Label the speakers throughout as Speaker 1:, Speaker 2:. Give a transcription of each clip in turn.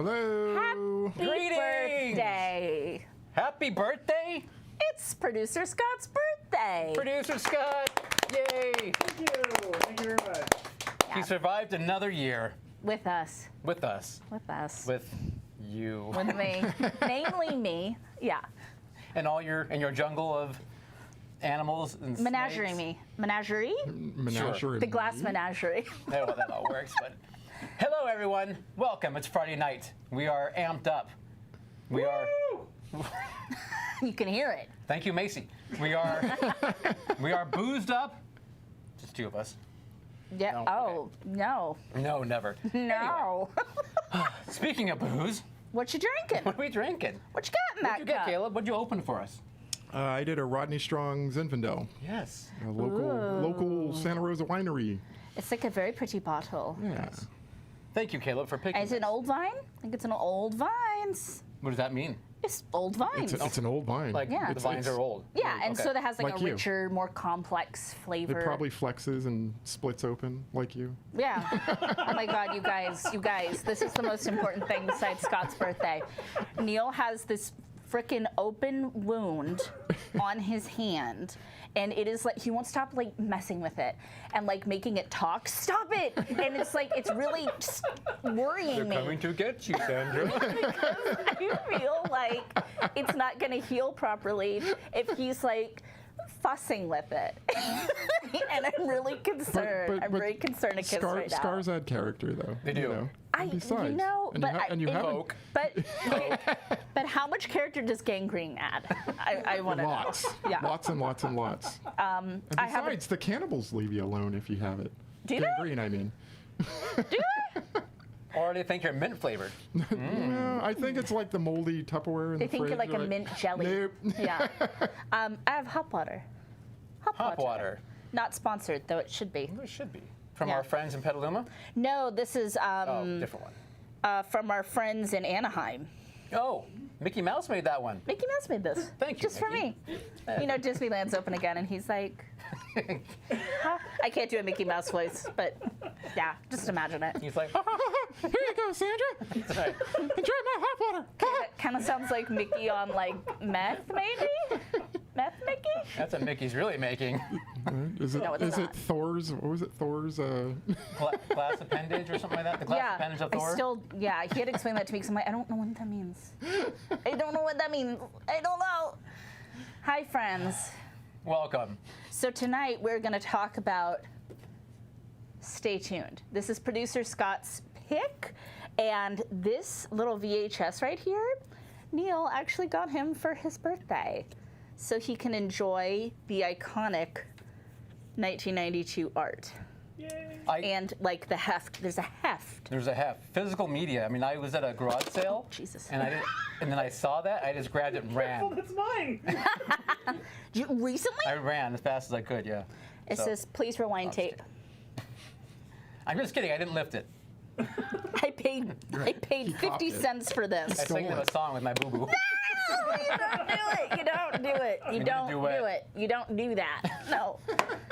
Speaker 1: Hello.
Speaker 2: Happy
Speaker 3: Greetings.
Speaker 2: birthday.
Speaker 3: Happy birthday,
Speaker 2: It's producer Scott's birthday.
Speaker 3: producer Scott! Yay!
Speaker 1: Thank you. Thank you very much.
Speaker 3: He survived another year
Speaker 2: With us.
Speaker 3: with us,
Speaker 2: With us.
Speaker 3: with you,
Speaker 2: With me. Mainly me. Yeah.
Speaker 3: and your jungle of animals and
Speaker 2: Menagerie
Speaker 3: snakes.
Speaker 2: me. Menagerie?
Speaker 1: Menagerie.
Speaker 2: The glass menagerie.
Speaker 3: I don't know how that all works, but hello everyone. Welcome. It's Friday night. We are amped up. We are.
Speaker 2: You can hear it.
Speaker 3: Thank you, Macy. We are boozed up. Just two of us.
Speaker 2: Yeah.
Speaker 3: No,
Speaker 2: Oh, no.
Speaker 3: No, never.
Speaker 2: No.
Speaker 3: Speaking of booze,
Speaker 2: What you drinking?
Speaker 3: what are we drinking?
Speaker 2: What you got in that
Speaker 3: What'd you get,
Speaker 2: cup?
Speaker 3: Caleb? What'd you open for us?
Speaker 1: I did a Rodney Strong Zinfandel,
Speaker 3: Yes.
Speaker 1: a local Santa Rosa winery.
Speaker 2: It's like a very pretty bottle.
Speaker 1: Yeah.
Speaker 3: Thank you, Caleb, for picking.
Speaker 2: Is it an old vine? I think it's an old vines.
Speaker 3: What does that mean?
Speaker 2: It's old vines.
Speaker 1: It's an old wine.
Speaker 3: Like
Speaker 2: Yeah.
Speaker 3: the vines are old.
Speaker 2: Yeah, and
Speaker 3: Okay.
Speaker 2: so that has like
Speaker 1: Like
Speaker 2: a
Speaker 1: you.
Speaker 2: richer, more complex flavor.
Speaker 1: It probably flexes and splits open like you.
Speaker 2: Yeah. Oh my God, you guys, this is the most important thing besides Scott's birthday. Neil has this frickin' open wound on his hand, and it is like he won't stop like messing with it and like making it talk. Stop it! And it's like it's really just worrying me.
Speaker 3: to get you, Sandra.
Speaker 2: Because I feel like it's not going to heal properly if he's like fussing with it. And I'm really concerned. I'm very concerned it kids right now.
Speaker 1: Scars add character, though.
Speaker 3: They do.
Speaker 1: You know?
Speaker 2: You know,
Speaker 1: and
Speaker 2: but
Speaker 1: you
Speaker 2: I-
Speaker 1: haven't.
Speaker 3: Coke.
Speaker 2: But but how much character does gangrene add? I want to know.
Speaker 1: Lots.
Speaker 2: Yeah.
Speaker 1: Lots and lots and lots. And
Speaker 2: I haven't.
Speaker 1: besides, the cannibals leave you alone if you have it.
Speaker 2: Do they?
Speaker 1: Gangrene, I mean.
Speaker 2: Do they?
Speaker 3: Or they think you're mint flavored.
Speaker 1: No, I think it's like the moldy Tupperware in
Speaker 2: They
Speaker 1: the
Speaker 2: think
Speaker 1: fridge.
Speaker 2: you're like a
Speaker 1: They're
Speaker 2: mint jelly.
Speaker 1: Nope.
Speaker 2: Yeah. I have hop water.
Speaker 3: Hop water.
Speaker 2: Not sponsored, though it should be.
Speaker 3: It should be. From
Speaker 2: Yeah.
Speaker 3: our friends in Petaluma?
Speaker 2: No, this is
Speaker 3: Different one.
Speaker 2: from our friends in Anaheim.
Speaker 3: Oh, Mickey Mouse made that one.
Speaker 2: Mickey Mouse made this.
Speaker 3: Thank you,
Speaker 2: Just for
Speaker 3: Mickey.
Speaker 2: me. You know, Disneyland's open again, and he's like, huh? I can't do a Mickey Mouse voice, but yeah, just imagine it.
Speaker 3: He's like,
Speaker 1: Here you go, Sandra.
Speaker 3: Sorry.
Speaker 1: Enjoy my hot water.
Speaker 2: That kind of sounds like Mickey on like meth, maybe? Meth Mickey?
Speaker 3: That's what Mickey's really making.
Speaker 1: Is it,
Speaker 2: No, it's
Speaker 1: is it
Speaker 2: not.
Speaker 1: Thor's? What was it? Thor's?
Speaker 3: Glass appendage or something like that? The glass
Speaker 2: Yeah,
Speaker 3: appendage of
Speaker 2: I
Speaker 3: Thor?
Speaker 2: still, yeah, he had to explain that to me because I'm like, I don't know what that means. I don't know what that means. I don't know. Hi, friends.
Speaker 3: Welcome.
Speaker 2: So tonight we're going to talk about, stay tuned. This is producer Scott's pick, and this little VHS right here, Neil actually got him for his birthday, so he can enjoy the iconic 1992 art. And like the heft, there's a heft.
Speaker 3: There's a heft. Physical media. I mean, I was at a garage sale.
Speaker 2: Jesus.
Speaker 3: And and then I saw that. I just grabbed it and ran.
Speaker 4: That's mine.
Speaker 2: Recently?
Speaker 3: I ran as fast as I could, yeah.
Speaker 2: It
Speaker 3: So,
Speaker 2: says, please rewind tape.
Speaker 3: I'm just kidding. I didn't lift it.
Speaker 2: I paid
Speaker 1: He copped
Speaker 2: 50
Speaker 1: it.
Speaker 2: cents for this.
Speaker 3: I sang them
Speaker 1: it.
Speaker 3: a song with my boo-boo.
Speaker 2: No, you don't do it. You don't do it. You
Speaker 3: need
Speaker 2: don't
Speaker 3: to
Speaker 2: do
Speaker 3: do
Speaker 2: it. You don't do that. No.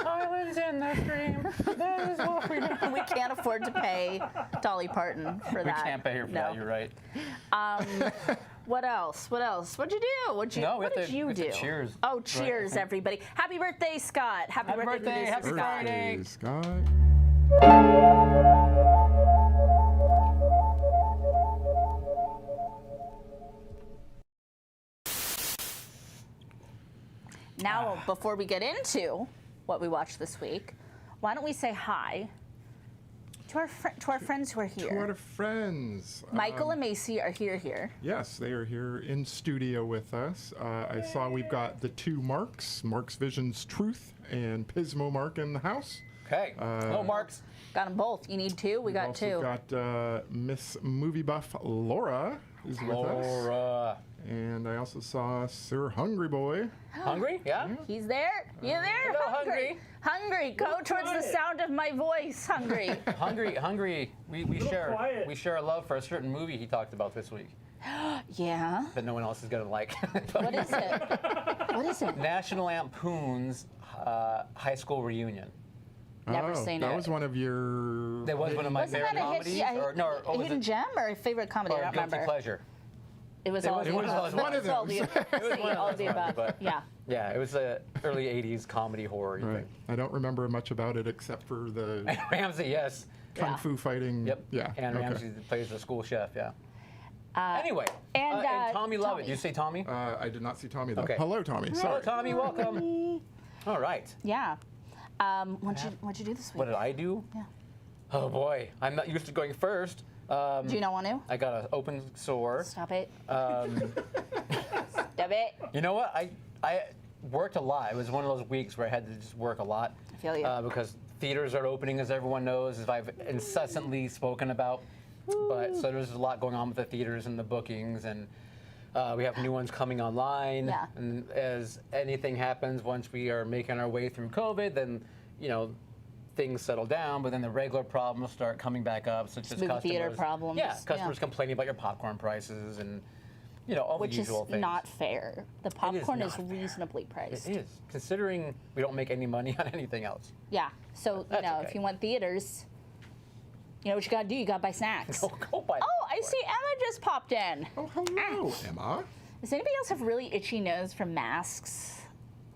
Speaker 3: Islands in the stream. That is what we do.
Speaker 2: We can't afford to pay Dolly Parton for
Speaker 3: We
Speaker 2: that.
Speaker 3: can't pay her for that. You're right.
Speaker 2: What else? What else? What'd you do? What did you
Speaker 3: we have
Speaker 2: do?
Speaker 3: to cheers.
Speaker 2: Oh,
Speaker 3: Right,
Speaker 2: cheers,
Speaker 3: I think.
Speaker 2: everybody. Happy birthday, Scott. Happy
Speaker 3: Happy birthday,
Speaker 2: producer
Speaker 3: happy
Speaker 2: Scott.
Speaker 3: Friday.
Speaker 1: Hey, Scott.
Speaker 2: Now, before we get into what we watched this week, why don't we say hi to our friends who are
Speaker 1: To our
Speaker 2: here?
Speaker 1: friends.
Speaker 2: Michael and Macy are here.
Speaker 1: Yes, they are here in studio with us. I saw we've got the two Marks, Mark's Vision's Truth and Pismo Mark in the house.
Speaker 3: Okay. Hello, Marks.
Speaker 2: Got them both. You need two? We got two.
Speaker 1: We've also got Miss Movie Buff Laura is with us.
Speaker 3: Laura.
Speaker 1: And I also saw Sir Hungry Boy.
Speaker 3: Hungry? Yeah?
Speaker 2: He's there? You there?
Speaker 3: Hello, Hungry.
Speaker 2: Hungry. Go towards the
Speaker 4: quiet.
Speaker 2: sound of my voice, Hungry.
Speaker 3: Hungry. We
Speaker 4: quiet.
Speaker 3: share a love for a certain movie he talked about this week
Speaker 2: Yeah.
Speaker 3: that no one else is gonna like.
Speaker 2: What is it? What is it?
Speaker 3: National Lampoon's High School Reunion.
Speaker 2: Never
Speaker 1: Oh,
Speaker 2: seen
Speaker 1: that
Speaker 2: it.
Speaker 1: was one of your.
Speaker 3: That was one of my
Speaker 2: Wasn't
Speaker 3: favorite
Speaker 2: that a
Speaker 3: comedies.
Speaker 2: hit?
Speaker 3: Or, no, or was
Speaker 2: hidden
Speaker 3: it
Speaker 2: gem or favorite comedy? I
Speaker 3: or
Speaker 2: don't
Speaker 3: guilty
Speaker 2: remember.
Speaker 3: pleasure?
Speaker 2: It was
Speaker 3: It
Speaker 2: all
Speaker 3: was-
Speaker 2: the
Speaker 3: it was
Speaker 2: above.
Speaker 1: one of
Speaker 2: It was all
Speaker 1: those.
Speaker 2: the-
Speaker 3: It was one of
Speaker 2: all
Speaker 3: those
Speaker 2: the
Speaker 3: ones,
Speaker 2: above.
Speaker 3: but-
Speaker 2: Yeah.
Speaker 3: Yeah, it was a early '80s comedy horror.
Speaker 1: Right. I don't remember much about it except for the
Speaker 3: Ramsey, yes.
Speaker 1: kung
Speaker 2: Yeah.
Speaker 1: fu fighting.
Speaker 3: Yep.
Speaker 1: Yeah.
Speaker 3: And
Speaker 1: okay.
Speaker 3: Ramsey plays the school chef. Yeah. Anyway,
Speaker 2: and,
Speaker 3: Tommy Lovett.
Speaker 2: Tommy.
Speaker 3: Did you say Tommy?
Speaker 1: I did not see Tommy though.
Speaker 3: Okay.
Speaker 1: Hello, Tommy.
Speaker 3: Hello,
Speaker 1: Sorry.
Speaker 3: Tommy. Welcome. All right.
Speaker 2: Yeah. What'd you do this week?
Speaker 3: What did I do?
Speaker 2: Yeah.
Speaker 3: Oh boy, I'm not used to going first.
Speaker 2: Do you not want to?
Speaker 3: I got an open sore.
Speaker 2: Stop it.
Speaker 3: Um,
Speaker 2: Stop it.
Speaker 3: you know what? I worked a lot. It was one of those weeks where I had to just work a lot.
Speaker 2: I feel you.
Speaker 3: Because theaters are opening, as everyone knows, as I've incessantly spoken about. But so there's a lot going on with the theaters and the bookings, and we have new ones coming online.
Speaker 2: Yeah.
Speaker 3: And as anything happens, once we are making our way through COVID, then things settle down. But then the regular problems start coming back up, such as
Speaker 2: movie
Speaker 3: customers.
Speaker 2: theater problems,
Speaker 3: Yeah,
Speaker 2: yeah.
Speaker 3: customers complaining about your popcorn prices and all
Speaker 2: Which
Speaker 3: the
Speaker 2: is
Speaker 3: usual things.
Speaker 2: not fair. The popcorn is
Speaker 3: not fair.
Speaker 2: reasonably priced.
Speaker 3: It is, considering we don't make any money on anything else.
Speaker 2: Yeah. So
Speaker 3: That's
Speaker 2: if
Speaker 3: okay.
Speaker 2: you want theaters, you know what you gotta do. You gotta buy snacks.
Speaker 3: Go buy.
Speaker 2: Oh, I see Emma just popped in.
Speaker 1: Oh, hello, Emma.
Speaker 2: Does anybody else have really itchy nose from masks?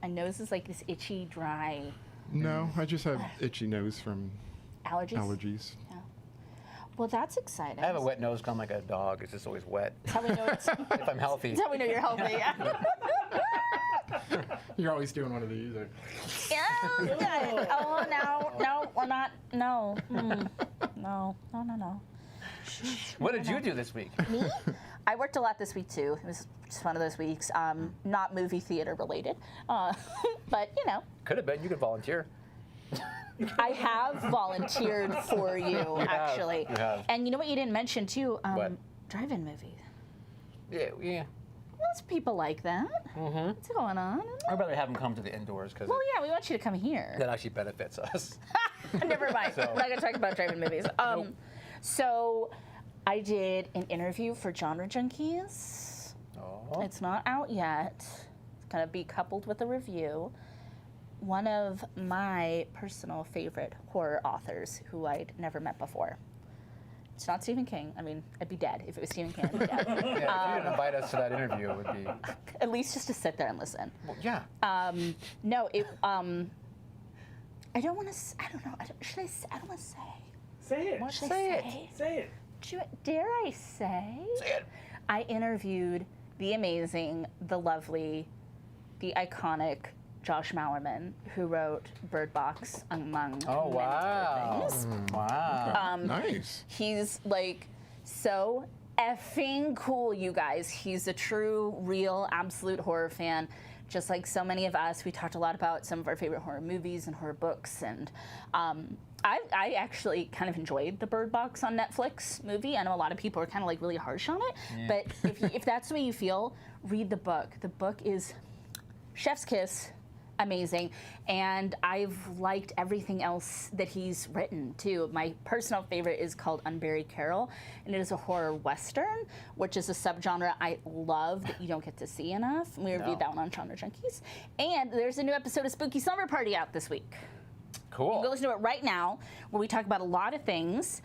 Speaker 2: My nose is like this itchy, dry
Speaker 1: No, I just have itchy nose from
Speaker 2: allergies.
Speaker 1: allergies.
Speaker 2: Well, that's exciting.
Speaker 3: I have a wet nose, kind of like a dog. It's just always wet.
Speaker 2: That's how we know it's.
Speaker 3: If I'm healthy.
Speaker 2: That's how we know you're healthy. Yeah.
Speaker 1: You're always doing one of these.
Speaker 2: Yeah. Oh no, we're not. No. No.
Speaker 3: What did you do this week?
Speaker 2: Me? I worked a lot this week too. It was just one of those weeks. Not movie theater related, but
Speaker 3: Could have been. You could volunteer.
Speaker 2: I have volunteered for you actually.
Speaker 3: You have.
Speaker 2: And you know what you didn't mention too?
Speaker 3: What?
Speaker 2: Drive-in movies.
Speaker 3: Yeah.
Speaker 2: Most people like that.
Speaker 3: Mm-hmm.
Speaker 2: What's going on?
Speaker 3: I'd rather have them come to the indoors because
Speaker 2: Well, yeah, we want you to come here.
Speaker 3: that actually benefits us.
Speaker 2: Never mind.
Speaker 3: So-
Speaker 2: We're not going to talk about drive-in movies. So I did an interview for Genre Junkies.
Speaker 3: Oh.
Speaker 2: It's not out yet. It's going to be coupled with a review. One of my personal favorite horror authors who I'd never met before. It's not Stephen King. I mean, I'd be dead if it was Stephen King. I'd be dead.
Speaker 3: Yeah, if you didn't invite us to that interview, it would be.
Speaker 2: At least just to sit there and listen.
Speaker 3: Well, yeah.
Speaker 2: No, it. I don't want to. I don't know. Should I? I don't want to say.
Speaker 4: Say it.
Speaker 2: What should
Speaker 3: Say
Speaker 2: I
Speaker 3: it.
Speaker 2: say?
Speaker 4: Say it.
Speaker 2: Dare I say?
Speaker 3: Say it.
Speaker 2: I interviewed the amazing, the lovely, the iconic Josh Mallerman, who wrote Bird Box, among
Speaker 3: Oh,
Speaker 2: many
Speaker 3: wow.
Speaker 2: other things.
Speaker 3: Wow.
Speaker 1: Nice.
Speaker 2: He's like so effing cool, you guys. He's a true, real, absolute horror fan. Just like so many of us, we talked a lot about some of our favorite horror movies and horror books, and I actually kind of enjoyed the Bird Box on Netflix movie. I know a lot of people are kind of like really harsh on it, but if that's the way you feel, read the book. The book is chef's kiss, amazing, and I've liked everything else that he's written too. My personal favorite is called Unburied Carol, and it is a horror western, which is a subgenre I love that you don't get to see enough. We reviewed that one on Genre Junkies, and there's a new episode of Spooky Summer Party out this week.
Speaker 3: Cool.
Speaker 2: Go listen to it right now, where we talk about a lot of things,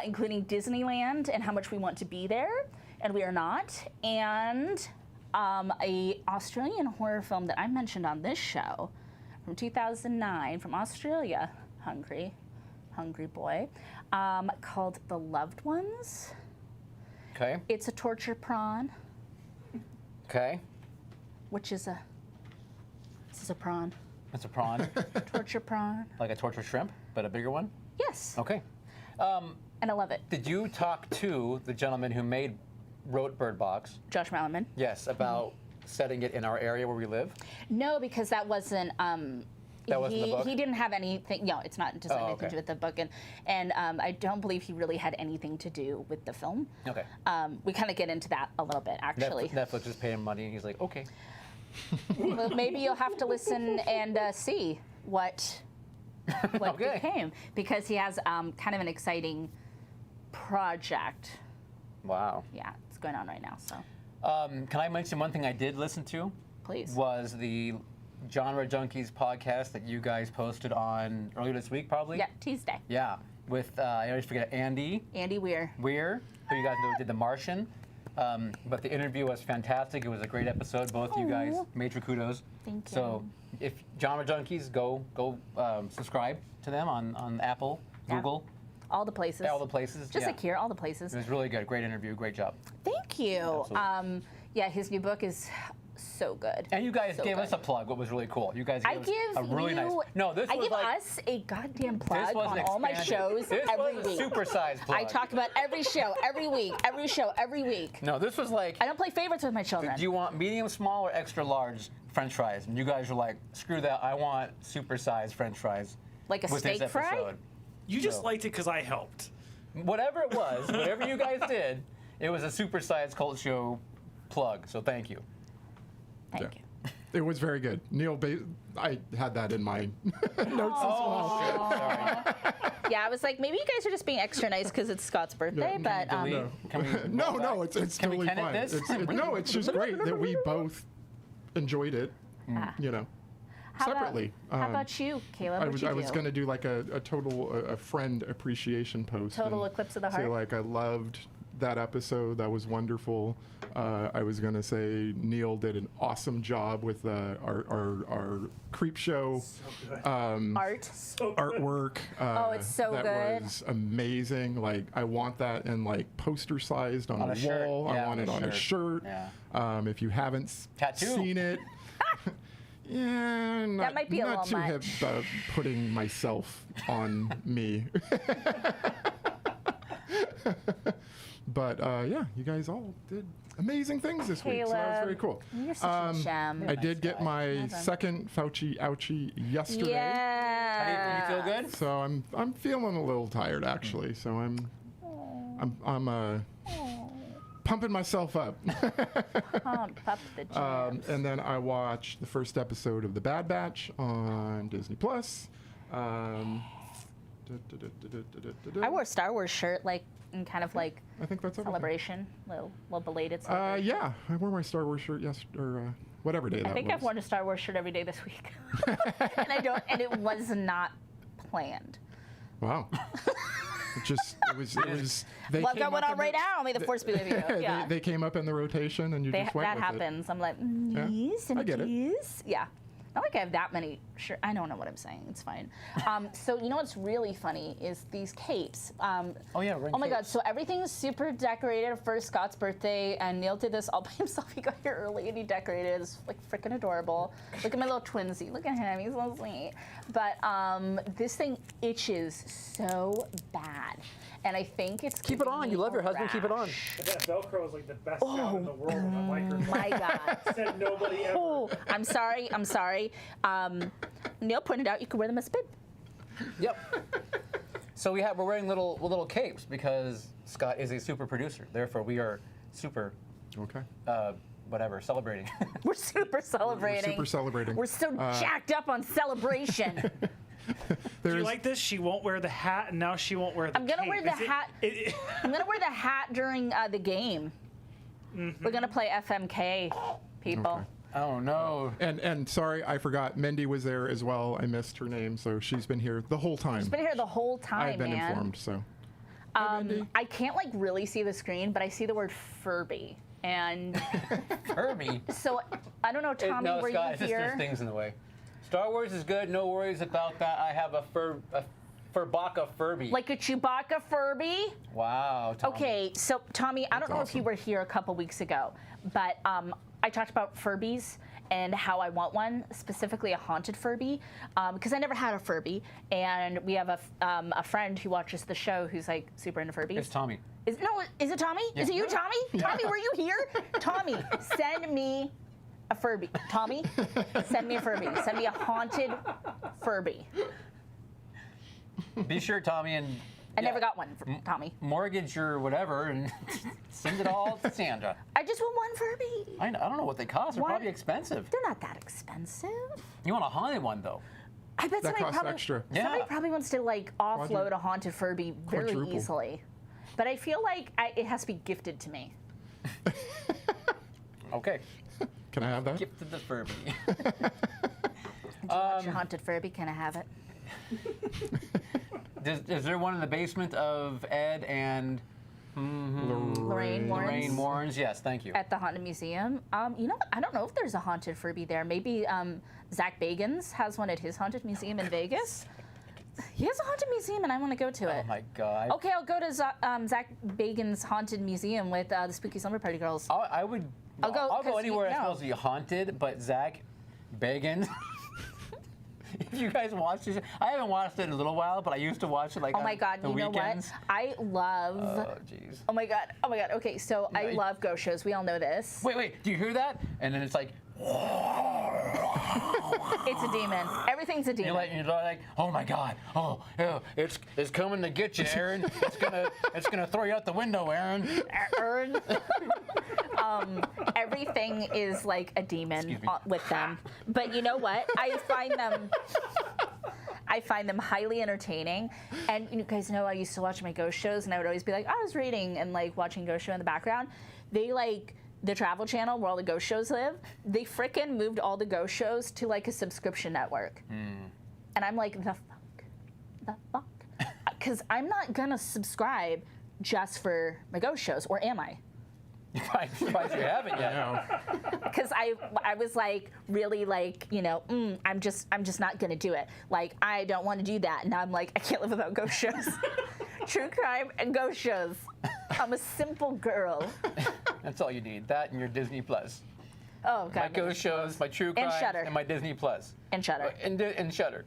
Speaker 2: including Disneyland and how much we want to be there, and we are not, and a Australian horror film that I mentioned on this show from 2009 from Australia, hungry boy, called The Loved Ones.
Speaker 3: Okay.
Speaker 2: It's a torture prawn,
Speaker 3: Okay.
Speaker 2: which is a prawn,
Speaker 3: It's a prawn,
Speaker 2: torture prawn.
Speaker 3: like a tortured shrimp, but a bigger one.
Speaker 2: Yes,
Speaker 3: Okay.
Speaker 2: and I love it.
Speaker 3: Did you talk to the gentleman who wrote Bird Box?
Speaker 2: Josh Mallerman.
Speaker 3: Yes, about setting it in our area where we live.
Speaker 2: No, because that wasn't.
Speaker 3: That wasn't the book?
Speaker 2: He didn't have anything. No, it's not just anything
Speaker 3: okay.
Speaker 2: to do with the book, and I don't believe he really had anything to do with the film.
Speaker 3: Okay.
Speaker 2: We kind of get into that a little bit, actually.
Speaker 3: Netflix is paying money, and he's like, okay.
Speaker 2: Well, maybe you'll have to listen and see what
Speaker 3: Okay.
Speaker 2: became, because he has kind of an exciting project.
Speaker 3: Wow.
Speaker 2: Yeah, it's going on right now. So
Speaker 3: Can I mention one thing I did listen to?
Speaker 2: please.
Speaker 3: Was the Genre Junkies podcast that you guys posted on earlier this week, probably.
Speaker 2: Yeah, Tuesday.
Speaker 3: Yeah, with I always forget Andy
Speaker 2: Weir,
Speaker 3: who you guys know did The Martian. But the interview was fantastic. It was a great episode. Both you guys, major kudos.
Speaker 2: Thank you.
Speaker 3: So, if Genre Junkies, go subscribe to them on Apple, Google,
Speaker 2: all the places.
Speaker 3: all the places.
Speaker 2: Just
Speaker 3: yeah.
Speaker 2: like here, all the places.
Speaker 3: It was really good. Great interview. Great job.
Speaker 2: Thank you.
Speaker 3: Absolutely.
Speaker 2: Yeah, his new book is so good.
Speaker 3: And you guys
Speaker 2: So
Speaker 3: gave
Speaker 2: good.
Speaker 3: us a plug, what was really cool. You guys
Speaker 2: I
Speaker 3: gave us
Speaker 2: give
Speaker 3: a really
Speaker 2: you,
Speaker 3: nice. No, this
Speaker 2: I
Speaker 3: was
Speaker 2: give
Speaker 3: like
Speaker 2: us a goddamn
Speaker 3: this
Speaker 2: plug
Speaker 3: was
Speaker 2: on
Speaker 3: an
Speaker 2: all my
Speaker 3: expanded-
Speaker 2: shows
Speaker 3: this
Speaker 2: every
Speaker 3: was a
Speaker 2: week.
Speaker 3: supersized plug.
Speaker 2: I talk about every show, every week, every show, every week.
Speaker 3: No, this was like.
Speaker 2: I don't play favorites with my children.
Speaker 3: Do you want medium, small, or extra large French fries? And you guys were like, screw that. I want supersized French fries.
Speaker 2: Like a
Speaker 3: with this
Speaker 2: steak fry?
Speaker 3: episode.
Speaker 4: You just
Speaker 3: So-
Speaker 4: liked it because I helped.
Speaker 3: Whatever it was, whatever you guys did, it was a supersized cult show plug. So thank you.
Speaker 2: Thank you.
Speaker 1: It was very good. Neil, I had that in my notes as well.
Speaker 3: Shit, sorry.
Speaker 2: Yeah, I was like, maybe you guys are just being extra nice because it's Scott's birthday, but
Speaker 3: Delete. Can we
Speaker 1: No,
Speaker 3: roll
Speaker 1: no,
Speaker 3: back?
Speaker 1: it's
Speaker 3: Can we
Speaker 1: totally
Speaker 3: Tenet
Speaker 1: fine.
Speaker 3: this?
Speaker 1: No, it's just great that we both enjoyed it. You know,
Speaker 2: how
Speaker 1: separately.
Speaker 2: About, how about you, Caleb?
Speaker 1: I
Speaker 2: What'd
Speaker 1: was
Speaker 2: you
Speaker 1: I was
Speaker 2: do?
Speaker 1: going to do like a total a friend appreciation post.
Speaker 2: Total
Speaker 1: and
Speaker 2: eclipse of the
Speaker 1: say
Speaker 2: heart?
Speaker 1: like I loved that episode. That was wonderful. I was going to say Neil did an awesome job with our creep show
Speaker 2: Art.
Speaker 1: artwork.
Speaker 2: Oh, it's so
Speaker 1: that
Speaker 2: good.
Speaker 1: was amazing. Like I want that in like poster sized on
Speaker 3: On
Speaker 1: a
Speaker 3: a shirt.
Speaker 1: wall.
Speaker 3: Yeah,
Speaker 1: I want
Speaker 3: on
Speaker 1: it
Speaker 3: a
Speaker 1: on a
Speaker 3: shirt.
Speaker 1: shirt. If you haven't
Speaker 3: Tattoo.
Speaker 1: seen it. Yeah, not,
Speaker 2: might be a
Speaker 1: not too
Speaker 2: little
Speaker 1: hip putting myself on me. But yeah, you guys all did amazing things this week, so that was very cool.
Speaker 2: You're such a gem.
Speaker 1: I did get my second Fauci ouchie yesterday,
Speaker 2: Yeah.
Speaker 3: Do you feel good?
Speaker 1: so I'm feeling a little tired actually. So I'm pumping myself up.
Speaker 2: Pump up the jam.
Speaker 1: And then I watched the first episode of The Bad Batch on Disney Plus.
Speaker 2: I wore a Star Wars shirt, like, in kind of like
Speaker 1: I think that's everything.
Speaker 2: celebration, little belated celebration.
Speaker 1: Yeah, I wore my Star Wars shirt or whatever day that was.
Speaker 2: I think I've worn a Star Wars shirt every day this week, and it was not planned.
Speaker 1: Wow. It was. They
Speaker 2: Well, I've
Speaker 1: came
Speaker 2: got one
Speaker 1: up
Speaker 2: on
Speaker 1: in
Speaker 2: right
Speaker 1: the-
Speaker 2: now. May the force be with you. Yeah.
Speaker 1: they came up in the rotation, and you just went
Speaker 2: that
Speaker 1: with
Speaker 2: happens. I'm like, yes, and
Speaker 1: I get it.
Speaker 2: yes. Yeah. Not like I have that many. Sure, I don't know what I'm saying. It's fine. So you know what's really funny is these capes.
Speaker 3: Oh yeah, we're in
Speaker 2: Oh my God!
Speaker 3: capes.
Speaker 2: So everything's super decorated for Scott's birthday, and Neil did this all by himself. He got here early and he decorated. It's like freaking adorable. Look at my little twinsy. Look at him. He's so sweet. But this thing itches so bad, and I think it's
Speaker 3: Keep it on. You love your husband. Keep it on.
Speaker 4: But that Velcro is like the best sound in the world on a microphone.
Speaker 2: My God.
Speaker 4: Said nobody ever.
Speaker 2: Oh, I'm sorry. Neil pointed out you could wear them as a bib.
Speaker 3: Yep. So we're wearing little capes because Scott is a super producer. Therefore, we are super
Speaker 1: Okay.
Speaker 3: whatever celebrating.
Speaker 2: We're super celebrating.
Speaker 1: Super celebrating.
Speaker 2: We're so jacked up on celebration.
Speaker 4: Do you
Speaker 1: There's-
Speaker 4: like this? She won't wear the hat, and now she won't wear the
Speaker 2: I'm gonna wear
Speaker 4: cape.
Speaker 2: the hat. I'm gonna wear the hat during the game. We're gonna play FMK, people.
Speaker 1: Okay.
Speaker 3: Oh no.
Speaker 1: And sorry, I forgot. Mindy was there as well. I missed her name, so she's been here the whole time.
Speaker 2: She's been here the whole time,
Speaker 1: I've been
Speaker 2: man.
Speaker 1: informed. So. Hi, Mindy.
Speaker 2: I can't like really see the screen, but I see the word Furby, and
Speaker 3: Herbie.
Speaker 2: so I don't know, Tommy,
Speaker 3: No,
Speaker 2: were
Speaker 3: Scott,
Speaker 2: you
Speaker 3: it's just there's
Speaker 2: here?
Speaker 3: things in the way. Star Wars is good. No worries about that. I have a Furbaka Furby.
Speaker 2: Like a Chewbacca Furby?
Speaker 3: Wow. Tommy.
Speaker 2: Okay, so Tommy, I don't know if you
Speaker 1: awesome.
Speaker 2: were here a couple weeks ago, but I talked about Furbies and how I want one, specifically a haunted Furby, because I never had a Furby, and we have a friend who watches the show who's like super into Furbies.
Speaker 3: It's Tommy.
Speaker 2: Is it Tommy? Is it you, Tommy? Tommy, were you here? Tommy, send me a Furby. Tommy, send me a Furby. Send me a haunted Furby.
Speaker 3: Be sure, Tommy, and
Speaker 2: I never got one from Tommy.
Speaker 3: mortgage or whatever, and send it all to Sandra.
Speaker 2: I just want one Furby.
Speaker 3: I don't know what they cost. They're
Speaker 2: What?
Speaker 3: probably expensive.
Speaker 2: They're not that expensive.
Speaker 3: You want a haunted one though?
Speaker 2: I bet
Speaker 1: That
Speaker 2: somebody
Speaker 1: costs
Speaker 2: probably,
Speaker 1: extra.
Speaker 2: somebody
Speaker 3: Yeah.
Speaker 2: probably wants to like offload a haunted Furby very
Speaker 1: Quadruple.
Speaker 2: easily. But I feel like it has to be gifted to me.
Speaker 3: Okay.
Speaker 1: Can I have that?
Speaker 3: Gifted the Furby.
Speaker 2: to watch your haunted Furby? Can I have it?
Speaker 3: Is there one in the basement of Ed and
Speaker 2: Lorraine Warren's?
Speaker 3: Warren's? Yes, thank you.
Speaker 2: At the Haunted Museum. You know what? I don't know if there's a haunted Furby there. Maybe Zach Bagans has one at his haunted museum in Vegas. He has a haunted museum, and I want to go to it.
Speaker 3: Oh my God.
Speaker 2: Okay, I'll go to Zach Bagans' haunted museum with the Spooky Slumber Party girls.
Speaker 3: I would.
Speaker 2: I'll go,
Speaker 3: I'll go
Speaker 2: 'cause
Speaker 3: anywhere
Speaker 2: you
Speaker 3: that's
Speaker 2: know.
Speaker 3: supposed to be haunted, but Zach Bagans. If you guys watched this, I haven't watched it in a little while, but I used to watch it like
Speaker 2: Oh my
Speaker 3: on
Speaker 2: God!
Speaker 3: the
Speaker 2: You know
Speaker 3: weekends.
Speaker 2: what? I love.
Speaker 3: Oh jeez.
Speaker 2: Oh my God! Oh my God! Okay, so I
Speaker 3: Right.
Speaker 2: love ghost shows. We all know this.
Speaker 3: Wait, do you hear that? And then it's like,
Speaker 2: It's a demon. Everything's a demon.
Speaker 3: you're like, oh my God, oh, it's coming to get you, Aaron. It's gonna throw you out the window, Aaron.
Speaker 2: Aaron. Everything is like a demon
Speaker 3: Excuse me.
Speaker 2: with them. But you know what? I find them highly entertaining. And you guys know I used to watch my ghost shows, and I would always be like, I was reading and like watching ghost show in the background. They like the Travel Channel where all the ghost shows live. They frickin' moved all the ghost shows to like a subscription network. And I'm like, the fuck? Because I'm not gonna subscribe just for my ghost shows, or am I?
Speaker 3: I'm surprised you haven't yet.
Speaker 2: Because I was like really like, you know, I'm just not gonna do it. Like I don't want to do that. And now I'm like, I can't live without ghost shows. True crime and ghost shows. I'm a simple girl.
Speaker 3: That's all you need. That and your Disney Plus.
Speaker 2: Oh
Speaker 3: My
Speaker 2: God.
Speaker 3: ghost shows, my true crime,
Speaker 2: Shudder.
Speaker 3: and my Disney Plus.
Speaker 2: And Shudder.
Speaker 3: And Shudder.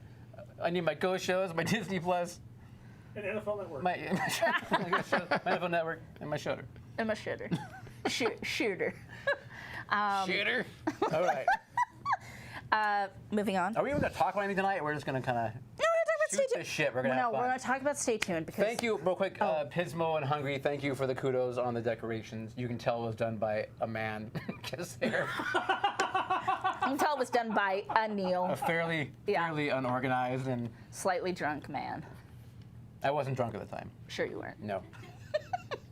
Speaker 3: I need my ghost shows, my Disney Plus,
Speaker 4: An NFL Network.
Speaker 3: my ghost shows, my NFL Network, and my Shudder.
Speaker 2: I'm a shooter. Shooter.
Speaker 3: Shooter. All right.
Speaker 2: Moving on.
Speaker 3: Are we even gonna talk about anything tonight? We're just gonna kind of.
Speaker 2: No, we're gonna talk about
Speaker 3: Shoot
Speaker 2: Stay
Speaker 3: the
Speaker 2: Tuned.
Speaker 3: shit. We're gonna
Speaker 2: No,
Speaker 3: have
Speaker 2: we're
Speaker 3: fun.
Speaker 2: gonna talk about Stay Tuned because
Speaker 3: Thank you, real quick, Pismo and Hungry. Thank you for the kudos on the decorations. You can tell it was done by a man, because they're
Speaker 2: you can tell it was done by a Neil,
Speaker 3: fairly unorganized, and
Speaker 2: slightly drunk man.
Speaker 3: I wasn't drunk at the time.
Speaker 2: Sure you weren't.
Speaker 3: No.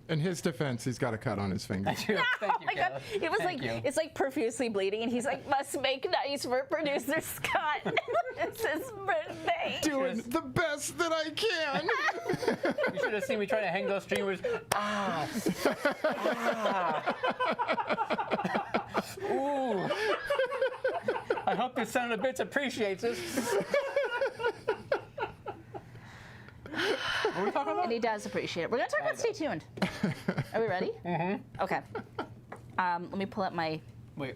Speaker 1: In his defense, he's got a cut on his finger.
Speaker 3: Thank you,
Speaker 2: Oh my God!
Speaker 3: Caleb.
Speaker 2: It was
Speaker 3: Thank
Speaker 2: like
Speaker 3: you.
Speaker 2: it's like profusely bleeding, and he's like, "Must make nice for producer Scott. It's his birthday."
Speaker 1: Doing the best that I can.
Speaker 3: You should have seen me trying to hang those streamers. Ooh. I hope this son of a bitch appreciates this. What are we talking about?
Speaker 2: And he does appreciate it. We're gonna talk about Stay Tuned. Are we ready? Mm-hmm. Okay. Let me pull up my.
Speaker 3: Wait.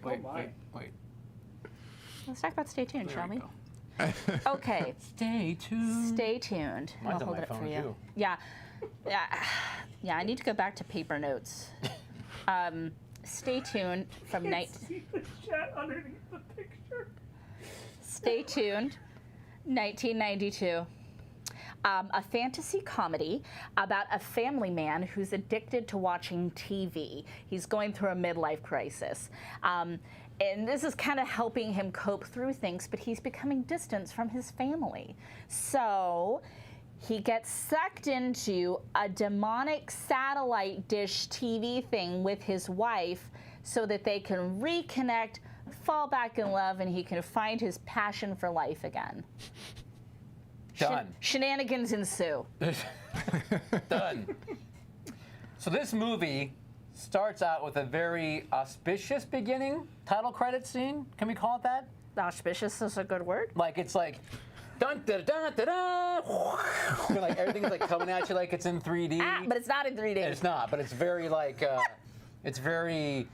Speaker 2: Let's talk about Stay Tuned, shall we?
Speaker 3: go.
Speaker 2: Okay.
Speaker 3: Stay tuned.
Speaker 2: Stay tuned.
Speaker 3: Mine's
Speaker 2: I'll
Speaker 3: on
Speaker 2: hold
Speaker 3: my
Speaker 2: it up for
Speaker 3: phone,
Speaker 2: you.
Speaker 3: too.
Speaker 2: Yeah. I need to go back to paper notes. Stay Tuned from night.
Speaker 4: See the chat underneath the picture.
Speaker 2: Stay Tuned, 1992. A fantasy comedy about a family man who's addicted to watching TV. He's going through a midlife crisis. And this is kind of helping him cope through things, but he's becoming distant from his family. So he gets sucked into a demonic satellite dish TV thing with his wife so that they can reconnect, fall back in love, and he can find his passion for life again.
Speaker 3: Done.
Speaker 2: Shenanigans ensue.
Speaker 3: Done. So this movie starts out with a very auspicious beginning title credit scene. Can we call it that?
Speaker 2: Auspicious is a good word.
Speaker 3: Like it's like dun da da da da. Like everything's like coming at you like it's in 3D.
Speaker 2: But it's not in 3D.
Speaker 3: It's not, but it's very like it's very.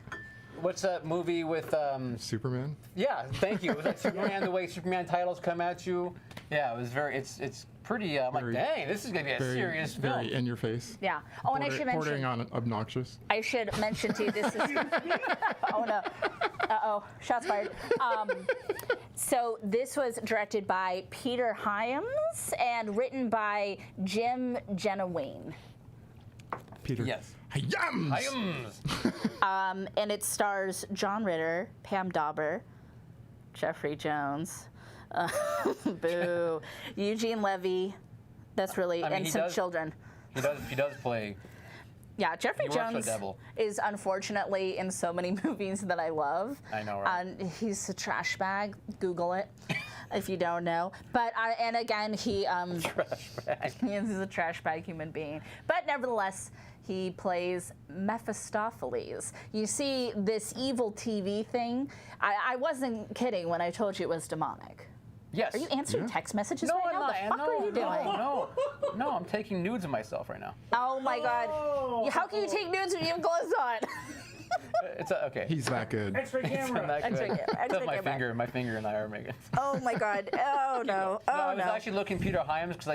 Speaker 3: What's that movie with?
Speaker 1: Superman?
Speaker 3: Yeah, thank you. It was like Superman. The way Superman titles come at you. Yeah, it was very. It's pretty. I'm like,
Speaker 1: Very-
Speaker 3: dang, this is gonna be a
Speaker 1: Very,
Speaker 3: serious film.
Speaker 1: very in your face.
Speaker 2: Yeah. Oh, and I should
Speaker 1: Bordering
Speaker 2: mention.
Speaker 1: on obnoxious.
Speaker 2: I should mention too. This is. Oh no. Uh-oh. Shots fired. So this was directed by Peter Hyams and written by Jim Genowine.
Speaker 1: Peter.
Speaker 3: Yes.
Speaker 1: Yums!
Speaker 3: Hyams.
Speaker 2: And it stars John Ritter, Pam Dauber, Jeffrey Jones, boo, Eugene Levy. That's really,
Speaker 3: I mean,
Speaker 2: and
Speaker 3: he
Speaker 2: some
Speaker 3: does-
Speaker 2: children.
Speaker 3: He does play.
Speaker 2: Yeah, Jeffrey
Speaker 3: He works for
Speaker 2: Jones
Speaker 3: Devil.
Speaker 2: is unfortunately in so many movies that I love.
Speaker 3: I know, right?
Speaker 2: And he's a trash bag. Google it. if you don't know. But and again, he
Speaker 3: Trash bag.
Speaker 2: he's a trash bag human being. But nevertheless, he plays Mephistopheles. You see, this evil TV thing, I wasn't kidding when I told you it was demonic.
Speaker 3: Yes.
Speaker 2: Are you answering text messages
Speaker 3: No,
Speaker 2: right
Speaker 3: I'm
Speaker 2: now?
Speaker 3: not.
Speaker 2: The fuck
Speaker 3: no,
Speaker 2: are you doing?
Speaker 3: No, I'm taking nudes of myself right now.
Speaker 2: Oh my god. How can you take nudes when you have clothes on?
Speaker 3: It's okay.
Speaker 1: He's that good.
Speaker 4: X-ray
Speaker 3: It's
Speaker 4: camera.
Speaker 3: not good.
Speaker 2: X-ray camera,
Speaker 3: It's
Speaker 2: X-ray
Speaker 3: my
Speaker 2: camera.
Speaker 3: my finger and I are making.
Speaker 2: Oh my god. Oh no.
Speaker 3: No,
Speaker 2: Oh
Speaker 3: I was
Speaker 2: no.
Speaker 3: actually looking Peter Hyams because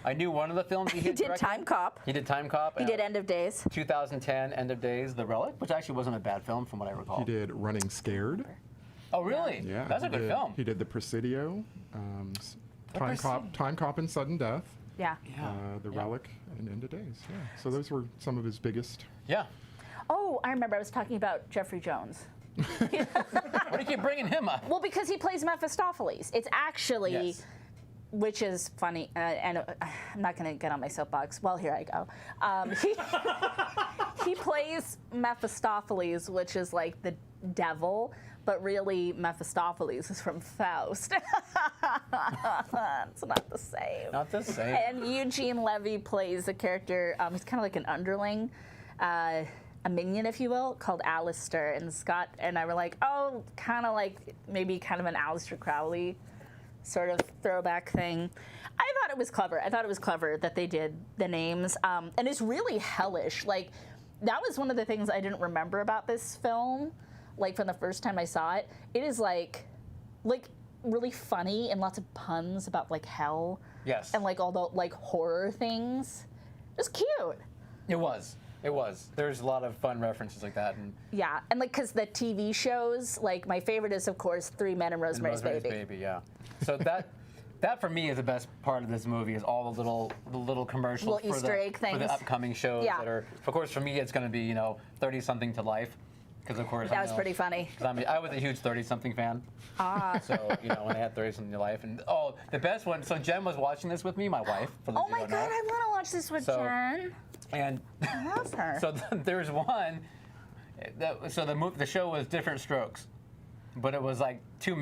Speaker 3: I knew one of the films he
Speaker 2: He did
Speaker 3: directed.
Speaker 2: Time Cop.
Speaker 3: He did Time Cop.
Speaker 2: He did End of Days.
Speaker 3: 2010 End of Days, The Relic, which actually wasn't a bad film from what I recall.
Speaker 1: He did Running Scared.
Speaker 3: Oh, really?
Speaker 1: Yeah,
Speaker 3: That's a
Speaker 1: he
Speaker 3: good
Speaker 1: did-
Speaker 3: film.
Speaker 1: He did The Presidio,
Speaker 3: Presidio?
Speaker 1: Time Cop and Sudden Death,
Speaker 2: Yeah.
Speaker 1: The Relic, and End of Days. Yeah. So those were some of his biggest.
Speaker 3: Yeah.
Speaker 2: Oh, I remember I was talking about Jeffrey Jones.
Speaker 3: Why do you keep bringing him up?
Speaker 2: Well, because he plays Mephistopheles. It's actually,
Speaker 3: Yes.
Speaker 2: which is funny, and I'm not going to get on my soapbox. Well, here I go. He plays Mephistopheles, which is like the devil, but really Mephistopheles is from Faust. It's not the same.
Speaker 3: Not the same.
Speaker 2: And Eugene Levy plays a character, he's kind of like an underling, a minion, if you will, called Alistair. And Scott and I were like, oh, kind of like maybe kind of an Aleister Crowley sort of throwback thing. I thought it was clever. I thought it was clever that they did the names. And it's really hellish. Like, that was one of the things I didn't remember about this film, like from the first time I saw it. It is like really funny and lots of puns about like hell.
Speaker 3: Yes.
Speaker 2: And like all the like horror things. It was cute.
Speaker 3: It was. It was. There's a lot of fun references like that. And
Speaker 2: Yeah, and like because the TV shows, like my favorite is of course 3 Men and Rosemary's Baby.
Speaker 3: Yeah. So that for me is the best part of this movie is all the little commercials
Speaker 2: Little
Speaker 3: for
Speaker 2: Easter egg
Speaker 3: for the
Speaker 2: things.
Speaker 3: upcoming shows
Speaker 2: Yeah.
Speaker 3: that are. Of course, for me, it's going to be 30-something to life, because of course
Speaker 2: That was pretty funny.
Speaker 3: I was a huge 30-something fan.
Speaker 2: Ah.
Speaker 3: So when I had 30-something to life, and the best one. So Jen was watching this with me, my wife. For those
Speaker 2: Oh
Speaker 3: who
Speaker 2: my
Speaker 3: don't
Speaker 2: god,
Speaker 3: know.
Speaker 2: I want to watch this with
Speaker 3: So-
Speaker 2: Jen.
Speaker 3: And
Speaker 2: I love her.
Speaker 3: so there's one. So the show was Different Strokes, but it was like two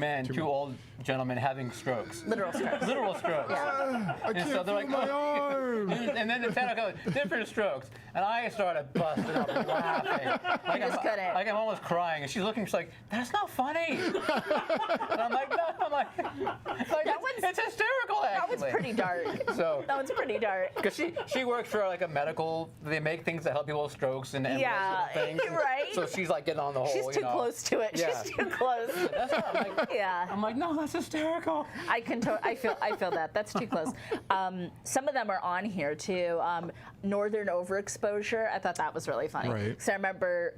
Speaker 3: old gentlemen having strokes.
Speaker 2: Literal strokes.
Speaker 3: Literal strokes.
Speaker 1: I can't
Speaker 3: so they're
Speaker 1: feel
Speaker 3: like,
Speaker 1: my arm.
Speaker 3: And then the channel goes, Different Strokes. And I started busting up laughing. Like
Speaker 2: just couldn't.
Speaker 3: Like I'm almost crying. And she's looking, she's like, that's not funny. And I'm like, no. I'm like it's hysterical,
Speaker 2: That
Speaker 3: actually.
Speaker 2: one's pretty dark.
Speaker 3: So,
Speaker 2: That one's pretty dark.
Speaker 3: because she works for like a medical, they make things that help people with strokes and
Speaker 2: Yeah,
Speaker 3: things.
Speaker 2: right.
Speaker 3: So she's like getting on the whole.
Speaker 2: She's too close to it.
Speaker 3: Yeah.
Speaker 2: She's too close.
Speaker 3: That's not, like,
Speaker 2: Yeah.
Speaker 3: I'm like, no, that's hysterical.
Speaker 2: I feel that. That's too close. Some of them are on here too. Northern Overexposure. I thought that was really funny.
Speaker 1: Right.
Speaker 2: So I remember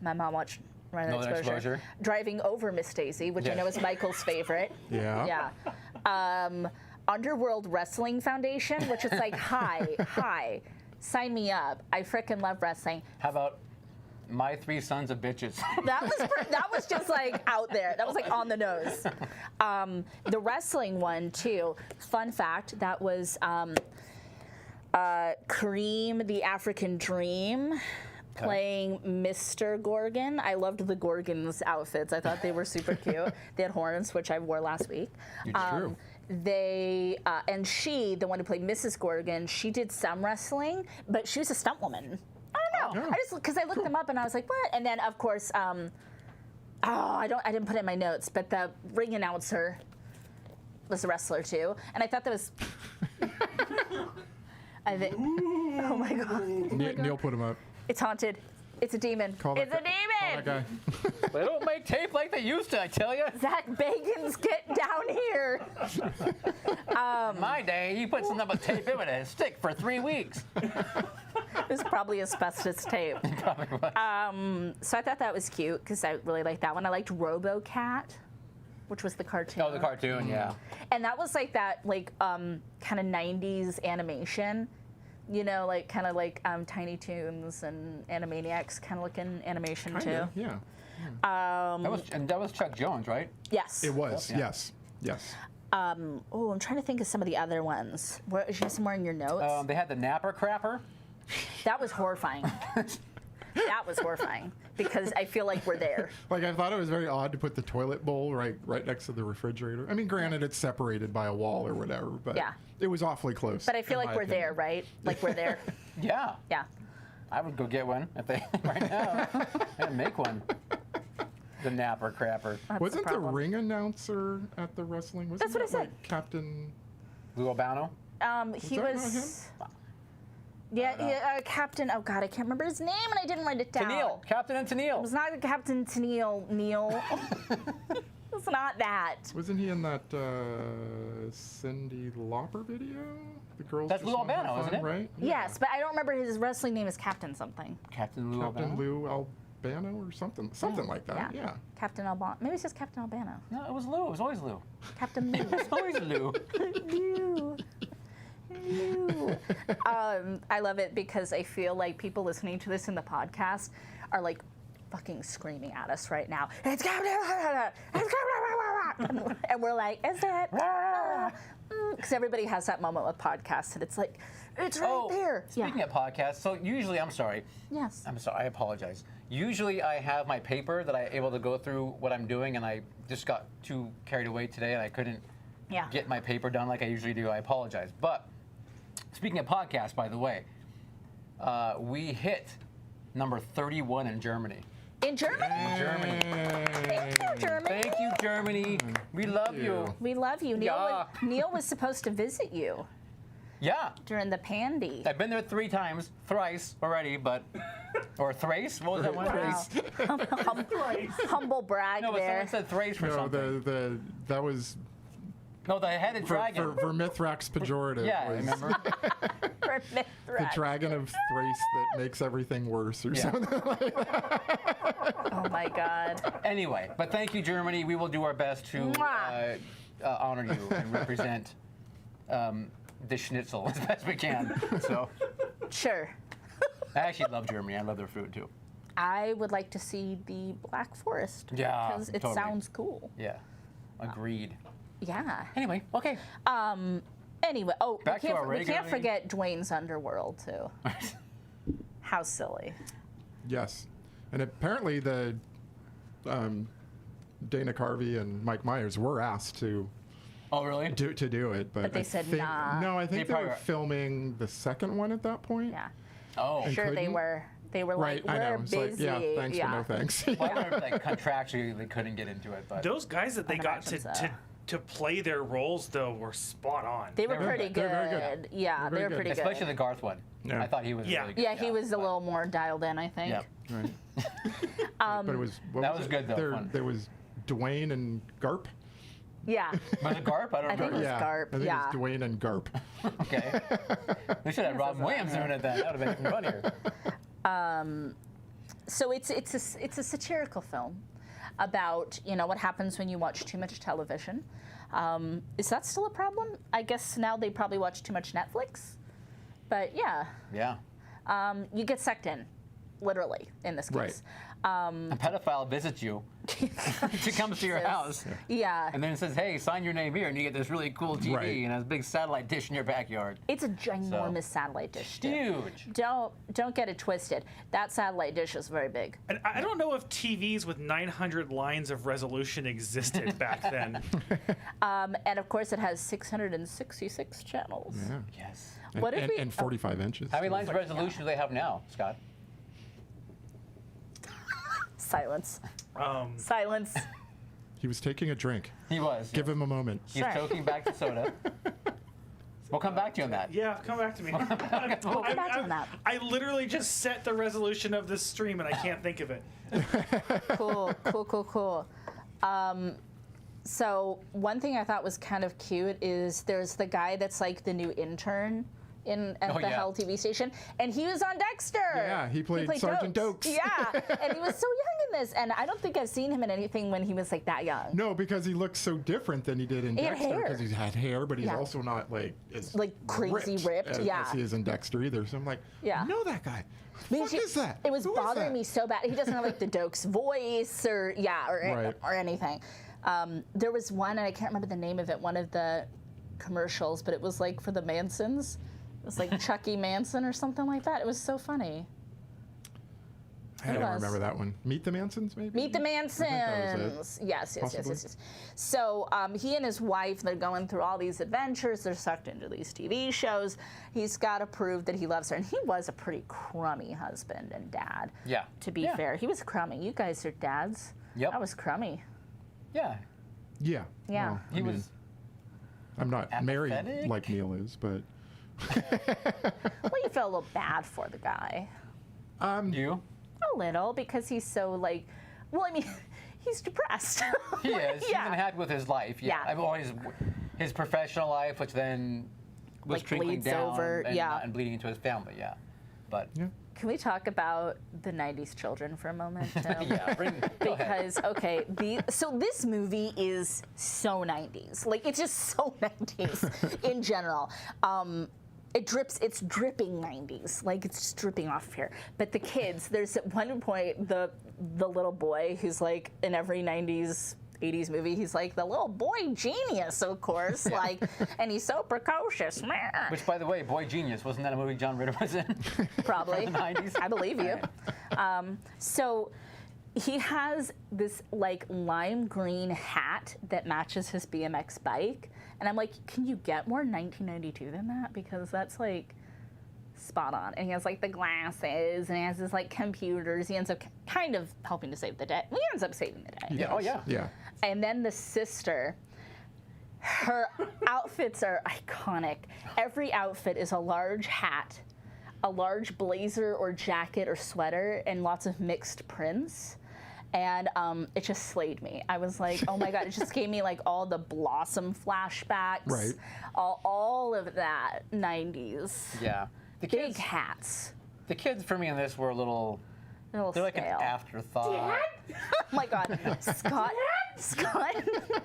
Speaker 2: my mom watched Northern Exposure. Driving Over Miss Daisy, which I know is Michael's favorite.
Speaker 1: Yeah.
Speaker 2: Yeah. Underworld Wrestling Foundation, which is like, hi, sign me up. I frickin' love wrestling.
Speaker 3: How about My 3 Sons of Bitches?
Speaker 2: That was just like out there. That was like on the nose. The wrestling one too. Fun fact: that was Kareem, the African Dream, playing Mr. Gorgon. I loved the Gorgons outfits. I thought they were super cute. They had horns, which I wore last week.
Speaker 1: True.
Speaker 2: They and she, the one who played Mrs. Gorgon, she did some wrestling, but she was a stunt woman. I don't know.
Speaker 1: Oh.
Speaker 2: I just because I looked them up and I was like, what? And then of course, I didn't put it in my notes, but the ring announcer was a wrestler too, and I thought that was. Oh my god!
Speaker 1: Neil put him up.
Speaker 2: It's haunted. It's a demon.
Speaker 1: Call that
Speaker 2: It's a
Speaker 1: guy- Call that
Speaker 2: demon.
Speaker 1: guy.
Speaker 3: They don't make tape like they used to, I tell you.
Speaker 2: Zach Bagans, get down here.
Speaker 3: In my day, you put something with tape, it would stick for 3 weeks.
Speaker 2: It was probably asbestos tape.
Speaker 3: Probably was.
Speaker 2: So I thought that was cute because I really liked that one. I liked RoboCat, which was the cartoon.
Speaker 3: Oh, the cartoon, yeah.
Speaker 2: And that was like that, like kind of '90s animation, like kind of like Tiny Toons and Animaniacs kind of looking animation
Speaker 1: Kinda,
Speaker 2: too.
Speaker 1: yeah.
Speaker 3: That was Chuck Jones, right?
Speaker 2: Yes.
Speaker 1: It was.
Speaker 3: Yeah.
Speaker 1: Yes.
Speaker 2: Oh, I'm trying to think of some of the other ones. Is you have some more in your notes?
Speaker 3: They had the Napper Crapper.
Speaker 2: That was horrifying. That was horrifying because I feel like we're there.
Speaker 1: Like, I thought it was very odd to put the toilet bowl right next to the refrigerator. I mean, granted, it's separated by a wall or whatever, but
Speaker 2: Yeah.
Speaker 1: it was awfully close.
Speaker 2: But I feel
Speaker 1: in
Speaker 2: like
Speaker 1: my
Speaker 2: we're
Speaker 1: opinion.
Speaker 2: there, right? Like we're there.
Speaker 3: Yeah.
Speaker 2: Yeah.
Speaker 3: I would go get one if they right now. And make one. The napper crapper.
Speaker 2: That's
Speaker 1: Wasn't the
Speaker 2: problem.
Speaker 1: ring announcer at the wrestling? Wasn't
Speaker 2: That's what I
Speaker 1: that,
Speaker 2: said.
Speaker 1: like, Captain.
Speaker 3: Lou Albano?
Speaker 2: He
Speaker 1: that not
Speaker 2: was. Captain. Oh God, I can't remember his name, and I didn't write it down.
Speaker 3: Tennille. Captain and
Speaker 2: It
Speaker 3: Tennille.
Speaker 2: was not Captain Tennille. Neil. It's not that.
Speaker 1: Wasn't he in that Cyndi Lauper video? The girls.
Speaker 3: That's
Speaker 1: Just
Speaker 3: Lou
Speaker 1: Wanna Have
Speaker 3: Albano,
Speaker 1: Fun,
Speaker 3: isn't it?
Speaker 1: Right?
Speaker 2: Yes, but I don't remember his wrestling name is Captain something.
Speaker 3: Captain Lou
Speaker 1: Captain
Speaker 3: Albano?
Speaker 1: Lou Albano or something like that. Yeah.
Speaker 2: Captain Albano. Maybe it's just Captain Albano.
Speaker 3: No, it was Lou. It was always Lou.
Speaker 2: Captain Lou.
Speaker 3: It's always Lou.
Speaker 2: Lou. Lou. I love it because I feel like people listening to this in the podcast are like fucking screaming at us right now. It's Captain. And we're like, is it? Because everybody has that moment with podcasts, and it's like, it's right there.
Speaker 3: Speaking of podcasts, so usually, I'm sorry.
Speaker 2: Yes.
Speaker 3: I'm sorry, I apologize. Usually I have my paper that I'm able to go through what I'm doing, and I just got too carried away today, and I couldn't get my paper done like I usually do. I apologize. But speaking of podcasts, by the way, we hit number 31 in Germany.
Speaker 2: In Germany?
Speaker 3: Germany.
Speaker 2: Thank you, Germany.
Speaker 3: Thank you, Germany. We love you.
Speaker 2: We love you.
Speaker 3: Yeah.
Speaker 2: Neil was supposed to visit you
Speaker 3: Yeah.
Speaker 2: during the pandy.
Speaker 3: I've been there thrice already, but or thrice? What was that one?
Speaker 2: Wow. Humble brag
Speaker 3: No, but
Speaker 2: there.
Speaker 3: someone said thrice for
Speaker 1: No,
Speaker 3: something.
Speaker 1: that was
Speaker 3: No, the headed
Speaker 1: for
Speaker 3: dragon.
Speaker 1: Mithrax pejorative.
Speaker 3: Yeah, I
Speaker 1: was
Speaker 3: remember.
Speaker 1: the dragon of Thrace that makes everything worse or
Speaker 3: Yeah.
Speaker 1: something like that.
Speaker 2: Oh my God.
Speaker 3: Anyway, but thank you, Germany. We will do our best to
Speaker 2: Mwah.
Speaker 3: honor you and represent the schnitzel as best we can. So
Speaker 2: Sure.
Speaker 3: I actually love Germany. I love their food too.
Speaker 2: I would like to see the Black Forest.
Speaker 3: Yeah,
Speaker 2: Because it
Speaker 3: totally.
Speaker 2: sounds cool.
Speaker 3: Yeah, agreed.
Speaker 2: Yeah.
Speaker 3: Anyway, okay.
Speaker 2: Anyway,
Speaker 3: Back to our
Speaker 2: we can't
Speaker 3: regularly-
Speaker 2: forget Dwayne's Underworld too. How silly.
Speaker 1: Yes, and apparently the Dana Carvey and Mike Myers were asked to
Speaker 3: Oh, really?
Speaker 1: do it, but
Speaker 2: they
Speaker 1: I
Speaker 2: said
Speaker 1: think,
Speaker 2: nah.
Speaker 1: No, I think
Speaker 3: They
Speaker 1: they were
Speaker 3: probably-
Speaker 1: filming the second one at that point.
Speaker 2: Yeah.
Speaker 3: Oh.
Speaker 1: And
Speaker 2: Sure, they
Speaker 1: couldn't?
Speaker 2: were. They were
Speaker 1: Right,
Speaker 2: like,
Speaker 1: I know.
Speaker 2: we're
Speaker 1: It's
Speaker 2: busy.
Speaker 1: like, yeah, thanks, but no thanks.
Speaker 3: Well, I wonder if, like, contractually they couldn't get into it, but
Speaker 4: Those guys that they
Speaker 2: I'd
Speaker 4: got
Speaker 2: imagine so.
Speaker 4: to play their roles though were spot on.
Speaker 2: They were
Speaker 3: They were
Speaker 2: pretty
Speaker 3: good.
Speaker 2: good.
Speaker 1: They're very good.
Speaker 2: Yeah,
Speaker 1: They're
Speaker 2: they
Speaker 1: very
Speaker 2: were
Speaker 1: good.
Speaker 2: pretty
Speaker 3: especially
Speaker 2: good.
Speaker 3: the Garth one.
Speaker 1: Yeah.
Speaker 3: I thought he was
Speaker 4: Yeah.
Speaker 3: really good.
Speaker 2: Yeah, he was a little more dialed in, I think.
Speaker 3: Yeah.
Speaker 1: Right. But it was what
Speaker 3: That was
Speaker 1: it?
Speaker 3: good, though, fun.
Speaker 1: There was Dwayne and Garp.
Speaker 2: Yeah.
Speaker 3: Was it Garp? I don't
Speaker 2: I think
Speaker 3: remember.
Speaker 2: it was
Speaker 1: Yeah,
Speaker 2: Garp,
Speaker 1: I think
Speaker 2: yeah.
Speaker 1: it was Dwayne and Garp.
Speaker 3: Okay. We should have Robin Williams doing it then. That would have been even funnier.
Speaker 2: So it's a satirical film about what happens when you watch too much television. Is that still a problem? I guess now they probably watch too much Netflix. But yeah,
Speaker 3: Yeah.
Speaker 2: you get sucked in, literally in this
Speaker 1: Right.
Speaker 2: case.
Speaker 3: A pedophile visits you to come to your
Speaker 2: Jesus.
Speaker 3: house.
Speaker 2: Yeah,
Speaker 3: And then it says, hey, sign your name here, and you get this really cool TV
Speaker 1: Right.
Speaker 3: and a big satellite dish in your backyard.
Speaker 2: it's a ginormous satellite dish. Too.
Speaker 3: Huge.
Speaker 2: Don't get it twisted. That satellite dish is very big.
Speaker 4: And I don't know if TVs with 900 lines of resolution existed back then.
Speaker 2: And of course, it has 666 channels.
Speaker 1: Yeah.
Speaker 3: Yes.
Speaker 2: What if
Speaker 1: and,
Speaker 2: we-
Speaker 1: and 45 inches.
Speaker 3: How many lines of resolution do they have now, Scott?
Speaker 2: Silence.
Speaker 4: Um,
Speaker 2: Silence.
Speaker 1: He was taking a drink.
Speaker 3: He was.
Speaker 1: Give him a moment.
Speaker 3: He's
Speaker 2: Sure.
Speaker 3: choking back the soda. We'll come back to you on that.
Speaker 4: yeah, come back to me.
Speaker 2: Come back on that.
Speaker 4: I literally just set the resolution of this stream and I can't think of it.
Speaker 2: Cool. So one thing I thought was kind of cute is there's the guy that's like the new intern at the
Speaker 3: yeah.
Speaker 2: Hell TV station, and he was on Dexter.
Speaker 1: Yeah, he played Sergeant Dokes.
Speaker 2: Yeah, and he was so young in this, and I don't think I've seen him in anything when he was like that young.
Speaker 1: No, because he looked so different than he did in
Speaker 2: He had
Speaker 1: Dexter.
Speaker 2: hair.
Speaker 1: Because he's had hair, but he's
Speaker 2: Yeah.
Speaker 1: also not like as
Speaker 2: Like crazy ripped,
Speaker 1: as,
Speaker 2: yeah.
Speaker 1: as he is in Dexter either. So I'm like,
Speaker 2: Yeah.
Speaker 1: I know that guy.
Speaker 2: I mean,
Speaker 1: What is that?
Speaker 2: It was
Speaker 1: Who is
Speaker 2: bothering
Speaker 1: that?
Speaker 2: me so bad. He doesn't have like the Dokes voice or
Speaker 1: Right.
Speaker 2: or anything. There was one, and I can't remember the name of it. One of the commercials, but it was like for the Mansons. It was like Chucky Manson or something like that. It was so funny.
Speaker 1: I don't remember that one. Meet the Mansons, maybe?
Speaker 2: Meet the
Speaker 1: I think that was
Speaker 2: Mansons. Yes.
Speaker 1: Possibly.
Speaker 2: So he and his wife, they're going through all these adventures. They're sucked into these TV shows. He's got to prove that he loves her. And he was a pretty crummy husband and dad.
Speaker 3: Yeah.
Speaker 2: To be fair. He was crummy. You guys are dads.
Speaker 3: Yep.
Speaker 2: I was crummy.
Speaker 3: Yeah.
Speaker 1: Yeah.
Speaker 2: Yeah.
Speaker 1: Well,
Speaker 3: He
Speaker 1: I mean,
Speaker 3: was.
Speaker 1: I'm not married
Speaker 3: apathetic?
Speaker 1: like Neil is, but.
Speaker 2: Well, you feel a little bad for the guy.
Speaker 3: Do you?
Speaker 2: A little, because he's so like, well, I mean, he's depressed.
Speaker 3: He is. He's
Speaker 2: Yeah.
Speaker 3: unhappy with his life. Yeah.
Speaker 2: Yeah.
Speaker 3: I've always his professional life, which then was
Speaker 2: Like
Speaker 3: trickling
Speaker 2: bleeds
Speaker 3: down
Speaker 2: over,
Speaker 3: and,
Speaker 2: yeah.
Speaker 3: and bleeding into his family. Yeah. But
Speaker 1: Yeah.
Speaker 2: Can we talk about the 90s children for a moment? Tim?
Speaker 3: yeah, go ahead.
Speaker 2: Because okay, so this movie is so 90s. Like it's just so 90s in general. It's dripping 90s. Like it's just dripping off here. But the kids, there's at one point the little boy who's like in every 90s 80s movie, he's like the little boy genius, of course, like, and he's so precocious.
Speaker 3: Which, by the way, Boy Genius, wasn't that a movie John Ritter was in?
Speaker 2: Probably.
Speaker 3: From the 90s?
Speaker 2: I believe you. So he has this like lime green hat that matches his BMX bike. And I'm like, can you get more 1992 than that? Because that's like spot on. And he has like the glasses and he has his like computers. He ends up kind of helping to save the day. He ends up saving the day.
Speaker 3: Yeah. Oh, yeah.
Speaker 1: Yeah.
Speaker 2: And then the sister, her outfits are iconic. Every outfit is a large hat, a large blazer or jacket or sweater, and lots of mixed prints. And it just slayed me. I was like, oh my God, it just gave me like all the Blossom flashbacks.
Speaker 1: Right.
Speaker 2: All of that 90s.
Speaker 3: Yeah. The
Speaker 2: Big
Speaker 3: kids,
Speaker 2: hats.
Speaker 3: the kids for me in this were a little.
Speaker 2: A little
Speaker 3: They're like
Speaker 2: stale.
Speaker 3: an afterthought.
Speaker 2: Oh my God, Scott.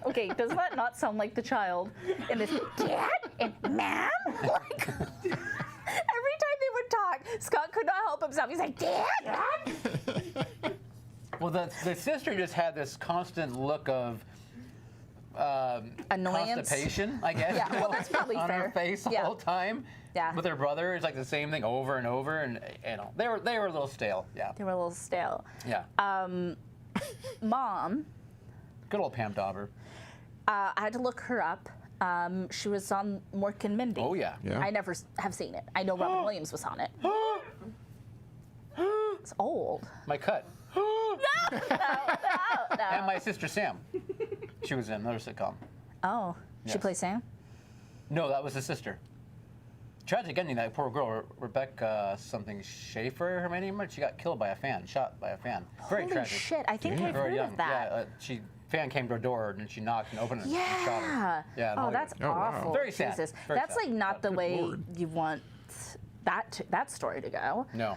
Speaker 2: Okay, does that not sound like the child in this? Dad and Mom. Like, every time they would talk, Scott could not help himself. He's like, Dad.
Speaker 3: Well, the sister just had this constant look of
Speaker 2: Annoyance.
Speaker 3: constipation, I guess.
Speaker 2: Yeah, well, that's probably
Speaker 3: on
Speaker 2: fair.
Speaker 3: her face the
Speaker 2: Yeah.
Speaker 3: whole time.
Speaker 2: Yeah.
Speaker 3: With her brother, it's like the same thing over and over, and you know they were a little stale. Yeah.
Speaker 2: They were a little stale.
Speaker 3: Yeah.
Speaker 2: Mom,
Speaker 3: Good old Pam Dauber.
Speaker 2: I had to look her up. She was on Mork and Mindy.
Speaker 3: Oh yeah.
Speaker 1: Yeah.
Speaker 2: I never have seen it. I know Robin Williams was on it. It's old.
Speaker 3: My cut.
Speaker 2: No.
Speaker 3: And my sister Sam. She was in another sitcom.
Speaker 2: Oh, she
Speaker 3: Yes.
Speaker 2: plays Sam?
Speaker 3: No, that was his sister. Tragic ending. That poor girl, Rebecca something Schaefer, her name. She got killed by a fan, shot by a fan. Very
Speaker 2: Holy
Speaker 3: tragic.
Speaker 2: shit, I think
Speaker 1: Damn.
Speaker 2: I've
Speaker 3: Very
Speaker 2: heard
Speaker 3: young.
Speaker 2: of that.
Speaker 3: Yeah, fan came to her door and she knocked and opened it and shot her.
Speaker 2: Yeah.
Speaker 3: Yeah. in
Speaker 2: Oh,
Speaker 3: Hollywood.
Speaker 2: that's
Speaker 1: Oh, wow.
Speaker 2: awful.
Speaker 3: Very sad.
Speaker 2: Jesus.
Speaker 3: Very
Speaker 2: That's
Speaker 3: sad.
Speaker 2: like not the
Speaker 1: Good
Speaker 2: way
Speaker 1: Lord.
Speaker 2: you want that story to go.
Speaker 3: No.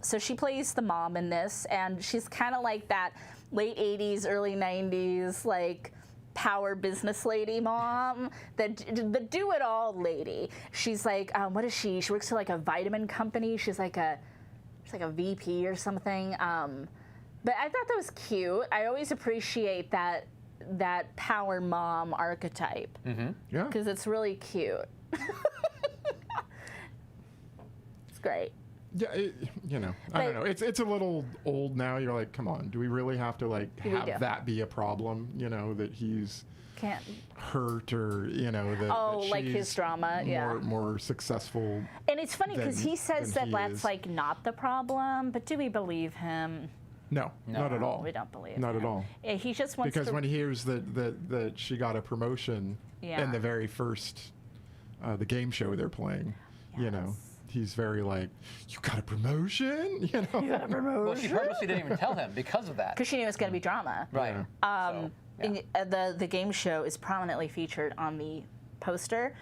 Speaker 2: So she plays the mom in this, and she's kind of like that late 80s, early 90s, like power business lady mom, the do-it-all lady. She's like, what is she? She works for like a vitamin company. She's like a VP or something. But I thought that was cute. I always appreciate that power mom archetype
Speaker 1: Yeah.
Speaker 2: because it's really cute. It's great.
Speaker 1: Yeah, I don't know. It's a little old now. You're like, come on, do we really have to like
Speaker 2: We
Speaker 1: have
Speaker 2: do.
Speaker 1: that be a problem? That he's
Speaker 2: Can't.
Speaker 1: hurt or that.
Speaker 2: Oh,
Speaker 1: that
Speaker 2: like his
Speaker 1: she's
Speaker 2: drama, yeah.
Speaker 1: more successful.
Speaker 2: And it's funny because he says
Speaker 1: than
Speaker 2: that
Speaker 1: he
Speaker 2: that's
Speaker 1: is.
Speaker 2: like not the problem, but do we believe him?
Speaker 1: No, not at all.
Speaker 2: We don't believe
Speaker 1: Not
Speaker 2: him.
Speaker 1: at all.
Speaker 2: Yeah, he just wants
Speaker 1: Because
Speaker 2: to.
Speaker 1: when he hears that she got a promotion
Speaker 2: Yeah.
Speaker 1: in the very first the game show they're playing,
Speaker 2: Yes.
Speaker 1: he's very like, you got a promotion,
Speaker 2: You got a
Speaker 3: Well,
Speaker 2: promotion.
Speaker 3: she purposely didn't even tell him because of that.
Speaker 2: Because she knew it was going to be drama.
Speaker 3: Right.
Speaker 1: Yeah.
Speaker 2: And the game show is prominently featured on the poster,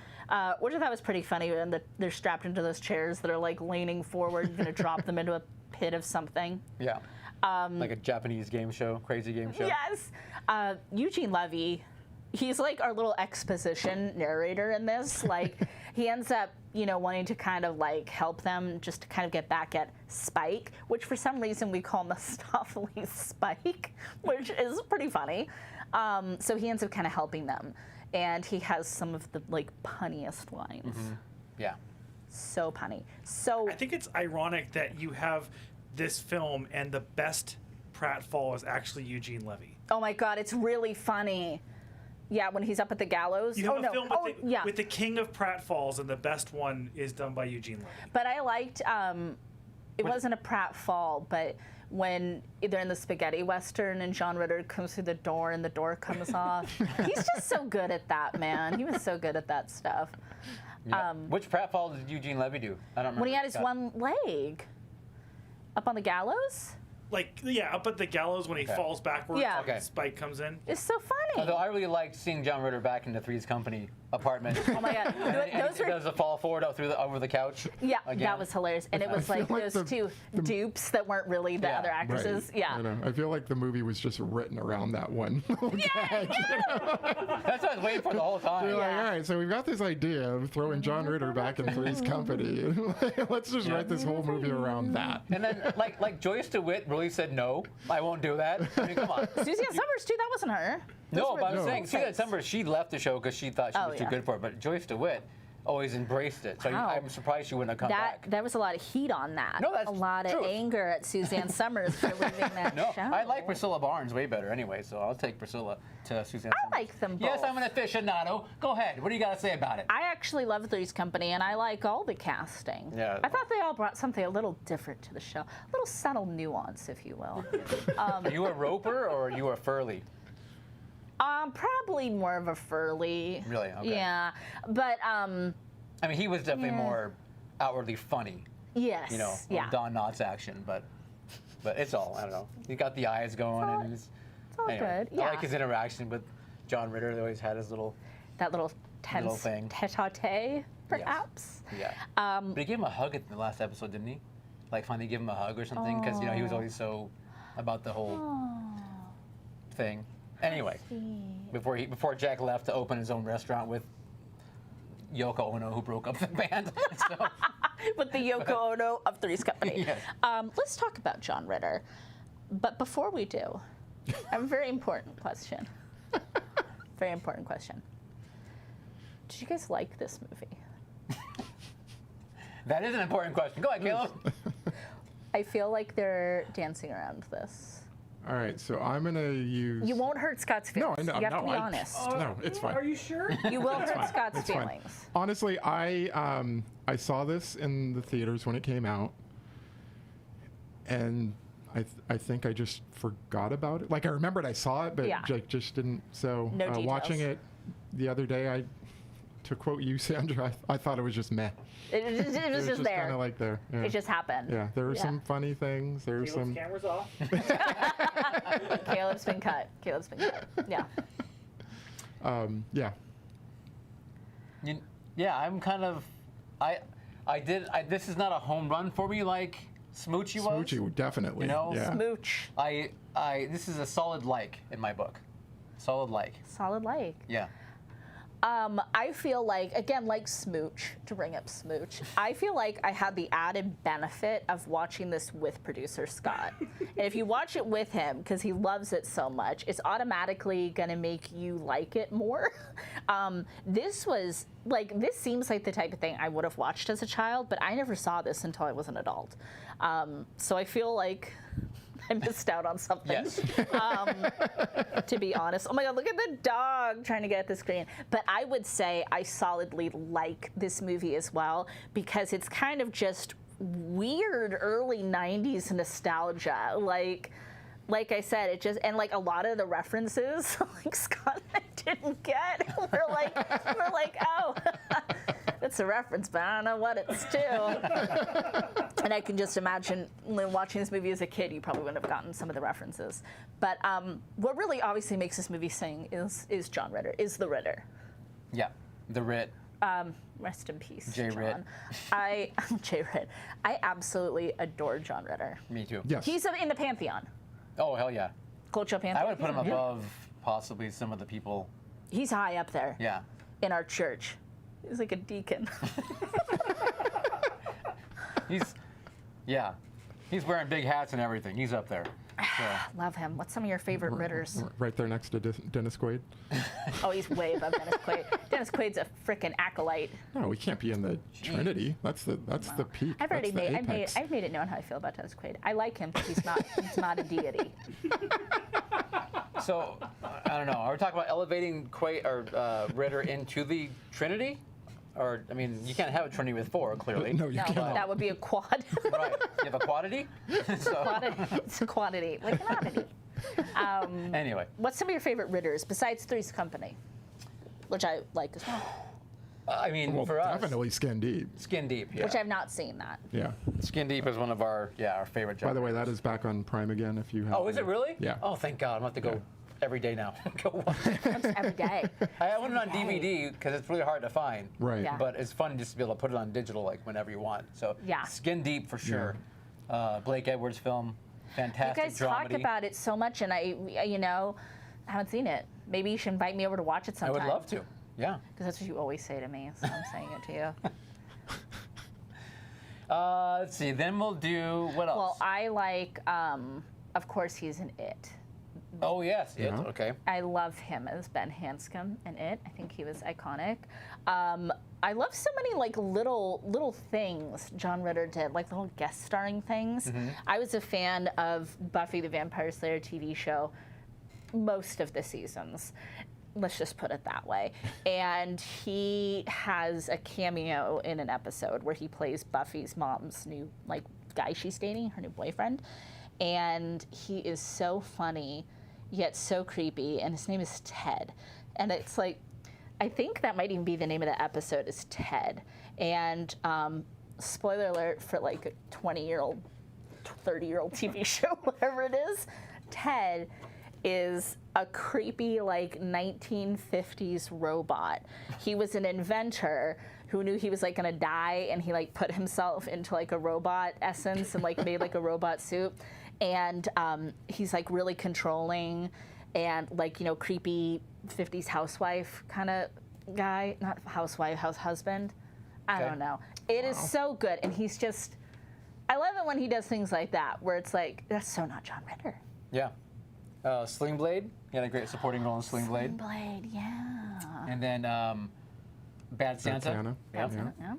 Speaker 2: which I thought was pretty funny. And they're strapped into those chairs that are like leaning forward, going to drop them into a pit of something.
Speaker 3: Yeah. Like a Japanese game show, crazy game show.
Speaker 2: Yes. Eugene Levy, he's like our little exposition narrator in this. Like, he ends up, wanting to kind of like help them just to kind of get back at Spike, which for some reason we call Mephistophelies Spike, which is pretty funny. So he ends up kind of helping them. And he has some of the like punniest lines.
Speaker 3: Yeah.
Speaker 2: So punny. So
Speaker 4: I think it's ironic that you have this film, and the best pratfall is actually Eugene Levy.
Speaker 2: Oh my God, it's really funny. Yeah, when he's up at the gallows.
Speaker 4: You have a film
Speaker 2: yeah.
Speaker 4: with the king of pratfalls, and the best one is done by Eugene Levy.
Speaker 2: But I liked, it wasn't a pratfall, but when they're in the spaghetti western and John Ritter comes through the door and the door comes off. He's just so good at that, man. He was so good at that stuff.
Speaker 3: Yeah. Which pratfall did Eugene Levy do? I don't remember.
Speaker 2: When he had his one leg up on the gallows.
Speaker 4: Like, yeah, up at the gallows when he falls backwards,
Speaker 2: Yeah.
Speaker 3: Okay.
Speaker 4: Spike comes in.
Speaker 2: It's so funny.
Speaker 3: Although I really liked seeing John Ritter back in the Three's Company apartment.
Speaker 2: Oh my God. Those
Speaker 3: He
Speaker 2: were,
Speaker 3: does a fall forward out over the couch.
Speaker 2: yeah,
Speaker 3: again.
Speaker 2: that was hilarious. And it was like
Speaker 1: like
Speaker 2: those two dupes that weren't really the
Speaker 3: Yeah.
Speaker 2: other actresses.
Speaker 1: Right.
Speaker 2: Yeah.
Speaker 1: I know. I feel like the movie was just written around that one little gag.
Speaker 3: That's what I was waiting for the whole time.
Speaker 1: You're like, all right, so we've got this idea of throwing John Ritter back in Three's Company. Let's just write this whole movie around that.
Speaker 3: And then, like Joyce DeWitt really said, no, I won't do that. I mean, come on.
Speaker 2: Suzanne Summers, too, that wasn't her.
Speaker 3: No, but I'm
Speaker 1: No.
Speaker 3: saying Suzanne Summers, she left the show because she thought she was too
Speaker 2: yeah.
Speaker 3: good for it. But Joyce DeWitt always embraced it. So
Speaker 2: Wow.
Speaker 3: I'm surprised she wouldn't have come back.
Speaker 2: There was a lot of heat on that.
Speaker 3: No, that's
Speaker 2: a lot
Speaker 3: true.
Speaker 2: of anger at Suzanne Summers for leaving that
Speaker 3: No,
Speaker 2: show.
Speaker 3: I like Priscilla Barnes way better anyway, so I'll take Priscilla to Suzanne Summers.
Speaker 2: I like them
Speaker 3: Yes,
Speaker 2: both.
Speaker 3: I'm an aficionado. Go ahead. What do you got to say about it?
Speaker 2: I actually love Three's Company, and I like all the casting.
Speaker 3: Yeah.
Speaker 2: I thought they all brought something a little different to the show, a little subtle nuance, if you will.
Speaker 3: Are you a Roper or are you a Furley?
Speaker 2: Probably more of a Furley.
Speaker 3: Really? Okay.
Speaker 2: Yeah, but
Speaker 3: I mean, he was definitely
Speaker 2: Yeah.
Speaker 3: more outwardly funny,
Speaker 2: yes,
Speaker 3: you know,
Speaker 2: yeah,
Speaker 3: Don Knotts action, but it's all, I don't know. He got the eyes going and
Speaker 2: it's all
Speaker 3: anyway,
Speaker 2: good.
Speaker 3: I
Speaker 2: Yeah,
Speaker 3: like his interaction with John Ritter. They always had his little,
Speaker 2: that little tense
Speaker 3: thing.
Speaker 2: tete-a-tete, perhaps.
Speaker 3: yeah. But he gave him a hug at the last episode, didn't he? Like finally give him a hug or something, because you know he was always so about the whole thing. Anyway, before Jack left to open his own restaurant with Yoko Ono, who broke up the band. So,
Speaker 2: With the Yoko Ono of Three's Company.
Speaker 3: Yes.
Speaker 2: Let's talk about John Ritter. But before we do, I have a very important question. Very important question. Did you guys like this movie?
Speaker 3: that is an important question. Go ahead, Caleb.
Speaker 2: I feel like they're dancing around this.
Speaker 1: All right, so I'm going to use...
Speaker 2: You won't hurt Scott's
Speaker 1: No,
Speaker 2: feelings.
Speaker 1: I know.
Speaker 2: You have
Speaker 1: no,
Speaker 2: to be
Speaker 1: I-
Speaker 2: honest.
Speaker 1: No, it's fine.
Speaker 4: Are you sure?
Speaker 2: You will hurt
Speaker 1: fine.
Speaker 2: Scott's
Speaker 1: It's fine.
Speaker 2: feelings.
Speaker 1: Honestly, I saw this in the theaters when it came out, and I think I just forgot about it. Like I remembered I saw it, but
Speaker 2: Yeah.
Speaker 1: just didn't. So
Speaker 2: No details.
Speaker 1: watching it the other day, to quote you, Sandra, I thought it was just meh.
Speaker 2: It was just there.
Speaker 1: Kind of like there. Yeah.
Speaker 2: It just happened.
Speaker 1: Yeah, there were some funny things. There were
Speaker 4: Caleb's
Speaker 1: some.
Speaker 4: camera's off.
Speaker 2: Caleb's been cut. Caleb's been cut. Yeah.
Speaker 1: Yeah.
Speaker 3: Yeah, I'm kind of. This is not a home run for me like Smoochie was.
Speaker 1: Smoochie, definitely.
Speaker 3: You know?
Speaker 1: Yeah.
Speaker 2: Smooch.
Speaker 3: This is a solid like in my book. Solid like.
Speaker 2: Solid like.
Speaker 3: Yeah.
Speaker 2: I feel like, again, like Smooch, to bring up Smooch, I feel like I had the added benefit of watching this with producer Scott. And if you watch it with him, because he loves it so much, it's automatically going to make you like it more. This seems like the type of thing I would have watched as a child, but I never saw this until I was an adult. So I feel like I missed out on something.
Speaker 3: Yes.
Speaker 2: To be honest. Oh my God, look at the dog trying to get at the screen. But I would say I solidly like this movie as well because it's kind of just weird early 90s nostalgia. Like I said, it just, and like a lot of the references, like Scott and I didn't get. We're like, oh, it's a reference, but I don't know what it's to. And I can just imagine when watching this movie as a kid, you probably wouldn't have gotten some of the references. But what really obviously makes this movie sing is John Ritter, is the Ritter.
Speaker 3: Yeah. The Rit.
Speaker 2: Rest in peace,
Speaker 3: J.
Speaker 2: John.
Speaker 3: Ritt.
Speaker 2: J. Ritt. I absolutely adore John Ritter.
Speaker 3: Me too.
Speaker 1: Yes.
Speaker 2: He's in the Pantheon.
Speaker 3: Oh hell yeah.
Speaker 2: Cultural Pantheon.
Speaker 3: I would put him above possibly some of the people.
Speaker 2: He's high up there
Speaker 3: Yeah.
Speaker 2: in our church. He's like a deacon.
Speaker 3: Yeah. He's wearing big hats and everything. He's up there. So.
Speaker 2: Love him. What's some of your favorite Ritters?
Speaker 1: Right there next to Dennis Quaid.
Speaker 2: Oh, he's way above Dennis Quaid. Dennis Quaid's a freaking acolyte.
Speaker 1: No, we can't be in the Trinity. That's the peak.
Speaker 2: I've already
Speaker 1: That's
Speaker 2: I've made it known how I feel about Dennis Quaid. I like him, but he's not a deity.
Speaker 3: So I don't know. Are we talking about elevating Quaid or Ritter into the Trinity? Or, I mean, you can't have a Trinity with 4, clearly.
Speaker 1: No, you
Speaker 2: No,
Speaker 1: can't.
Speaker 2: that would be a quad.
Speaker 3: Right. You have a quantity?
Speaker 2: It's a quantity, like an oddity.
Speaker 3: Anyway.
Speaker 2: What's some of your favorite Ritters besides Three's Company, which I like as well?
Speaker 3: I mean,
Speaker 1: Well,
Speaker 3: for us,
Speaker 1: definitely Skin Deep.
Speaker 3: Skin Deep. Yeah.
Speaker 2: Which I've not seen that.
Speaker 1: Yeah.
Speaker 3: Skin Deep is one of our favorite.
Speaker 1: By the way, that is back on Prime again. If you have.
Speaker 3: Oh, is it really?
Speaker 1: Yeah.
Speaker 3: Oh, thank God. I'm going to have to go every day now. Go watch it.
Speaker 2: Every day.
Speaker 3: I want it on DVD because it's really hard to find.
Speaker 1: Right.
Speaker 2: Yeah.
Speaker 3: But it's fun just to be able to put it on digital like whenever you want. So
Speaker 2: Yeah.
Speaker 3: Skin Deep for sure. Blake Edwards film, fantastic
Speaker 2: You guys talk
Speaker 3: dramedy.
Speaker 2: about it so much, and I haven't seen it. Maybe you should invite me over to watch it
Speaker 3: I
Speaker 2: sometime.
Speaker 3: would love to. Yeah.
Speaker 2: Because that's what you always say to me, so I'm saying it to you.
Speaker 3: Let's see. Then we'll do what else?
Speaker 2: Well, I like, of course, he's in It.
Speaker 3: Oh yes.
Speaker 1: Yeah.
Speaker 3: Okay.
Speaker 2: I love him as Ben Hanscom in It. I think he was iconic. I love so many like little things John Ritter did, like little guest starring things. I was a fan of Buffy the Vampire Slayer TV show most of the seasons. Let's just put it that way. And he has a cameo in an episode where he plays Buffy's mom's new guy she's dating, her new boyfriend. And he is so funny, yet so creepy, and his name is Ted. And it's like, I think that might even be the name of the episode is Ted. And spoiler alert for like a 20-year-old, 30-year-old TV show, whatever it is, Ted is a creepy like 1950s robot. He was an inventor who knew he was like gonna die, and he like put himself into like a robot essence and like made like a robot suit. And he's like really controlling and like, creepy 50s housewife kind of guy. Not housewife, husband. I don't know. It is so good. And he's just, I love it when he does things like that, where it's like, that's so not John Ritter.
Speaker 3: Yeah. Sling Blade. He had a great supporting role in Sling Blade.
Speaker 2: Blade, yeah.
Speaker 3: And then Bad Santa.
Speaker 1: Santa.
Speaker 3: Yeah.
Speaker 2: Yeah.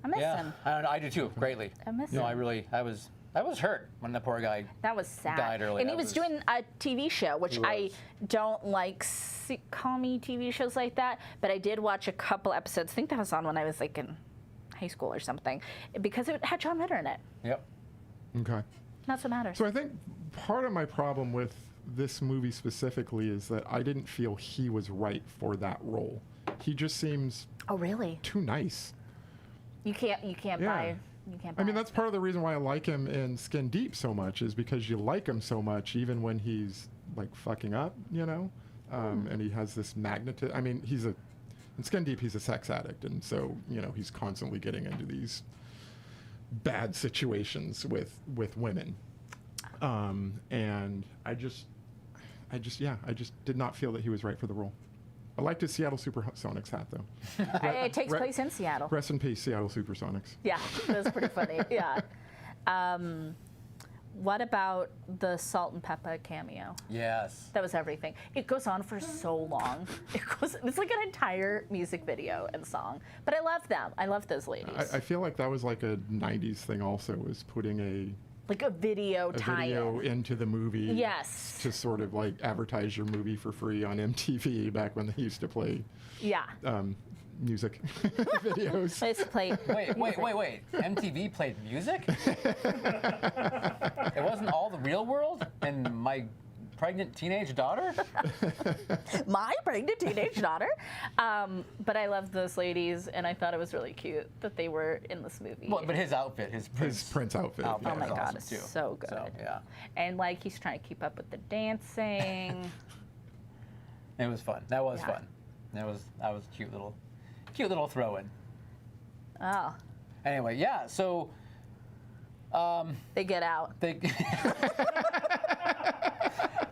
Speaker 2: I miss
Speaker 3: Yeah.
Speaker 2: him.
Speaker 3: I do too. Greatly.
Speaker 2: I miss
Speaker 3: No,
Speaker 2: him.
Speaker 3: I was hurt when the poor guy.
Speaker 2: That was sad.
Speaker 3: Died early.
Speaker 2: And he
Speaker 3: That
Speaker 2: was doing a TV show, which
Speaker 3: He
Speaker 2: I
Speaker 3: was.
Speaker 2: don't like sitcom-y TV shows like that, but I did watch a couple episodes. I think that was on when I was like in high school or something, because it had John Ritter in it.
Speaker 3: Yep.
Speaker 1: Okay.
Speaker 2: That's what matters.
Speaker 1: So I think part of my problem with this movie specifically is that I didn't feel he was right for that role. He just seems
Speaker 2: Oh, really?
Speaker 1: too nice.
Speaker 2: You can't
Speaker 1: Yeah.
Speaker 2: buy. You can't buy.
Speaker 1: I mean, that's part of the reason why I like him in Skin Deep so much, is because you like him so much, even when he's like fucking up, and he has this magnetism. I mean, in Skin Deep, he's a sex addict, and so he's constantly getting into these bad situations with women, and I just did not feel that he was right for the role. I liked his Seattle Supersonics hat, though.
Speaker 2: It takes place in Seattle.
Speaker 1: Rest in peace, Seattle Supersonics.
Speaker 2: Yeah, that's pretty funny. Yeah. What about the Salt and Pepper cameo?
Speaker 3: Yes.
Speaker 2: That was everything. It goes on for so long. It's like an entire music video and song. But I love them. I love those ladies.
Speaker 1: I feel like that was like a 90s thing also, was putting
Speaker 2: like a video
Speaker 1: a
Speaker 2: tie-in.
Speaker 1: video into the movie.
Speaker 2: Yes.
Speaker 1: To sort of like advertise your movie for free on MTV back when they used to play
Speaker 2: Yeah.
Speaker 1: music videos.
Speaker 2: I used to play.
Speaker 3: Wait. MTV played music? It wasn't All the Real World and My Pregnant Teenage Daughter?
Speaker 2: My pregnant teenage daughter. But I love those ladies, and I thought it was really cute that they were in this movie.
Speaker 3: Well, but his outfit, his
Speaker 1: Prince outfit.
Speaker 2: Oh
Speaker 1: yeah.
Speaker 2: my
Speaker 3: was
Speaker 2: God,
Speaker 3: awesome
Speaker 2: it's
Speaker 3: too.
Speaker 2: so good.
Speaker 3: So, yeah.
Speaker 2: And like he's trying to keep up with the dancing.
Speaker 3: It was fun. That was
Speaker 2: Yeah.
Speaker 3: fun. That was a cute little throw-in.
Speaker 2: Oh,
Speaker 3: Anyway, yeah. So
Speaker 2: they get out.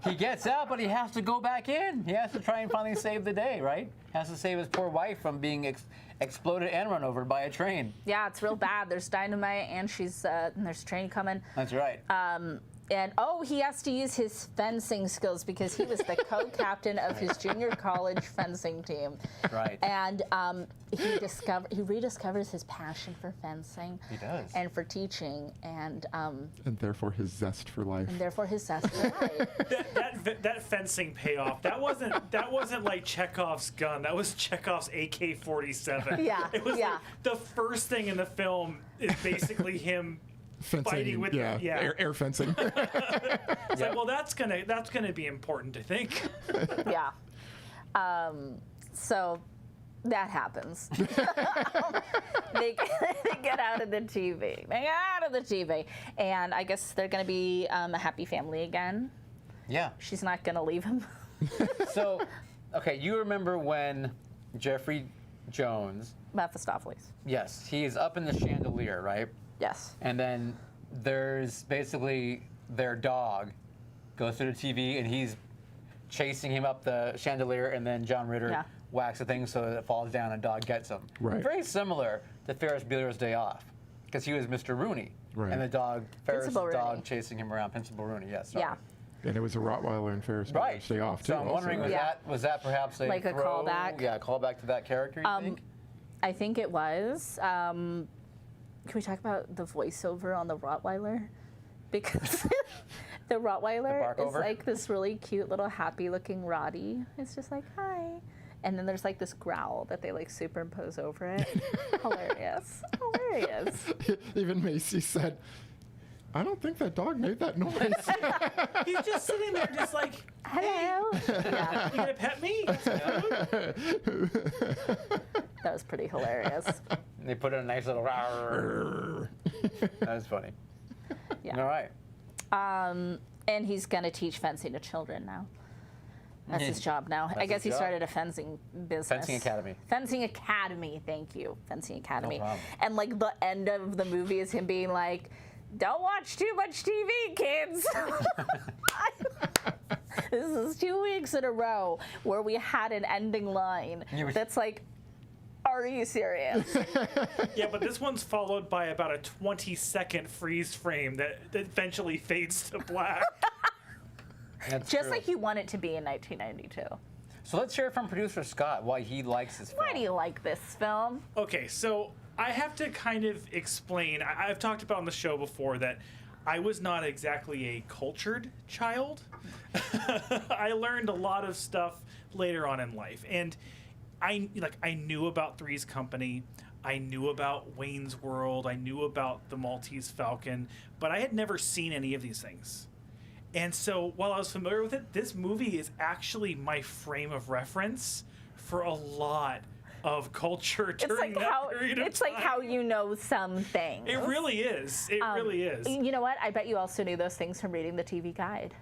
Speaker 3: he gets out, but he has to go back in. He has to try and finally save the day, right? Has to save his poor wife from being exploded and run over by a train.
Speaker 2: Yeah, it's real bad. There's dynamite, and and there's a train coming.
Speaker 3: That's right.
Speaker 2: And he has to use his fencing skills because he was the co-captain of his junior college fencing team.
Speaker 3: Right.
Speaker 2: And he rediscovers his passion for fencing.
Speaker 3: He does.
Speaker 2: And for teaching, and
Speaker 1: therefore his zest for life.
Speaker 2: And therefore his zest for life.
Speaker 4: That fencing payoff. That wasn't like Chekhov's gun. That was Chekhov's AK-47.
Speaker 2: Yeah.
Speaker 4: It was like the first thing in the film is basically him.
Speaker 1: Fencing,
Speaker 4: fighting with
Speaker 1: air fencing.
Speaker 4: It's like, well, that's gonna be important to think.
Speaker 2: Yeah. So that happens. They get out of the TV. They get out of the TV, and I guess they're gonna be a happy family again.
Speaker 3: Yeah.
Speaker 2: She's not gonna leave him.
Speaker 3: So, okay, you remember when Jeffrey Jones?
Speaker 2: Mephistopheles.
Speaker 3: Yes, he is up in the chandelier, right?
Speaker 2: Yes.
Speaker 3: And then there's basically their dog goes through the TV and he's chasing him up the chandelier, and then John Ritter whacks the thing so that it falls down and dog gets him.
Speaker 1: Right.
Speaker 3: Very similar to Ferris Bueller's Day Off, because he was Mr. Rooney.
Speaker 1: Right.
Speaker 3: And the dog, Ferris'
Speaker 2: Principal
Speaker 3: dog
Speaker 2: Rooney.
Speaker 3: chasing him around, Principal Rooney, yes. Sorry.
Speaker 2: Yeah.
Speaker 1: And it was a Rottweiler in Ferris
Speaker 3: Right.
Speaker 1: Bueller's Day Off, too.
Speaker 3: So I'm wondering,
Speaker 1: also, right?
Speaker 3: was that perhaps
Speaker 2: Like a callback?
Speaker 3: Yeah, a callback to that character, you think?
Speaker 2: I think it was. Can we talk about the voiceover on the Rottweiler? Because the Rottweiler is
Speaker 3: barkover?
Speaker 2: like this really cute little happy-looking Roddy. It's just like, hi. And then there's like this growl that they like superimpose over it. Hilarious. Hilarious.
Speaker 1: Even Macy said, I don't think that dog made that noise.
Speaker 4: He's just sitting there, just like,
Speaker 2: Hello. Yeah,
Speaker 4: you gonna pet me?
Speaker 2: that was pretty hilarious.
Speaker 3: And they put in a nice little rawr. That was funny.
Speaker 2: Yeah.
Speaker 3: All right.
Speaker 2: And he's gonna teach fencing to children now. That's his job now. I
Speaker 3: That's
Speaker 2: guess
Speaker 3: his
Speaker 2: he
Speaker 3: job.
Speaker 2: started a fencing business.
Speaker 3: Fencing Academy.
Speaker 2: Fencing Academy, thank you. Fencing Academy.
Speaker 3: problem.
Speaker 2: And like the end of the movie is him being like, don't watch too much TV, kids. This is 2 weeks in a row where we had an ending line that's like, are you serious?
Speaker 4: Yeah, but this one's followed by about a 20-second freeze frame that eventually fades to black.
Speaker 3: That's
Speaker 2: Just
Speaker 3: true.
Speaker 2: like you want it to be in 1992.
Speaker 3: So let's hear from producer Scott why he likes this film.
Speaker 2: Why do you like this film?
Speaker 4: Okay, so I have to kind of explain. I've talked about on the show before that I was not exactly a cultured child. I learned a lot of stuff later on in life, and I knew about Three's Company. I knew about Wayne's World. I knew about the Maltese Falcon, but I had never seen any of these things. And so while I was familiar with it, this movie is actually my frame of reference for a lot of culture during that period of
Speaker 2: It's like
Speaker 4: time.
Speaker 2: how you know some things.
Speaker 4: It really is. It really is.
Speaker 2: You know what? I bet you also knew those things from reading the TV guide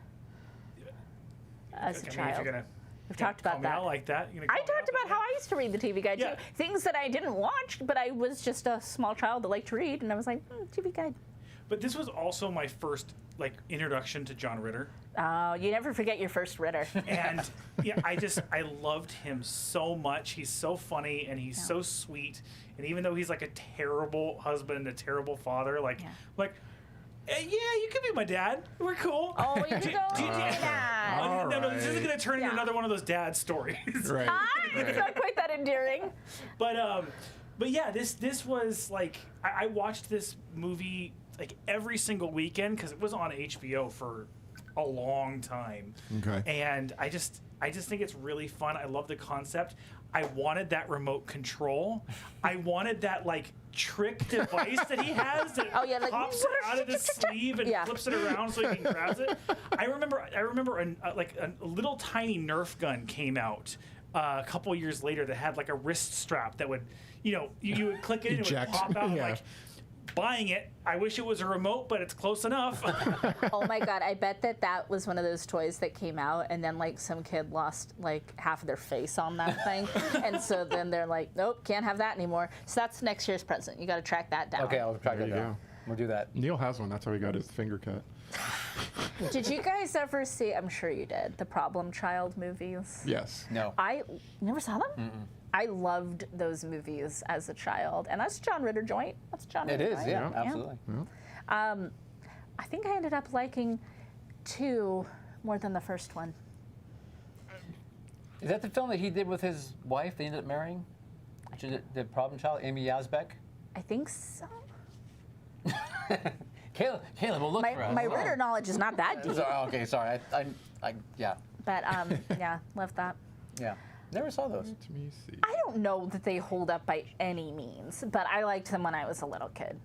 Speaker 2: as a
Speaker 4: I mean, if
Speaker 2: child.
Speaker 4: you're gonna
Speaker 2: We've talked
Speaker 4: call
Speaker 2: about
Speaker 4: me
Speaker 2: that.
Speaker 4: out like that. You're gonna
Speaker 2: I
Speaker 4: call me
Speaker 2: talked
Speaker 4: out
Speaker 2: about how I used to read the TV guide
Speaker 4: Yeah.
Speaker 2: too. Things that I didn't watch, but I was just a small child that liked to read, and I was like, TV guide.
Speaker 4: But this was also my first introduction to John Ritter.
Speaker 2: Oh, you never forget your first Ritter.
Speaker 4: And yeah, I loved him so much. He's so funny and he's so sweet. And even though he's like a terrible husband, a terrible father, you could be my dad. We're cool.
Speaker 2: Oh, you can go with your dad.
Speaker 1: All
Speaker 4: No, this isn't
Speaker 1: right.
Speaker 4: gonna turn into another one of those dad stories.
Speaker 1: Right.
Speaker 2: It's not quite that endearing.
Speaker 4: But yeah, this was like I watched this movie like every single weekend because it was on HBO for a long time.
Speaker 1: Okay.
Speaker 4: And I just think it's really fun. I love the concept. I wanted that remote control. I wanted that trick device that he has that pops it out of his sleeve and flips it around so he can grab it. I remember a little tiny Nerf gun came out a couple years later that had like a wrist strap that would, you would click it and it would
Speaker 1: Eject.
Speaker 4: pop out.
Speaker 1: Yeah.
Speaker 4: Buying it, I wish it was a remote, but it's close enough.
Speaker 2: Oh my God, I bet that was one of those toys that came out and then some kid lost half of their face on that thing. And so then they're like, nope, can't have that anymore. So that's next year's present. You got to track that down.
Speaker 3: Okay, I'll track
Speaker 1: There
Speaker 3: it
Speaker 1: you
Speaker 3: down. We'll do that.
Speaker 1: Neil has one. That's how he got his finger cut.
Speaker 2: Did you guys ever see, I'm sure you did, the Problem Child movies?
Speaker 1: Yes.
Speaker 3: No.
Speaker 2: You never saw them? I loved those movies as a child. And that's John Ritter joint. That's John
Speaker 3: It
Speaker 2: Ritter
Speaker 3: is,
Speaker 2: joint.
Speaker 3: yeah, absolutely.
Speaker 1: Yeah.
Speaker 2: I think I ended up liking 2 more than the first one.
Speaker 3: Is that the film that he did with his wife they ended up marrying? The Problem Child, Amy Yazbek?
Speaker 2: I think so.
Speaker 3: Caleb will look for us.
Speaker 2: My Ritter knowledge is not that deep.
Speaker 3: Okay, sorry. Yeah.
Speaker 2: But yeah, love that.
Speaker 3: Yeah. Never saw those.
Speaker 1: Let me see.
Speaker 2: I don't know that they hold up by any means, but I liked them when I was a little kid.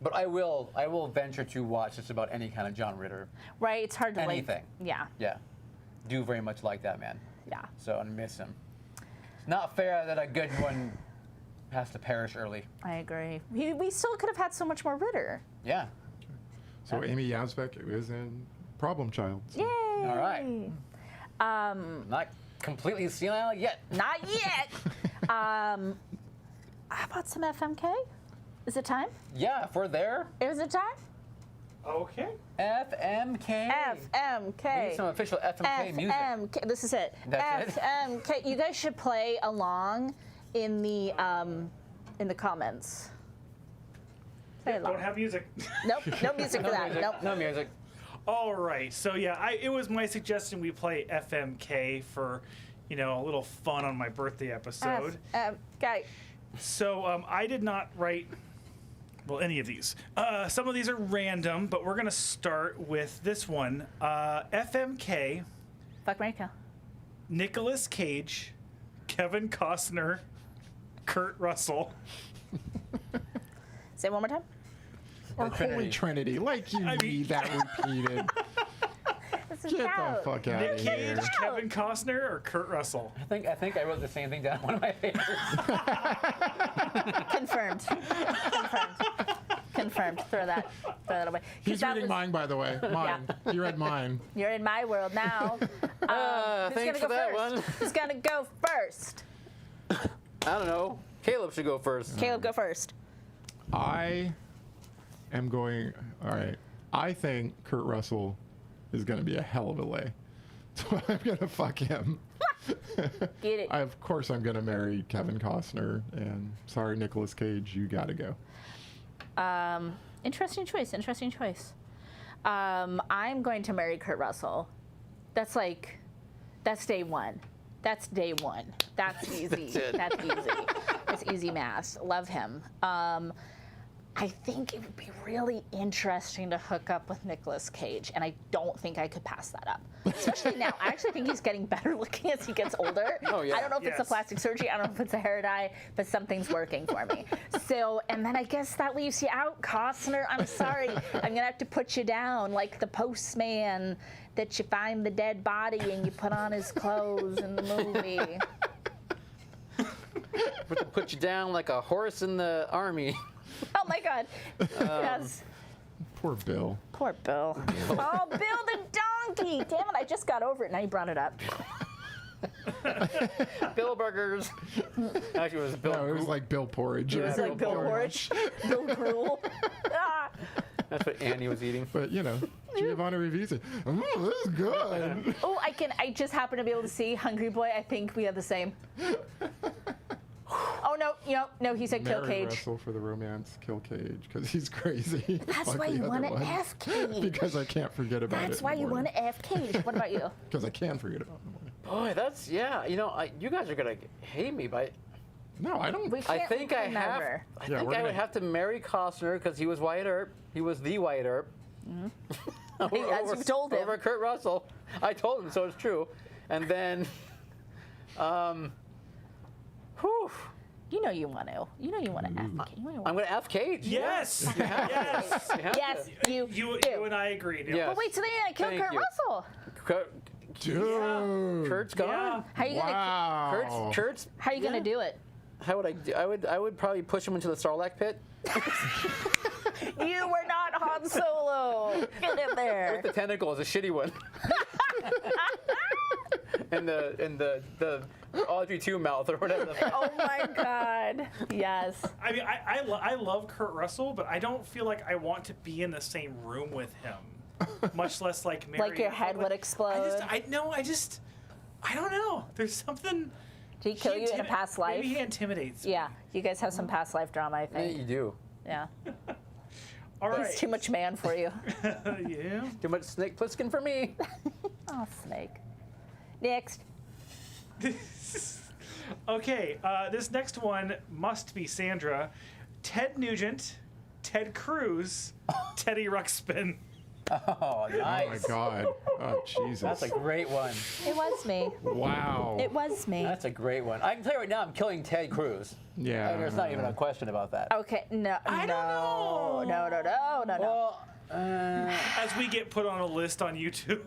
Speaker 3: But I will venture to watch just about any kind of John Ritter.
Speaker 2: Right? It's hard to
Speaker 3: Anything.
Speaker 2: Yeah.
Speaker 3: Yeah. Do very much like that man.
Speaker 2: Yeah.
Speaker 3: So I miss him. It's not fair that a good one has to perish early.
Speaker 2: I agree. We still could have had so much more Ritter.
Speaker 3: Yeah.
Speaker 1: So Amy Yazbek is in Problem Child. So.
Speaker 2: Yay!
Speaker 3: All right. Not completely senile yet.
Speaker 2: Not yet. How about some FMK? Is it time?
Speaker 3: Yeah, if we're there.
Speaker 2: Is it time?
Speaker 4: Okay.
Speaker 3: FMK.
Speaker 2: FMK.
Speaker 3: We need some official FMK music.
Speaker 2: FMK. This is it.
Speaker 3: That's it?
Speaker 2: FMK. You guys should play along in the comments. Play along.
Speaker 4: Don't have music.
Speaker 2: Nope. No music for that.
Speaker 3: Music.
Speaker 2: Nope.
Speaker 3: No music.
Speaker 4: All right. So yeah, it was my suggestion we play FMK for, a little fun on my birthday episode.
Speaker 2: FMK.
Speaker 4: So I did not write, any of these. Some of these are random, but we're going to start with this one. FMK,
Speaker 2: Fuck, marry, kill.
Speaker 4: Nicolas Cage, Kevin Costner, Kurt Russell.
Speaker 2: Say it one more time.
Speaker 1: Or Holy Trinity. Like you need that repeated.
Speaker 2: This is
Speaker 1: Get the
Speaker 2: out.
Speaker 1: fuck out
Speaker 4: Nick
Speaker 1: of
Speaker 4: Cage,
Speaker 1: here.
Speaker 4: Kevin Costner, or Kurt Russell?
Speaker 3: I think I wrote the same thing down on one of my papers.
Speaker 2: Confirmed. Confirmed. Throw that away. 'Cause
Speaker 1: He's
Speaker 2: that
Speaker 1: reading
Speaker 2: was-
Speaker 1: mine, by the way. Mine. You read mine.
Speaker 2: You're in my world now. Who's
Speaker 3: Thanks
Speaker 2: gonna
Speaker 3: for
Speaker 2: go
Speaker 3: that
Speaker 2: first?
Speaker 3: one.
Speaker 2: Who's gonna go first?
Speaker 3: I don't know. Caleb should go first.
Speaker 2: Caleb, go first.
Speaker 1: I am going. All right. I think Kurt Russell is going to be a hell of a lay. So I'm going to fuck him.
Speaker 2: Get it.
Speaker 1: Of course, I'm going to marry Kevin Costner. And sorry, Nicolas Cage, you got to go.
Speaker 2: Interesting choice. I'm going to marry Kurt Russell. That's day one. That's easy. That's easy. That's easy math. Love him. I think it would be really interesting to hook up with Nicolas Cage, and I don't think I could pass that up. Especially now. I actually think he's getting better looking as he gets older.
Speaker 3: Oh, yeah.
Speaker 2: I don't know if it's the
Speaker 4: Yes.
Speaker 2: plastic surgery, I don't know if it's a hair dye, but something's working for me. So, and then I guess that leaves you out, Costner. I'm sorry. I'm going to have to put you down like the postman that you find the dead body and you put on his clothes in the movie.
Speaker 3: Put you down like a horse in the army.
Speaker 2: Oh my God. Yes.
Speaker 1: Poor Bill.
Speaker 2: Poor Bill. Oh, Bill the donkey. Damn it, I just got over it. Now you brought it up.
Speaker 3: Bill Burgers. Actually, it was Bill.
Speaker 1: No, it was like Bill Porridge.
Speaker 2: It was like Bill Porridge. Bill Gruel. Ah.
Speaker 3: That's what Annie was eating.
Speaker 1: But, Giovanna Rivisi. Oh, this is good.
Speaker 2: Oh, I just happen to be able to see Hungry Boy. I think we have the same. Oh, no, he said kill
Speaker 1: Marry
Speaker 2: Cage.
Speaker 1: Russell for the romance, kill Cage, because he's crazy.
Speaker 2: That's
Speaker 1: Fuck
Speaker 2: why
Speaker 1: the
Speaker 2: you
Speaker 1: other
Speaker 2: want to
Speaker 1: one.
Speaker 2: F Cage.
Speaker 1: Because I can't forget about it.
Speaker 2: That's why you want to F Cage. What about you?
Speaker 1: Because I can forget about it.
Speaker 3: Boy, that's you guys are gonna hate me, but
Speaker 1: No, I don't.
Speaker 2: We
Speaker 3: I
Speaker 2: can't
Speaker 3: think I
Speaker 2: remember.
Speaker 1: Yeah,
Speaker 3: think
Speaker 1: we're
Speaker 3: I would
Speaker 1: gonna-
Speaker 3: have to marry Costner because he was Wyatt Earp. He was the Wyatt Earp.
Speaker 2: As you've told him.
Speaker 3: Over Kurt Russell. I told him, so it's true. And then, whew,
Speaker 2: You know you want to. You know you want to F Cage.
Speaker 3: I'm going to F Cage.
Speaker 4: Yes. Yes.
Speaker 3: You have
Speaker 2: Yes,
Speaker 3: to.
Speaker 2: you
Speaker 4: You
Speaker 2: do.
Speaker 4: and I agree. Neil.
Speaker 3: Yeah.
Speaker 2: But wait, so then I kill
Speaker 3: Thank
Speaker 2: Kurt
Speaker 3: you.
Speaker 2: Russell.
Speaker 1: Dude.
Speaker 3: Kurt's gone.
Speaker 4: Yeah.
Speaker 2: How are you gonna?
Speaker 1: Wow.
Speaker 3: Kurt's.
Speaker 2: How are you gonna do it?
Speaker 3: How would I do? I would probably push him into the Sarlacc pit.
Speaker 2: You were not Han Solo. Get in there.
Speaker 3: The tentacle is a shitty one. in the Audrey 2 mouth or whatever.
Speaker 2: Oh my God. Yes.
Speaker 4: I mean, I love Kurt Russell, but I don't feel like I want to be in the same room with him. Much less like Mary.
Speaker 2: Like your head would explode.
Speaker 4: I don't know. There's something.
Speaker 2: Did he kill you in a past life?
Speaker 4: Maybe he intimidates me.
Speaker 2: Yeah. You guys have some past life drama, I
Speaker 3: Yeah,
Speaker 2: think.
Speaker 3: you do.
Speaker 2: Yeah.
Speaker 4: All right.
Speaker 2: He's too much man for you.
Speaker 4: Yeah.
Speaker 3: Too much Snake Plissken for me.
Speaker 2: Oh, Snake. Next.
Speaker 4: Okay. This next one must be Sandra. Ted Nugent, Ted Cruz, Teddy Ruxpin.
Speaker 3: Oh, nice.
Speaker 1: Oh my God. Oh Jesus.
Speaker 3: That's a great one.
Speaker 2: It was me.
Speaker 1: Wow.
Speaker 2: It was me.
Speaker 3: That's a great one. I can tell you right now, I'm killing Ted Cruz.
Speaker 1: Yeah.
Speaker 3: And there's not even a question about that.
Speaker 2: Okay, no.
Speaker 4: I don't know.
Speaker 2: No.
Speaker 3: Well,
Speaker 4: As we get put on a list on YouTube.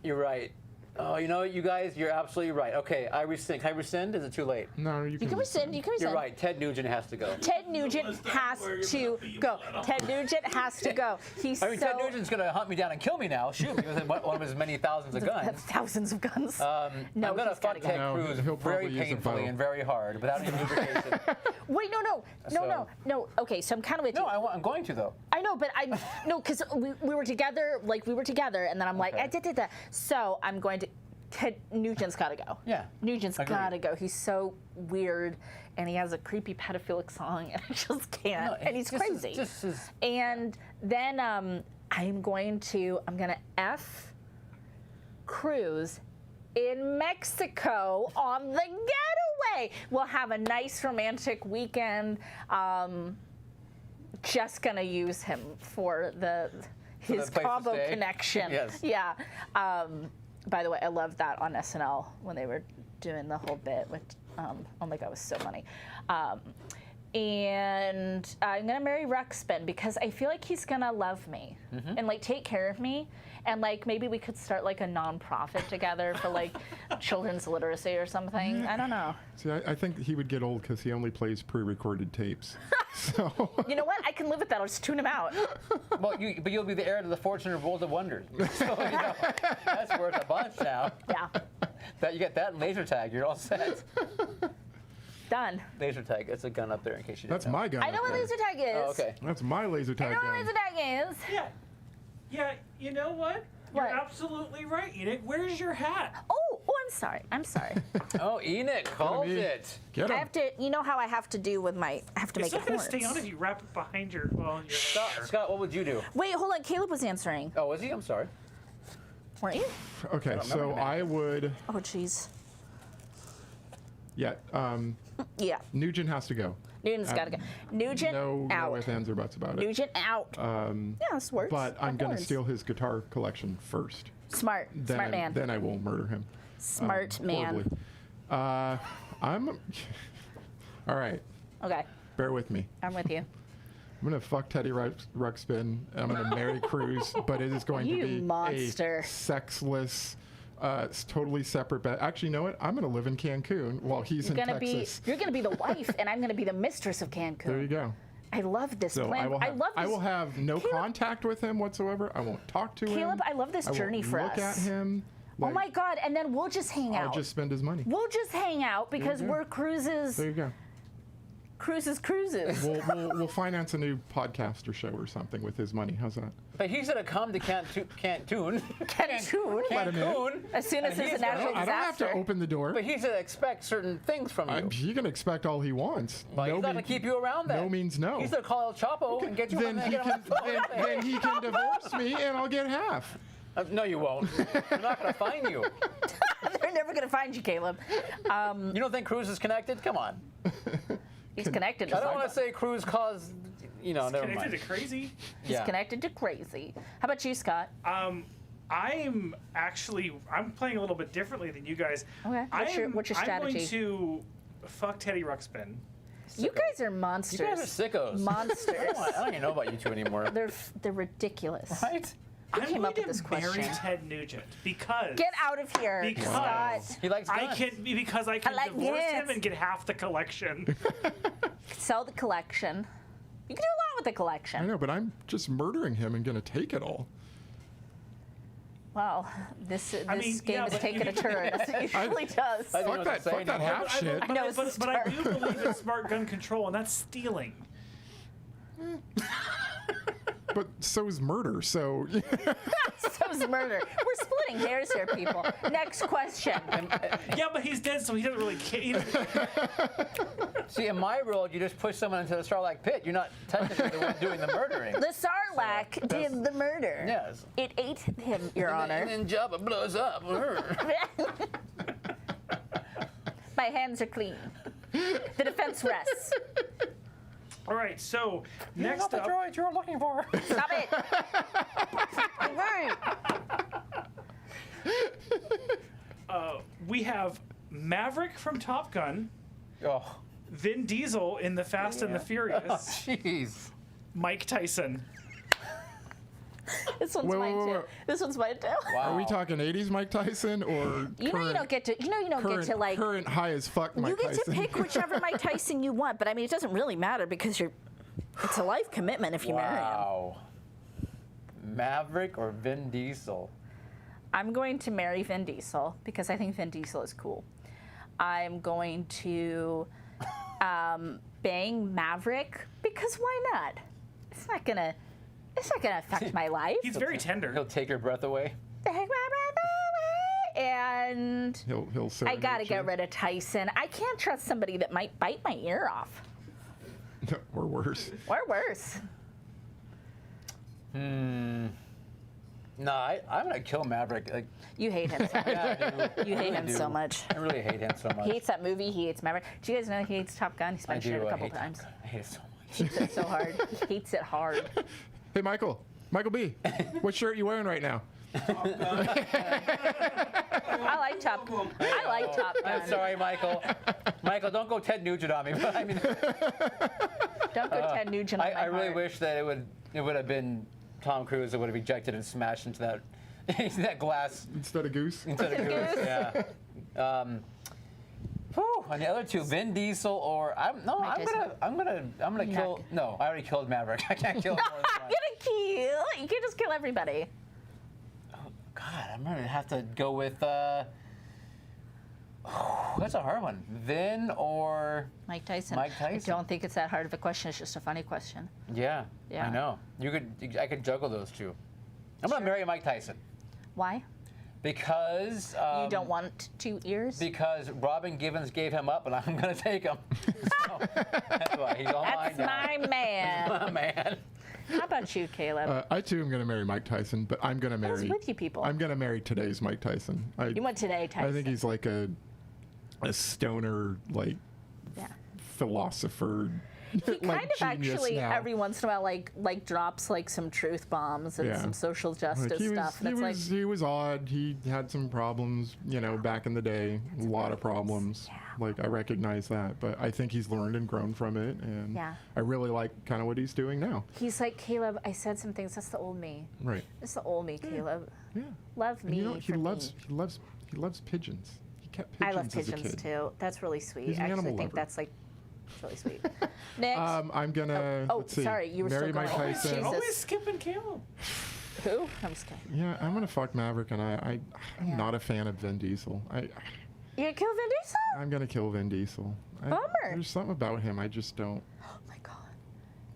Speaker 3: you're right. Oh, you know what, you guys, you're absolutely right. Okay, I rescind. Can I rescind? Is it too late?
Speaker 1: No,
Speaker 2: You can rescind. You can rescind.
Speaker 3: You're right. Ted Nugent has to go.
Speaker 2: Ted Nugent has to go. Ted Nugent has to go. He's
Speaker 3: I mean,
Speaker 2: so
Speaker 3: Ted Nugent's going to hunt me down and kill me now. Shoot me with one of his many thousands of guns.
Speaker 2: thousands of guns.
Speaker 3: No,
Speaker 2: No,
Speaker 3: I'm going to
Speaker 2: he's
Speaker 3: fuck
Speaker 2: gotta go.
Speaker 3: Ted
Speaker 1: No,
Speaker 3: Cruz
Speaker 1: he'll
Speaker 3: very
Speaker 1: probably use a
Speaker 3: painfully
Speaker 1: bow.
Speaker 3: and very hard without any lubrication.
Speaker 2: Wait, no. Okay, so I'm kind of with you.
Speaker 3: No, I'm going to, though.
Speaker 2: I know, but no, because we were together, and then I'm like,
Speaker 3: Okay.
Speaker 2: So I'm going to. Ted Nugent's got to go.
Speaker 3: Yeah.
Speaker 2: Nugent's
Speaker 3: Agreed.
Speaker 2: got to go. He's so weird, and he has a creepy pedophilic song, and I just can't.
Speaker 3: No,
Speaker 2: and he's
Speaker 3: just
Speaker 2: crazy.
Speaker 3: is-
Speaker 2: And then I'm gonna F Cruz in Mexico on the getaway. We'll have a nice romantic weekend. Just gonna use him for his
Speaker 3: place to
Speaker 2: combo
Speaker 3: stay?
Speaker 2: connection.
Speaker 3: Yes.
Speaker 2: Yeah. By the way, I loved that on SNL when they were doing the whole bit with. Oh my God, it was so funny. And I'm gonna marry Ruxpin because I feel like he's gonna love me and like take care of me, and like maybe we could start like a nonprofit together for like children's literacy or something. I don't know.
Speaker 1: See, I think he would get old because he only plays pre-recorded tapes. So.
Speaker 2: You know what? I can live with that. I'll just tune him out.
Speaker 3: Well, but you'll be the heir to the fortune of World of Wonders. So, you know, that's worth a bunch now.
Speaker 2: Yeah.
Speaker 3: That you get that and laser tag, you're all set.
Speaker 2: Done.
Speaker 3: Laser tag, it's a gun up there in case you didn't
Speaker 1: That's
Speaker 3: know.
Speaker 1: my gun.
Speaker 2: I know
Speaker 1: up
Speaker 2: what
Speaker 1: there.
Speaker 2: laser tag is.
Speaker 3: Oh, okay.
Speaker 1: That's my laser
Speaker 2: I
Speaker 1: tag
Speaker 2: know what
Speaker 1: gun.
Speaker 2: laser tag is.
Speaker 4: Yeah, you know what?
Speaker 2: What?
Speaker 4: You're absolutely right, Enoch. Where's your hat?
Speaker 2: Oh, I'm sorry.
Speaker 3: Oh, Enoch calls
Speaker 1: me.
Speaker 3: it.
Speaker 1: Get
Speaker 2: I
Speaker 1: him.
Speaker 2: have to. You know how I have to do with my. I have to
Speaker 4: It's
Speaker 2: make
Speaker 4: not
Speaker 2: it
Speaker 4: going to
Speaker 2: horns.
Speaker 4: stay on if you wrap it behind your hair.
Speaker 3: Scott, what would you do?
Speaker 2: Wait, hold on. Caleb was answering,
Speaker 3: Oh, was he? I'm sorry.
Speaker 2: weren't you?
Speaker 1: Okay,
Speaker 3: don't
Speaker 1: so
Speaker 3: remember him.
Speaker 1: I would.
Speaker 2: Oh, jeez.
Speaker 1: Yeah.
Speaker 2: Yeah.
Speaker 1: Nugent has to go.
Speaker 2: Nugent's got to go. Nugent
Speaker 1: No
Speaker 2: out.
Speaker 1: ifs, ands, or buts about it.
Speaker 2: Nugent out. Yeah, this works.
Speaker 1: But I'm
Speaker 2: That
Speaker 1: going to
Speaker 2: works.
Speaker 1: steal his guitar collection first.
Speaker 2: Smart. Smart man.
Speaker 1: Then I will murder him.
Speaker 2: Smart man.
Speaker 1: Horribly. I'm. All right.
Speaker 2: Okay,
Speaker 1: Bear with me.
Speaker 2: I'm with you.
Speaker 1: I'm going to fuck Teddy Ruxpin, and I'm going to marry Cruz, but it is going
Speaker 2: You
Speaker 1: to be
Speaker 2: monster.
Speaker 1: a sexless, totally separate bed. Actually, you know what? I'm going to live in Cancun while he's
Speaker 2: You're
Speaker 1: in
Speaker 2: gonna
Speaker 1: Texas.
Speaker 2: be. You're gonna be the wife, and I'm gonna be the mistress of Cancun.
Speaker 1: There you go.
Speaker 2: I love this
Speaker 1: So
Speaker 2: plan.
Speaker 1: I will have,
Speaker 2: love this.
Speaker 1: I will have no
Speaker 2: Caleb-
Speaker 1: contact with him whatsoever. I won't talk to him.
Speaker 2: Caleb, I love this
Speaker 1: I won't
Speaker 2: journey for
Speaker 1: look
Speaker 2: us.
Speaker 1: at him.
Speaker 2: Oh
Speaker 1: Like,
Speaker 2: my God! And then we'll just hang
Speaker 1: I'll
Speaker 2: out.
Speaker 1: just spend his money.
Speaker 2: We'll just hang out because
Speaker 1: go.
Speaker 2: we're cruises.
Speaker 1: There you go.
Speaker 2: Cruises.
Speaker 1: We'll finance a new podcast or show or something with his money. How's that?
Speaker 3: But he's going to come to Cancun.
Speaker 2: Cancun.
Speaker 3: Cancun.
Speaker 2: As soon as
Speaker 3: and
Speaker 2: there's a
Speaker 3: he's
Speaker 2: natural
Speaker 3: gonna-
Speaker 1: I don't have
Speaker 2: disaster.
Speaker 1: to open the door.
Speaker 3: But he's going to expect certain things from you.
Speaker 1: He can expect all he wants.
Speaker 3: Well, he's not going
Speaker 1: mean-
Speaker 3: to keep you around then.
Speaker 1: No means no.
Speaker 3: He's going to call El Chapo and get you
Speaker 1: Then
Speaker 3: on
Speaker 1: he
Speaker 3: get him on
Speaker 1: can
Speaker 3: the phone.
Speaker 1: then he can divorce me and I'll get half.
Speaker 3: No, you won't. They're not going to find you.
Speaker 2: They're never gonna find you, Caleb.
Speaker 3: You don't think Cruz is connected? Come on.
Speaker 2: He's connected.
Speaker 3: I
Speaker 2: To
Speaker 3: don't want to say Cruz caused, never
Speaker 4: Connected
Speaker 3: mind.
Speaker 4: to crazy.
Speaker 2: He's
Speaker 3: Yeah.
Speaker 2: connected to crazy. How about you, Scott?
Speaker 4: I'm playing a little bit differently than you guys.
Speaker 2: Okay. What's your
Speaker 4: I'm
Speaker 2: strategy?
Speaker 4: going to fuck Teddy Ruxpin.
Speaker 2: You guys are monsters.
Speaker 3: You guys are sickos.
Speaker 2: Monsters.
Speaker 3: I don't even know about you two anymore.
Speaker 2: They're ridiculous.
Speaker 3: Right?
Speaker 4: I'm
Speaker 2: came
Speaker 4: going
Speaker 2: up with
Speaker 4: to
Speaker 2: this
Speaker 4: marry
Speaker 2: question?
Speaker 4: Ted Nugent because
Speaker 2: Get out of here,
Speaker 4: Because-
Speaker 2: Scott.
Speaker 3: He likes guns.
Speaker 4: I can
Speaker 2: like
Speaker 4: divorce him
Speaker 2: guns.
Speaker 4: and get half the collection.
Speaker 2: Sell the collection. You can do a lot with the
Speaker 1: I
Speaker 2: collection.
Speaker 1: know, but I'm just murdering him and gonna take it all.
Speaker 2: Well, this
Speaker 4: mean,
Speaker 2: game
Speaker 4: yeah,
Speaker 2: is
Speaker 4: but
Speaker 2: taking a turn. As it usually does.
Speaker 3: I
Speaker 1: Fuck
Speaker 3: don't know what
Speaker 1: that,
Speaker 3: to say
Speaker 1: fuck that
Speaker 3: anymore.
Speaker 1: half shit.
Speaker 2: I know, it's the
Speaker 4: but I
Speaker 2: start.
Speaker 4: do believe in smart gun control, and that's stealing.
Speaker 1: But so is murder, so...
Speaker 2: So's murder. We're splitting hairs here, people. Next question.
Speaker 4: Yeah, but he's dead, so he doesn't really care.
Speaker 3: See, in my world, you just push someone into the Sarlacc pit. You're not technically the one doing the murdering.
Speaker 2: The Sarlacc did the murder.
Speaker 3: Yes.
Speaker 2: It ate him, Your Honor.
Speaker 3: And then Jabba blows up.
Speaker 2: My hands are clean. The defense rests.
Speaker 4: All right, so next
Speaker 3: Not the
Speaker 4: up,
Speaker 3: droid you're looking for.
Speaker 2: Stop it.
Speaker 4: we have Maverick from Top Gun,
Speaker 3: Oh.
Speaker 4: Vin Diesel in The Fast and the
Speaker 3: Oh,
Speaker 4: Furious,
Speaker 3: jeez.
Speaker 4: Mike Tyson.
Speaker 2: This one's
Speaker 1: Wait,
Speaker 2: mine
Speaker 1: wait,
Speaker 2: too.
Speaker 1: wait.
Speaker 2: This one's mine too.
Speaker 3: Wow.
Speaker 1: Are we talking 80s Mike Tyson or
Speaker 2: You know you don't get to. You know you don't get to like.
Speaker 1: current high as fuck Mike
Speaker 2: You get
Speaker 1: Tyson?
Speaker 2: to pick whichever Mike Tyson you want, but I mean it doesn't really matter because it's a life commitment if you marry him.
Speaker 3: Wow. Maverick or Vin Diesel?
Speaker 2: I'm going to marry Vin Diesel because I think Vin Diesel is cool. I'm going to bang Maverick because why not? It's not gonna affect my life.
Speaker 4: He's very tender.
Speaker 3: He'll take your breath away.
Speaker 2: And
Speaker 1: He'll
Speaker 2: I
Speaker 1: serenade
Speaker 2: gotta
Speaker 1: you.
Speaker 2: get rid of Tyson. I can't trust somebody that might bite my ear off.
Speaker 1: Or worse.
Speaker 2: Or worse.
Speaker 3: No, I'm gonna kill Maverick. Like,
Speaker 2: You hate him so much.
Speaker 3: yeah, I do.
Speaker 2: You hate
Speaker 3: I
Speaker 2: him
Speaker 3: do.
Speaker 2: so much.
Speaker 3: I really hate him so much.
Speaker 2: He hates that movie. He hates Maverick. Do you guys know he hates Top Gun? He's
Speaker 3: I
Speaker 2: mentioned
Speaker 3: do.
Speaker 2: it a
Speaker 3: I
Speaker 2: couple
Speaker 3: hate Top
Speaker 2: times.
Speaker 3: Gun. I hate it so much.
Speaker 2: He hates it so hard. He hates it hard.
Speaker 1: Hey, Michael B, what shirt you wearing right now?
Speaker 2: I like Top Gun.
Speaker 3: I'm sorry, Michael. Michael, don't go Ted Nugent on me. But I mean,
Speaker 2: Don't go Ted Nugent on my
Speaker 3: I really
Speaker 2: heart.
Speaker 3: wish that it would have been Tom Cruise that would have ejected and smashed into that that glass
Speaker 1: Instead of Goose?
Speaker 3: instead of Goose. Yeah. And the other two, Vin Diesel or I'm
Speaker 2: Mike
Speaker 3: gonna kill. No, I already killed Maverick. I can't kill more than
Speaker 2: I'm
Speaker 3: one.
Speaker 2: gonna kill. You can't just kill everybody.
Speaker 3: God, I'm gonna have to go with. That's a hard one. Vin or
Speaker 2: Mike Tyson.
Speaker 3: Mike Tyson.
Speaker 2: I don't think it's that hard of a question. It's just a funny question.
Speaker 3: yeah,
Speaker 2: Yeah.
Speaker 3: I know. I could juggle those two. I'm gonna marry Mike Tyson
Speaker 2: Why?
Speaker 3: because
Speaker 2: You don't want 2 ears?
Speaker 3: because Robin Givens gave him up, and I'm gonna take him. So, that's why he's all mine
Speaker 2: That's
Speaker 3: now.
Speaker 2: my man.
Speaker 3: My man.
Speaker 2: How about you, Caleb?
Speaker 1: I too am going to marry Mike Tyson, but I'm going to
Speaker 2: What's
Speaker 1: marry.
Speaker 2: with you people?
Speaker 1: I'm going to marry today's Mike Tyson.
Speaker 2: You want today, Tyson?
Speaker 1: I think he's like a stoner, like
Speaker 2: Yeah.
Speaker 1: philosopher.
Speaker 2: He
Speaker 1: like
Speaker 2: kind of
Speaker 1: genius
Speaker 2: actually
Speaker 1: now.
Speaker 2: every once in a while like drops like some truth bombs and
Speaker 1: Yeah.
Speaker 2: some social justice
Speaker 1: Like,
Speaker 2: stuff. And it's
Speaker 1: he was odd. He had some problems, back in the day. A lot of problems.
Speaker 2: Yeah.
Speaker 1: Like I recognize that, but I think he's learned and grown from it, and
Speaker 2: Yeah.
Speaker 1: I really like kind of what he's doing now.
Speaker 2: he's like, Caleb, I said some things. That's the old me.
Speaker 1: Right.
Speaker 2: That's the old me, Caleb.
Speaker 1: Yeah.
Speaker 2: Love
Speaker 1: And
Speaker 2: me.
Speaker 1: he
Speaker 2: for
Speaker 1: loves
Speaker 2: me.
Speaker 1: he loves pigeons. He kept pigeons
Speaker 2: I love
Speaker 1: as a
Speaker 2: pigeons
Speaker 1: kid.
Speaker 2: too. That's really sweet.
Speaker 1: He's an
Speaker 2: I actually
Speaker 1: animal
Speaker 2: think
Speaker 1: lover.
Speaker 2: that's like really sweet. Next.
Speaker 1: I'm gonna.
Speaker 2: Oh,
Speaker 1: let's see,
Speaker 2: sorry, you were
Speaker 1: marry
Speaker 2: still
Speaker 1: Mike
Speaker 2: going.
Speaker 1: Tyson.
Speaker 2: Jesus.
Speaker 4: Always skipping Caleb.
Speaker 2: Who? I'm just kidding.
Speaker 1: Yeah, I'm gonna fuck Maverick, and I'm
Speaker 2: Yeah.
Speaker 1: not a fan of Vin Diesel.
Speaker 2: You gonna kill Vin Diesel?
Speaker 1: I'm gonna kill Vin Diesel.
Speaker 2: Bummer.
Speaker 1: There's something about him I just don't.
Speaker 2: Oh my god.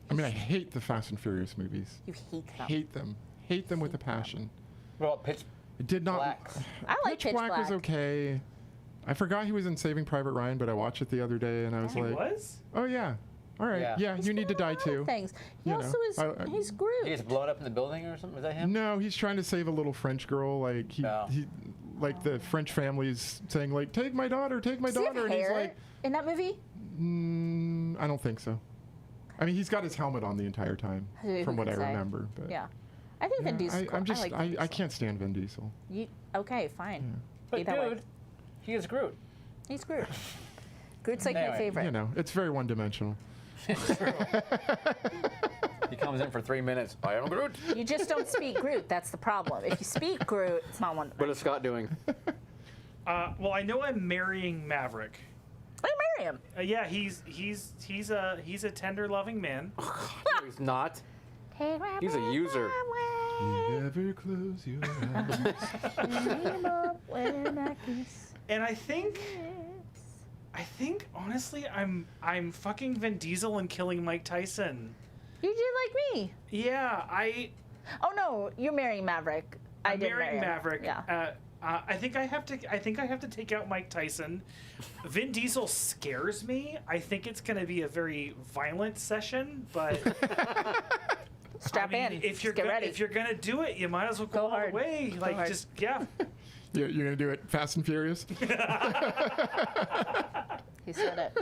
Speaker 1: I mean, I hate the Fast and Furious movies.
Speaker 2: You hate them.
Speaker 1: Hate them. Hate them with a passion.
Speaker 3: Well, Pitch
Speaker 1: It did not.
Speaker 3: Black.
Speaker 2: I like Pitch
Speaker 1: Black was
Speaker 2: Black.
Speaker 1: okay. I forgot he was in Saving Private Ryan, but I watched it the other day, and I was
Speaker 4: He
Speaker 1: like,
Speaker 4: was?
Speaker 1: "Oh yeah, all right,
Speaker 3: Yeah.
Speaker 1: yeah,
Speaker 2: He's
Speaker 1: you need to
Speaker 2: been in
Speaker 1: die
Speaker 2: a lot
Speaker 1: too."
Speaker 2: of Things. He
Speaker 1: You
Speaker 2: also
Speaker 1: know,
Speaker 2: is. He's Groot.
Speaker 3: he gets blown up in the building or something. Was that him?
Speaker 1: No, he's trying to save a little French girl. Like
Speaker 3: No.
Speaker 1: he like the French family's saying like, "Take my daughter, take my
Speaker 2: Does he have
Speaker 1: daughter," and he's
Speaker 2: hair
Speaker 1: like,
Speaker 2: in that movie?
Speaker 1: I don't think so. I mean, he's got his helmet on the entire time,
Speaker 2: Who
Speaker 1: from what I
Speaker 2: can say?
Speaker 1: remember. But
Speaker 2: Yeah. I think Vin Diesel.
Speaker 1: I'm just,
Speaker 2: like Vin
Speaker 1: I
Speaker 2: Diesel.
Speaker 1: can't stand Vin Diesel.
Speaker 2: Okay, fine.
Speaker 3: But
Speaker 2: Be that way.
Speaker 3: dude, he is Groot.
Speaker 2: He's Groot. Groot's like my
Speaker 3: Anyway,
Speaker 2: favorite.
Speaker 1: It's very one-dimensional.
Speaker 3: It's true. He comes in for 3 minutes. I am Groot.
Speaker 2: You just don't speak Groot. That's the problem. If you speak Groot, it's not one.
Speaker 3: What is Scott doing?
Speaker 4: Well, I know I'm marrying Maverick.
Speaker 2: I marry him.
Speaker 4: Yeah, he's a tender, loving man.
Speaker 3: No, he's not. He's a user.
Speaker 1: You never close your eyes.
Speaker 4: And I think honestly, I'm fucking Vin Diesel and killing Mike Tyson.
Speaker 2: You did like me.
Speaker 4: Yeah,
Speaker 2: Oh no, you're marrying Maverick.
Speaker 4: I'm
Speaker 2: did
Speaker 4: marrying
Speaker 2: marry him.
Speaker 4: Maverick.
Speaker 2: Yeah.
Speaker 4: I think I have to take out Mike Tyson. Vin Diesel scares me. I think it's going to be a very violent session, but
Speaker 2: Strap in.
Speaker 4: If you're
Speaker 2: Get ready.
Speaker 4: if you're gonna do it, you might as well go all the
Speaker 2: hard.
Speaker 4: way.
Speaker 2: Go
Speaker 4: Like
Speaker 2: hard.
Speaker 4: just yeah.
Speaker 1: You're going to do it Fast and Furious?
Speaker 2: He said it.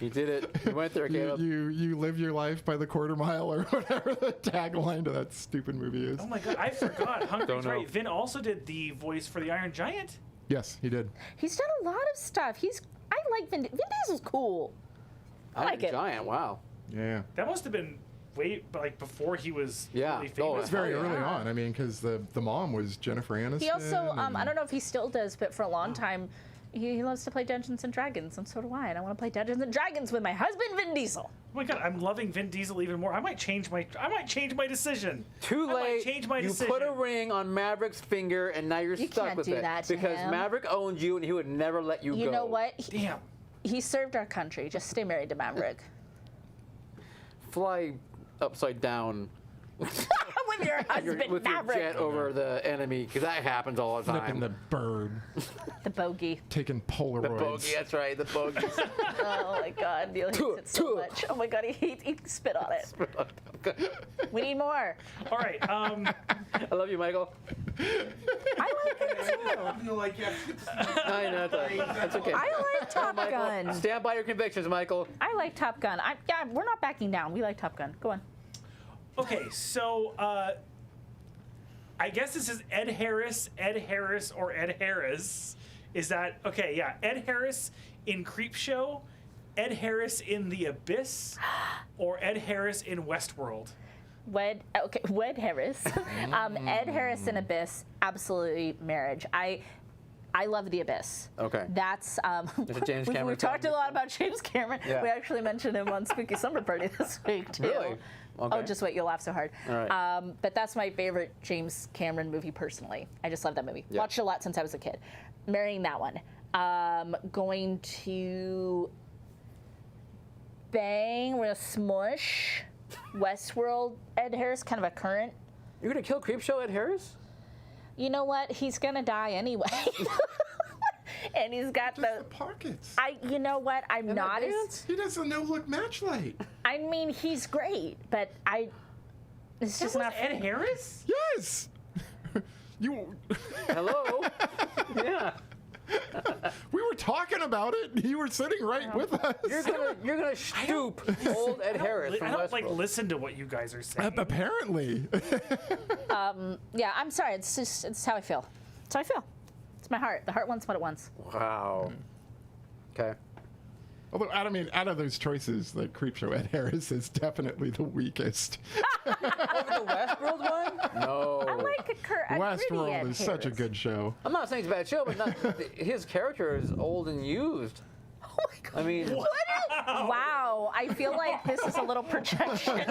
Speaker 5: He did it. He went there, Caleb.
Speaker 1: You live your life by the quarter mile or whatever the tagline to that stupid movie is.
Speaker 4: Oh my god, I forgot. Hungry's
Speaker 5: Don't know.
Speaker 4: right. Vin also did the voice for the Iron Giant.
Speaker 1: Yes, he did.
Speaker 2: He's done a lot of stuff. I like Vin Diesel's cool. I like it.
Speaker 5: Giant, wow.
Speaker 1: Yeah.
Speaker 4: That must have been way like before he was
Speaker 5: Yeah.
Speaker 4: really
Speaker 5: Oh,
Speaker 4: famous.
Speaker 1: It's very
Speaker 5: yeah.
Speaker 1: early on. I mean, because the mom was Jennifer Aniston.
Speaker 2: He also,
Speaker 1: and-
Speaker 2: I don't know if he still does, but for a long time, he loves to play Dungeons and Dragons, and so do I. And I want to play Dungeons and Dragons with my husband, Vin Diesel.
Speaker 4: Oh my god, I'm loving Vin Diesel even more. I might change my decision.
Speaker 5: Too
Speaker 4: I might
Speaker 5: late.
Speaker 4: change my
Speaker 5: you
Speaker 4: decision.
Speaker 5: put a ring on Maverick's finger, and now you're
Speaker 2: You
Speaker 5: stuck
Speaker 2: can't
Speaker 5: with
Speaker 2: do
Speaker 5: it
Speaker 2: that to
Speaker 5: because
Speaker 2: him.
Speaker 5: Maverick owns you, and he would never let you go.
Speaker 2: You know what?
Speaker 4: Damn.
Speaker 2: He served our country. Just stay married to Maverick.
Speaker 5: Fly upside down
Speaker 2: With your husband,
Speaker 5: with your
Speaker 2: Maverick.
Speaker 5: jet over the enemy, because that happens all the
Speaker 1: Flipping
Speaker 5: time.
Speaker 1: the bird,
Speaker 2: The bogey.
Speaker 1: taking Polaroids.
Speaker 5: The bogey, that's right, the bogey.
Speaker 2: Oh my God, Neil hates it so much. Oh my God, he spit on it. We need more.
Speaker 4: All right.
Speaker 5: I love you, Michael.
Speaker 2: I like it too.
Speaker 6: I feel like
Speaker 5: I know, that's okay.
Speaker 2: I like Top
Speaker 5: Michael,
Speaker 2: Gun.
Speaker 5: stand by your convictions, Michael.
Speaker 2: I like Top Gun. Yeah, we're not backing down. We like Top Gun. Go on.
Speaker 4: Okay, so I guess this is Ed Harris, or Ed Harris. Is that okay? Yeah, Ed Harris in Creepshow, Ed Harris in The Abyss, or Ed Harris in Westworld.
Speaker 2: Wed Harris. Ed Harris and Abyss, absolutely marriage. I love The Abyss.
Speaker 5: Okay.
Speaker 2: That's
Speaker 5: There's a James Cameron
Speaker 2: we've talked a
Speaker 5: film.
Speaker 2: lot about James Cameron.
Speaker 5: Yeah.
Speaker 2: We actually mentioned him on Spooky Summer Party this week too.
Speaker 5: Really? Okay.
Speaker 2: Oh, just wait, you'll laugh so hard.
Speaker 5: All right.
Speaker 2: But that's my favorite James Cameron movie personally. I just love that movie.
Speaker 5: Yeah.
Speaker 2: Watched it a lot since I was a kid. Marrying that one. Going to bang with a smush. Westworld, Ed Harris, kind of a current.
Speaker 5: You're gonna kill Creepshow Ed Harris?
Speaker 2: You know what? He's gonna die anyway. And he's got
Speaker 1: Just the pockets.
Speaker 2: you know what? I'm
Speaker 5: And
Speaker 2: not
Speaker 5: that
Speaker 2: as.
Speaker 5: dance?
Speaker 1: He does a no-look match light.
Speaker 2: I mean, he's great, but it's
Speaker 4: That
Speaker 2: just
Speaker 4: was
Speaker 2: not.
Speaker 4: Ed Harris?
Speaker 1: Yes. You.
Speaker 5: Hello? Yeah.
Speaker 1: We were talking about it. You were sitting right with us.
Speaker 5: You're gonna stoop old Ed Harris from
Speaker 4: I don't like
Speaker 5: Westworld.
Speaker 4: listen to what you guys are saying.
Speaker 1: Apparently.
Speaker 2: Yeah, I'm sorry. It's how I feel. It's how I feel. It's my heart. The heart wants what it wants.
Speaker 5: Wow. Okay.
Speaker 1: Although, out of those choices, the Creepshow Ed Harris is definitely the weakest.
Speaker 5: Over the Westworld one? No.
Speaker 2: I like a gritty
Speaker 1: Westworld
Speaker 2: Ed
Speaker 1: is such a
Speaker 2: Harris.
Speaker 1: good show.
Speaker 5: I'm not saying it's a bad show, but his character is old and used.
Speaker 2: Oh my God.
Speaker 5: I mean,
Speaker 2: Wow, I feel like this is a little projection. He's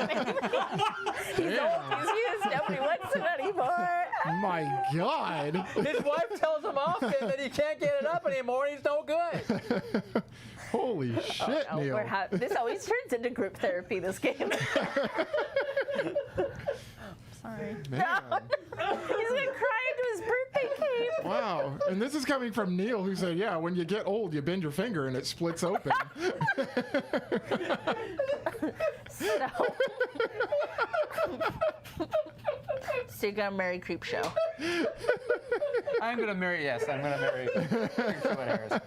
Speaker 2: old, he's used, nobody wants him anymore.
Speaker 1: My God.
Speaker 5: his wife tells him often that he can't get it up anymore and he's no good.
Speaker 1: Holy shit,
Speaker 2: Oh,
Speaker 1: Neil.
Speaker 2: this always turns into group therapy, this game. Sorry.
Speaker 1: Man.
Speaker 2: He's gonna cry into his birthday cake.
Speaker 1: Wow. And this is coming from Neil, who said, yeah, when you get old, you bend your finger and it splits open.
Speaker 2: So you're gonna marry Creepshow.
Speaker 3: I'm gonna marry Creepshow Ed Harris.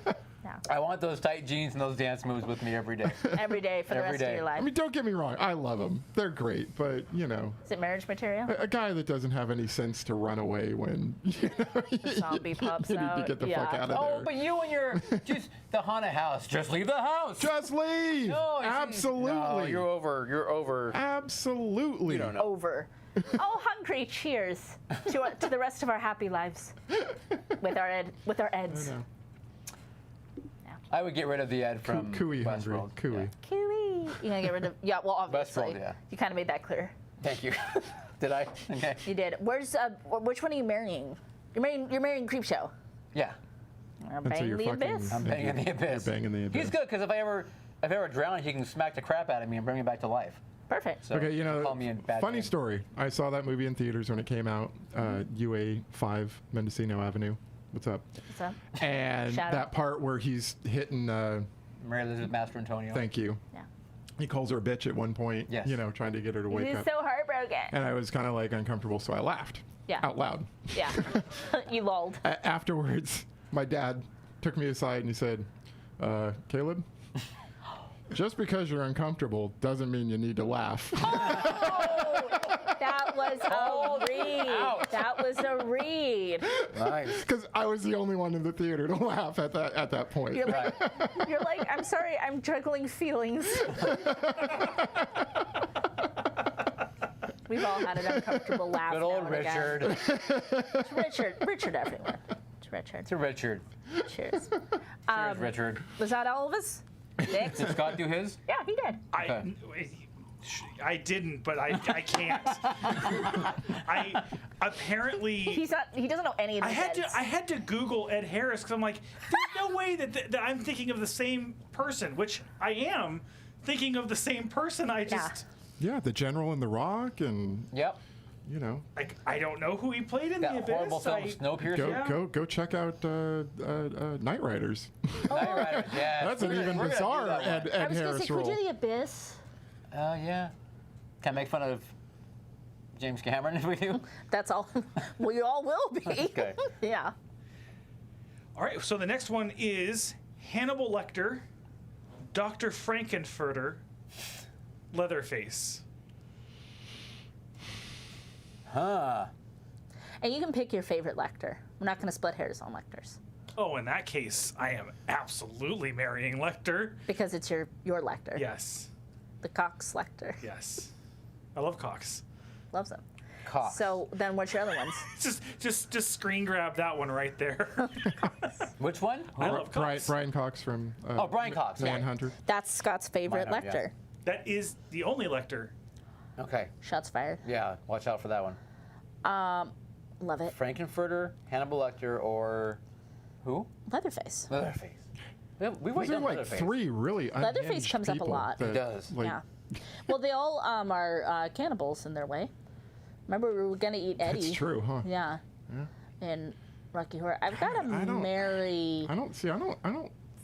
Speaker 2: Yeah.
Speaker 3: I want those tight jeans and those dance moves with me every day.
Speaker 2: Every day for the
Speaker 3: Every
Speaker 2: rest
Speaker 3: day.
Speaker 2: of your life.
Speaker 1: I mean, don't get me wrong. I love them. They're great. But, you know,
Speaker 2: Is it marriage material?
Speaker 1: a guy that doesn't have any sense to run away when, you know,
Speaker 2: zombie pops
Speaker 1: you need to
Speaker 2: out.
Speaker 1: get the fuck
Speaker 2: Yeah.
Speaker 1: out of
Speaker 3: Oh,
Speaker 1: there.
Speaker 3: but you and your just the haunted house. Just leave the house.
Speaker 1: Just leave.
Speaker 3: No, you see-
Speaker 1: Absolutely.
Speaker 5: No, you're over. You're over.
Speaker 1: Absolutely.
Speaker 5: You don't know.
Speaker 2: Over. Oh, hungry! Cheers to the rest of our happy lives with our Eds.
Speaker 1: I know.
Speaker 3: I would get rid of the Ed from
Speaker 1: Cooey hungry.
Speaker 3: Westworld.
Speaker 1: Cooey.
Speaker 2: Kiwi. You gonna get rid of? Yeah. Well, obviously.
Speaker 3: Westworld, yeah.
Speaker 2: You kind of made that clear.
Speaker 3: Thank you. Did I? Okay.
Speaker 2: You did. Which one are you marrying? You're marrying Creepshow.
Speaker 3: Yeah.
Speaker 2: I'm
Speaker 1: And so
Speaker 2: banging
Speaker 1: you're
Speaker 2: the
Speaker 1: fucking-
Speaker 2: abyss.
Speaker 3: I'm banging the abyss.
Speaker 1: You're banging the abyss.
Speaker 3: He's good because if I ever drown, he can smack the crap out of me and bring me back to life.
Speaker 2: Perfect.
Speaker 3: So
Speaker 1: Okay,
Speaker 3: call me in bad
Speaker 1: funny
Speaker 3: names.
Speaker 1: story. I saw that movie in theaters when it came out. UA 5 Mendocino Avenue. What's up?
Speaker 2: What's up?
Speaker 1: And
Speaker 2: Shout
Speaker 1: that
Speaker 2: out.
Speaker 1: part where he's hitting.
Speaker 3: Mary Elizabeth Master Antonio.
Speaker 1: Thank you.
Speaker 2: Yeah.
Speaker 1: He calls her a bitch at one point.
Speaker 3: Yes.
Speaker 1: You know, trying to get her to wake
Speaker 2: He's
Speaker 1: up.
Speaker 2: so heartbroken.
Speaker 1: And I was kind of like uncomfortable, so I laughed.
Speaker 2: Yeah.
Speaker 1: Out loud.
Speaker 2: Yeah. You lulled.
Speaker 1: Afterwards, my dad took me aside and he said, Caleb, just because you're uncomfortable doesn't mean you need to laugh.
Speaker 2: Oh, that was a read.
Speaker 3: Ouch.
Speaker 2: That was a read.
Speaker 3: Nice.
Speaker 1: Because I was the only one in the theater to laugh at that point.
Speaker 2: You're like, I'm sorry, I'm juggling feelings. We've all had an uncomfortable laugh.
Speaker 3: Good old
Speaker 2: now and again.
Speaker 3: Richard.
Speaker 2: It's Richard everywhere. It's Richard.
Speaker 3: To Richard.
Speaker 2: Cheers.
Speaker 3: Cheers, Richard.
Speaker 2: Was that all of us? Nick?
Speaker 3: Did Scott do his?
Speaker 2: Yeah, he did.
Speaker 4: I didn't, but I can't. I apparently.
Speaker 2: He doesn't know any of the
Speaker 4: I had to Google Ed Harris because I'm like, there's no way that I'm thinking of the same person, which I am thinking of the same person. I just
Speaker 1: Yeah, the General and the Rock, and
Speaker 3: Yep.
Speaker 1: you know,
Speaker 4: like I don't know who he played in the
Speaker 3: That
Speaker 4: Abyss.
Speaker 3: horrible film, Snowpiercer.
Speaker 1: go check out Night Riders.
Speaker 3: Knight Riders, yeah.
Speaker 1: That's an even
Speaker 3: We're gonna do
Speaker 1: bizarre
Speaker 3: that one.
Speaker 1: Ed
Speaker 2: I was going to
Speaker 1: Harris
Speaker 2: say, could we
Speaker 1: role.
Speaker 2: do the Abyss?
Speaker 3: Yeah. Can I make fun of James Cameron if we do?
Speaker 2: That's all. We all will be.
Speaker 3: Okay.
Speaker 2: Yeah.
Speaker 4: All right, so the next one is Hannibal Lecter, Dr. Frankenfurter, Leatherface.
Speaker 3: Huh.
Speaker 2: And you can pick your favorite Lecter. We're not going to split hairs on Lecters
Speaker 4: Oh, in that case, I am absolutely marrying Lecter.
Speaker 2: because it's your Lecter.
Speaker 4: Yes,
Speaker 2: The Cox Lecter.
Speaker 4: yes. I love Cox.
Speaker 2: Loves them.
Speaker 3: Cox.
Speaker 2: So then what's your other ones?
Speaker 4: Just screen grab that one right there.
Speaker 3: Which one?
Speaker 4: I love Cox.
Speaker 1: Brian Cox from
Speaker 3: Brian Cox. Yeah.
Speaker 1: Manhunter.
Speaker 2: That's Scott's favorite
Speaker 3: Mine are, yeah.
Speaker 2: Lecter.
Speaker 4: That is the only Lecter.
Speaker 3: Okay.
Speaker 2: Shots fired.
Speaker 3: Yeah, watch out for that one.
Speaker 2: Love it.
Speaker 3: Frankenfurter, Hannibal Lecter, or who?
Speaker 2: Leatherface.
Speaker 3: Leatherface. We've
Speaker 1: Those
Speaker 3: already
Speaker 1: are
Speaker 3: done
Speaker 1: like
Speaker 3: Leatherface.
Speaker 1: three really
Speaker 2: Leatherface
Speaker 1: unhinged
Speaker 2: comes up a
Speaker 1: people
Speaker 2: lot.
Speaker 1: that,
Speaker 3: He does.
Speaker 1: like,
Speaker 2: Yeah. Well, they all are cannibals in their way. Remember, we were going to eat Eddie.
Speaker 1: That's true, huh?
Speaker 2: Yeah. In Rocky Horror. I've got to
Speaker 1: I don't-
Speaker 2: marry.
Speaker 1: I don't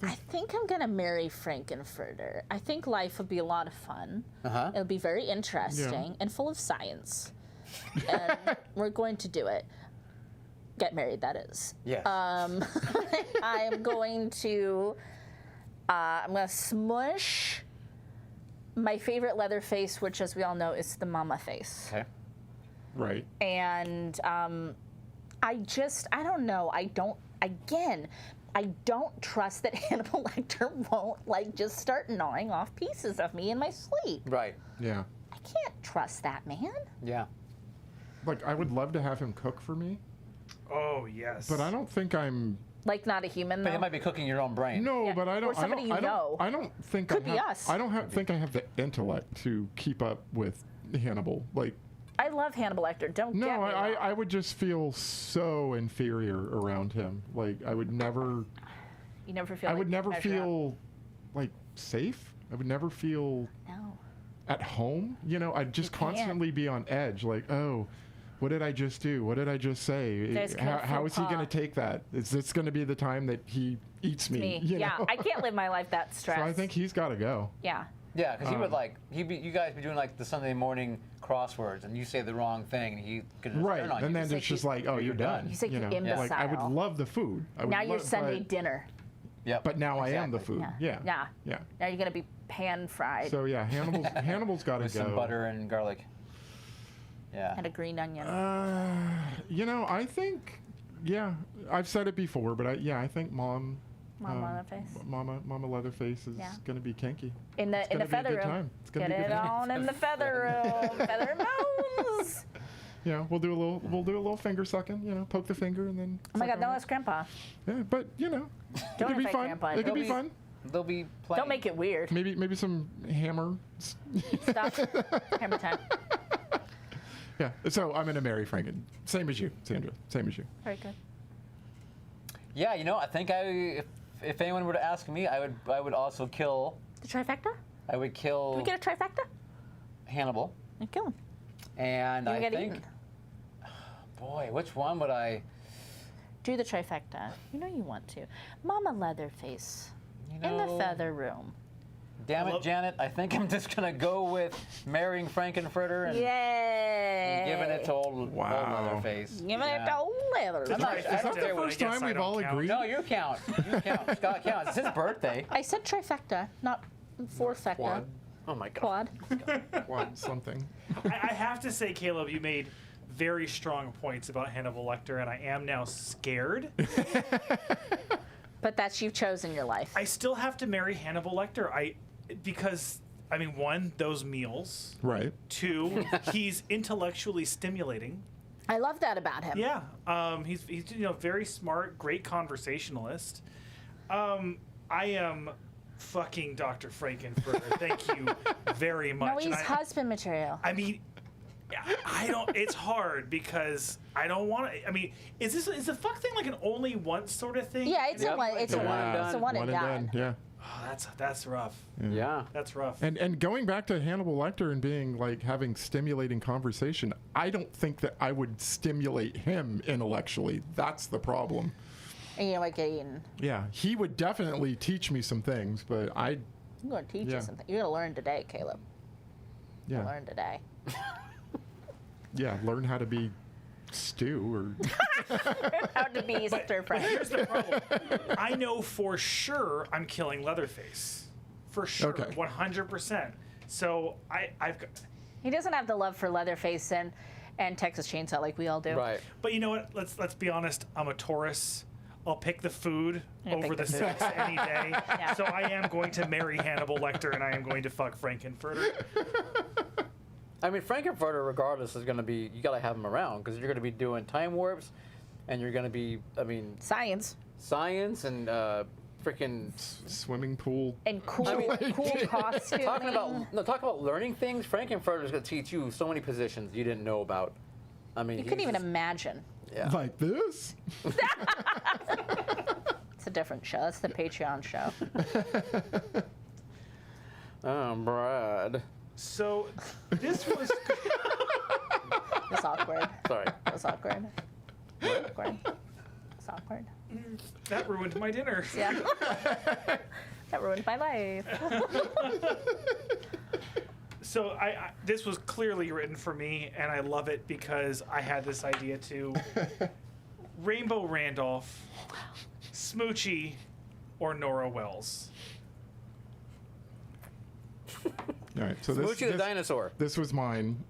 Speaker 2: I think I'm going to marry Frankenfurter. I think life would be a lot of fun.
Speaker 3: Uh-huh.
Speaker 2: It would be very interesting and full of science. And we're going to do it. Get married, that is.
Speaker 3: Yes.
Speaker 2: I am going to smush my favorite Leatherface, which, as we all know, is the mama face.
Speaker 3: Okay.
Speaker 1: right.
Speaker 2: And I don't know. I don't trust that Hannibal Lecter won't just start gnawing off pieces of me in my sleep.
Speaker 3: Right.
Speaker 1: Yeah.
Speaker 2: I can't trust that man.
Speaker 3: Yeah.
Speaker 1: Like I would love to have him cook for me,
Speaker 4: Oh, yes.
Speaker 1: but I don't think I'm.
Speaker 2: Like not a human
Speaker 3: But
Speaker 2: though.
Speaker 3: you might be cooking your own brain.
Speaker 1: No,
Speaker 2: Yeah,
Speaker 1: but I don't.
Speaker 2: or somebody
Speaker 1: I don't,
Speaker 2: you know.
Speaker 1: I don't think
Speaker 2: Could
Speaker 1: I
Speaker 2: be
Speaker 1: have,
Speaker 2: us.
Speaker 1: I don't think I have the intellect to keep up with Hannibal. Like,
Speaker 2: I love Hannibal Lecter. Don't
Speaker 1: no,
Speaker 2: get me wrong.
Speaker 1: I would just feel so inferior around him. Like, I would never.
Speaker 2: You never feel.
Speaker 1: I
Speaker 2: like
Speaker 1: would never
Speaker 2: measure up.
Speaker 1: feel like safe. I would never feel
Speaker 2: No.
Speaker 1: at home. You know, I'd just
Speaker 2: You can't.
Speaker 1: constantly be on edge. Like, oh, what did I just do? What did I just say?
Speaker 2: There's
Speaker 1: How is he going to
Speaker 2: faux pas.
Speaker 1: take that? Is this going to be the time that he eats me?
Speaker 2: Me.
Speaker 1: You
Speaker 2: Yeah.
Speaker 1: know?
Speaker 2: I can't live my life that stressed.
Speaker 1: So I think he's got to go.
Speaker 2: Yeah.
Speaker 3: Yeah, because he would you guys be doing like the Sunday morning crosswords, and you say the wrong thing, and he could just
Speaker 1: Right,
Speaker 3: turn on
Speaker 1: and
Speaker 3: you.
Speaker 1: then it's just like, oh, you're done.
Speaker 2: He's like, you
Speaker 1: Like, I would
Speaker 2: imbecile.
Speaker 1: love the food. I would
Speaker 2: Now you're
Speaker 1: love-
Speaker 2: Sunday
Speaker 1: but,
Speaker 2: dinner.
Speaker 3: Yep.
Speaker 1: but now I am the
Speaker 3: Exactly.
Speaker 1: food. Yeah.
Speaker 2: Yeah.
Speaker 1: Yeah.
Speaker 2: Now you're gonna be pan fried
Speaker 1: So yeah, Hannibal's got to go.
Speaker 3: With some butter and garlic. Yeah.
Speaker 2: and a green onion.
Speaker 1: You know, I think, yeah, I've said it before, but I think Mama Leatherface is
Speaker 2: Yeah.
Speaker 1: going to be kinky.
Speaker 2: in the
Speaker 1: It's
Speaker 2: in the
Speaker 1: gonna be a
Speaker 2: feather
Speaker 1: good
Speaker 2: room.
Speaker 1: time. It's gonna
Speaker 2: Get
Speaker 1: be a
Speaker 2: it
Speaker 1: good time.
Speaker 2: on in the feather room. Feather moans.
Speaker 1: Yeah, we'll do a little finger sucking. You know, poke the finger and then.
Speaker 2: Oh my
Speaker 1: suck
Speaker 2: God, no,
Speaker 1: on
Speaker 2: that's Grandpa.
Speaker 1: it. Yeah, but you know,
Speaker 2: Don't
Speaker 1: it could be
Speaker 2: invite
Speaker 1: fun.
Speaker 2: Grandpa
Speaker 1: It could
Speaker 2: into
Speaker 1: be
Speaker 2: it.
Speaker 1: fun.
Speaker 3: They'll be playing.
Speaker 2: Don't make it weird.
Speaker 1: Maybe some hammer.
Speaker 2: Stop. Hammer time.
Speaker 1: Yeah. So I'm gonna marry Franken. Same as you, Sandra. Same as you.
Speaker 2: Very good.
Speaker 3: Yeah, I think if anyone were to ask me, I would also kill.
Speaker 2: The trifecta?
Speaker 3: I would kill
Speaker 2: Can we get a trifecta?
Speaker 3: Hannibal.
Speaker 2: And kill him.
Speaker 3: And
Speaker 2: You
Speaker 3: I
Speaker 2: get
Speaker 3: think,
Speaker 2: eaten.
Speaker 3: boy, which one would I?
Speaker 2: Do the trifecta. You know you want to. Mama Leatherface. In the feather room.
Speaker 3: Damn it, Janet! I think I'm just gonna go with marrying Frankenfurter and
Speaker 2: Yay!
Speaker 3: giving it to old Leatherface.
Speaker 2: Giving it to old Leatherface.
Speaker 3: I'm not-
Speaker 1: Is that the first time we've all agreed?
Speaker 3: No, you count. You count. Scott counts. It's his birthday.
Speaker 2: I said trifecta, not fourfecta.
Speaker 1: Quad.
Speaker 3: Oh my God.
Speaker 2: Quad.
Speaker 1: Quad something.
Speaker 4: I have to say, Caleb, you made very strong points about Hannibal Lecter, and I am now scared.
Speaker 2: But that's you've chosen your life.
Speaker 4: I still have to marry Hannibal Lecter. Because I mean, one, those meals.
Speaker 1: Right.
Speaker 4: Two, he's intellectually stimulating.
Speaker 2: I love that about him.
Speaker 4: Yeah, he's very smart, great conversationalist. I am fucking Dr. Frankenfurter. Thank you very much.
Speaker 2: No, he's husband material.
Speaker 4: I mean, I don't. It's hard because I don't want to. I mean, is the fuck thing like an only once sort of thing?
Speaker 2: Yeah, it's
Speaker 3: Yep.
Speaker 2: a one. It's a
Speaker 3: Yeah.
Speaker 2: one. It's a one and done.
Speaker 1: Yeah.
Speaker 4: Oh, that's rough.
Speaker 3: Yeah.
Speaker 4: That's rough.
Speaker 1: And going back to Hannibal Lecter and being like having stimulating conversation, I don't think that I would stimulate him intellectually. That's the problem.
Speaker 2: And you know what, get eaten.
Speaker 1: Yeah, he would definitely teach me some things, but
Speaker 2: I'm going to teach
Speaker 1: Yeah.
Speaker 2: you something. You're going to learn today, Caleb. You'll
Speaker 1: yeah,
Speaker 2: learn today.
Speaker 1: yeah, learn how to be stew or
Speaker 2: How to be stir fry.
Speaker 4: But here's the problem. I know for sure I'm killing Leatherface. For sure.
Speaker 1: Okay.
Speaker 4: 100%. So I've got.
Speaker 2: He doesn't have the love for Leatherface and Texas Chainsaw like we all do.
Speaker 3: Right.
Speaker 4: But you know what? Let's be honest. I'm a Taurus. I'll pick the food
Speaker 2: Yeah,
Speaker 4: over
Speaker 2: pick
Speaker 4: the
Speaker 2: the food.
Speaker 4: sex any day.
Speaker 2: Yeah.
Speaker 4: So I am going to marry Hannibal Lecter and I am going to fuck Frankenfurter.
Speaker 3: I mean, Frankenfurter, regardless, is going to be, you got to have him around because you're going to be doing time warps and you're going to be, I mean,
Speaker 2: Science.
Speaker 3: science and freaking.
Speaker 1: swimming pool.
Speaker 2: And cool, cool costume.
Speaker 3: Talking about learning things, Frankenfurter is going to teach you so many positions you didn't know about. I mean,
Speaker 2: You couldn't even imagine.
Speaker 3: Yeah.
Speaker 1: Like this?
Speaker 2: It's a different show. That's the Patreon show.
Speaker 3: Oh, Brad.
Speaker 4: So this was.
Speaker 2: It's awkward.
Speaker 3: Sorry.
Speaker 2: It's awkward. Awkward. It's awkward.
Speaker 4: That ruined my dinner.
Speaker 2: Yeah. That ruined my life.
Speaker 4: So this was clearly written for me, and I love it because I had this idea too. Rainbow Randolph, Smoochie, or Nora Wells.
Speaker 1: All right, so
Speaker 3: Smoochie the dinosaur.
Speaker 1: This was mine.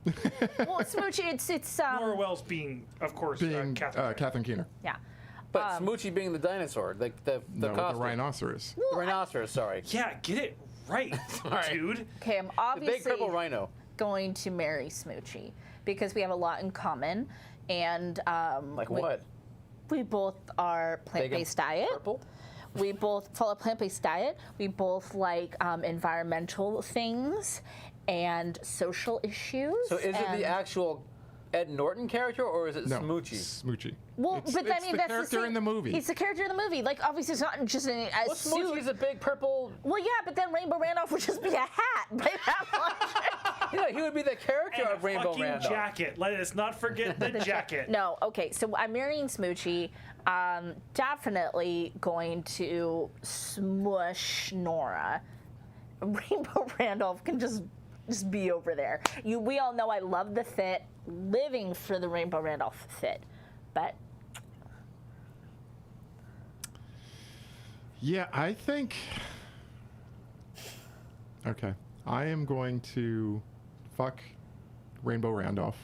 Speaker 2: Well, Smoochie, it's
Speaker 4: Nora Wells being, of course,
Speaker 1: Being
Speaker 4: Catherine.
Speaker 1: Catherine Keener.
Speaker 2: yeah.
Speaker 3: But Smoochie being the dinosaur, like the
Speaker 1: No,
Speaker 3: costume.
Speaker 1: the rhinoceros.
Speaker 3: The rhinoceros, sorry.
Speaker 4: Yeah, get it right,
Speaker 3: right.
Speaker 4: dude.
Speaker 2: Okay, I'm
Speaker 3: The
Speaker 2: obviously
Speaker 3: big purple rhino.
Speaker 2: going to marry Smoochie because we have a lot in common, and
Speaker 3: Like what?
Speaker 2: we both are
Speaker 3: Big and
Speaker 2: plant-based diet.
Speaker 3: Purple?
Speaker 2: We both follow plant-based diet. We both like environmental things and social issues.
Speaker 3: So is it
Speaker 2: and-
Speaker 3: the actual Ed Norton character or is it
Speaker 1: No,
Speaker 3: Smoochie?
Speaker 1: Smoochie.
Speaker 2: Well,
Speaker 1: It's-
Speaker 2: but I
Speaker 1: it's
Speaker 2: mean,
Speaker 1: the
Speaker 2: that's
Speaker 1: character
Speaker 2: same-
Speaker 1: in the movie.
Speaker 2: It's the character in the movie. Like, obviously, it's not just a
Speaker 3: Well,
Speaker 2: suit.
Speaker 3: Smoochie is a big purple.
Speaker 2: Well, yeah, but then Rainbow Randolph would just be a hat by that much.
Speaker 3: Yeah, he would be the character
Speaker 4: And
Speaker 3: of
Speaker 4: a
Speaker 3: Rainbow
Speaker 4: fucking
Speaker 3: Randolph.
Speaker 4: jacket. Let us not forget the jacket.
Speaker 2: No, okay, so I'm marrying Smoochie. Definitely going to smush Nora. Rainbow Randolph can just be over there. We all know I love the fit, living for the Rainbow Randolph fit, but
Speaker 1: Yeah, I think. Okay, I am going to fuck Rainbow Randolph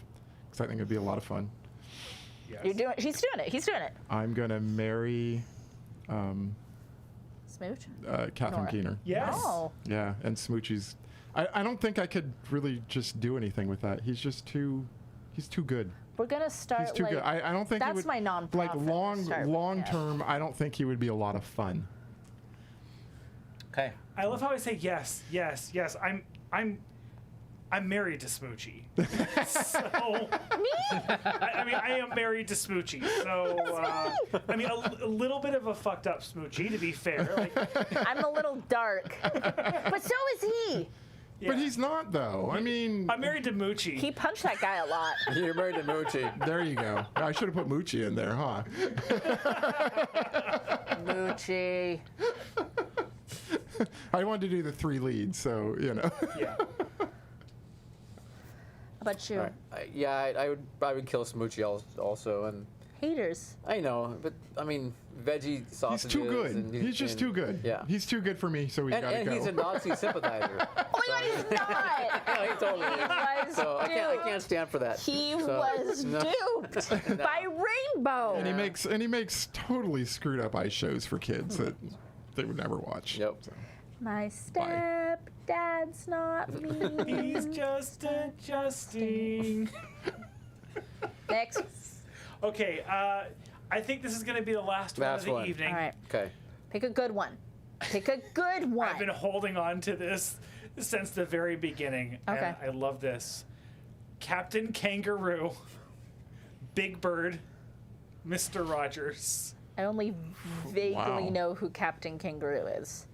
Speaker 1: because I think it'd be a lot of fun.
Speaker 4: Yes.
Speaker 2: she's doing it. He's doing it.
Speaker 1: I'm gonna marry
Speaker 2: Smooch.
Speaker 1: Catherine
Speaker 2: Nora.
Speaker 1: Keener.
Speaker 4: Yes.
Speaker 2: Oh,
Speaker 1: Yeah, and Smoochie's. I don't think I could really just do anything with that. He's just too. He's too good.
Speaker 2: we're gonna start.
Speaker 1: He's too
Speaker 2: like,
Speaker 1: good. I don't think he
Speaker 2: that's
Speaker 1: would,
Speaker 2: my nonprofit.
Speaker 1: like
Speaker 2: to start with,
Speaker 1: long
Speaker 2: yeah.
Speaker 1: term. I don't think he would be a lot of fun.
Speaker 3: Okay.
Speaker 4: I love how I say yes, yes, yes. I'm I'm married to Smoochie. So, I mean, I am married to Smoochie. So, I mean, a little bit of a fucked up Smoochie, to be fair. Like,
Speaker 2: I'm a little dark, but so is he.
Speaker 4: yeah.
Speaker 1: But he's not, though. I mean,
Speaker 4: I'm married to Moochie.
Speaker 2: He punched that guy a lot.
Speaker 5: You're married to Moochie.
Speaker 1: there you go. I should have put Moochie in there, huh?
Speaker 2: Moochie.
Speaker 1: I wanted to do the 3 leads, so, you know.
Speaker 4: Yeah.
Speaker 2: How about you?
Speaker 5: I would kill Smoochie also, and
Speaker 2: Haters.
Speaker 5: I know, but I mean, veggie
Speaker 1: He's
Speaker 5: sausages.
Speaker 1: too good.
Speaker 5: And
Speaker 1: He's just too good.
Speaker 5: Yeah.
Speaker 1: He's too good for me, so we gotta go.
Speaker 5: And he's a Nazi sympathizer.
Speaker 2: Oh my God, he's not.
Speaker 5: No, he totally is.
Speaker 2: was
Speaker 5: So I
Speaker 2: duped.
Speaker 5: can't stand for that.
Speaker 2: He
Speaker 5: So,
Speaker 2: was
Speaker 5: no.
Speaker 2: duped by Rainbow.
Speaker 1: And he makes totally screwed up ice shows for kids that they would never watch.
Speaker 5: Yep.
Speaker 1: So.
Speaker 2: My stepdad's not me.
Speaker 4: He's just adjusting.
Speaker 2: Next.
Speaker 4: Okay, I think this is going to be the last one of the evening.
Speaker 2: All right.
Speaker 5: Okay.
Speaker 2: Pick a good one. Pick a good one.
Speaker 4: I've been holding on to this since the very beginning.
Speaker 2: Okay.
Speaker 4: And I love this. Captain Kangaroo, Big Bird, Mr. Rogers.
Speaker 2: I only vaguely
Speaker 1: Wow.
Speaker 2: know who Captain Kangaroo is.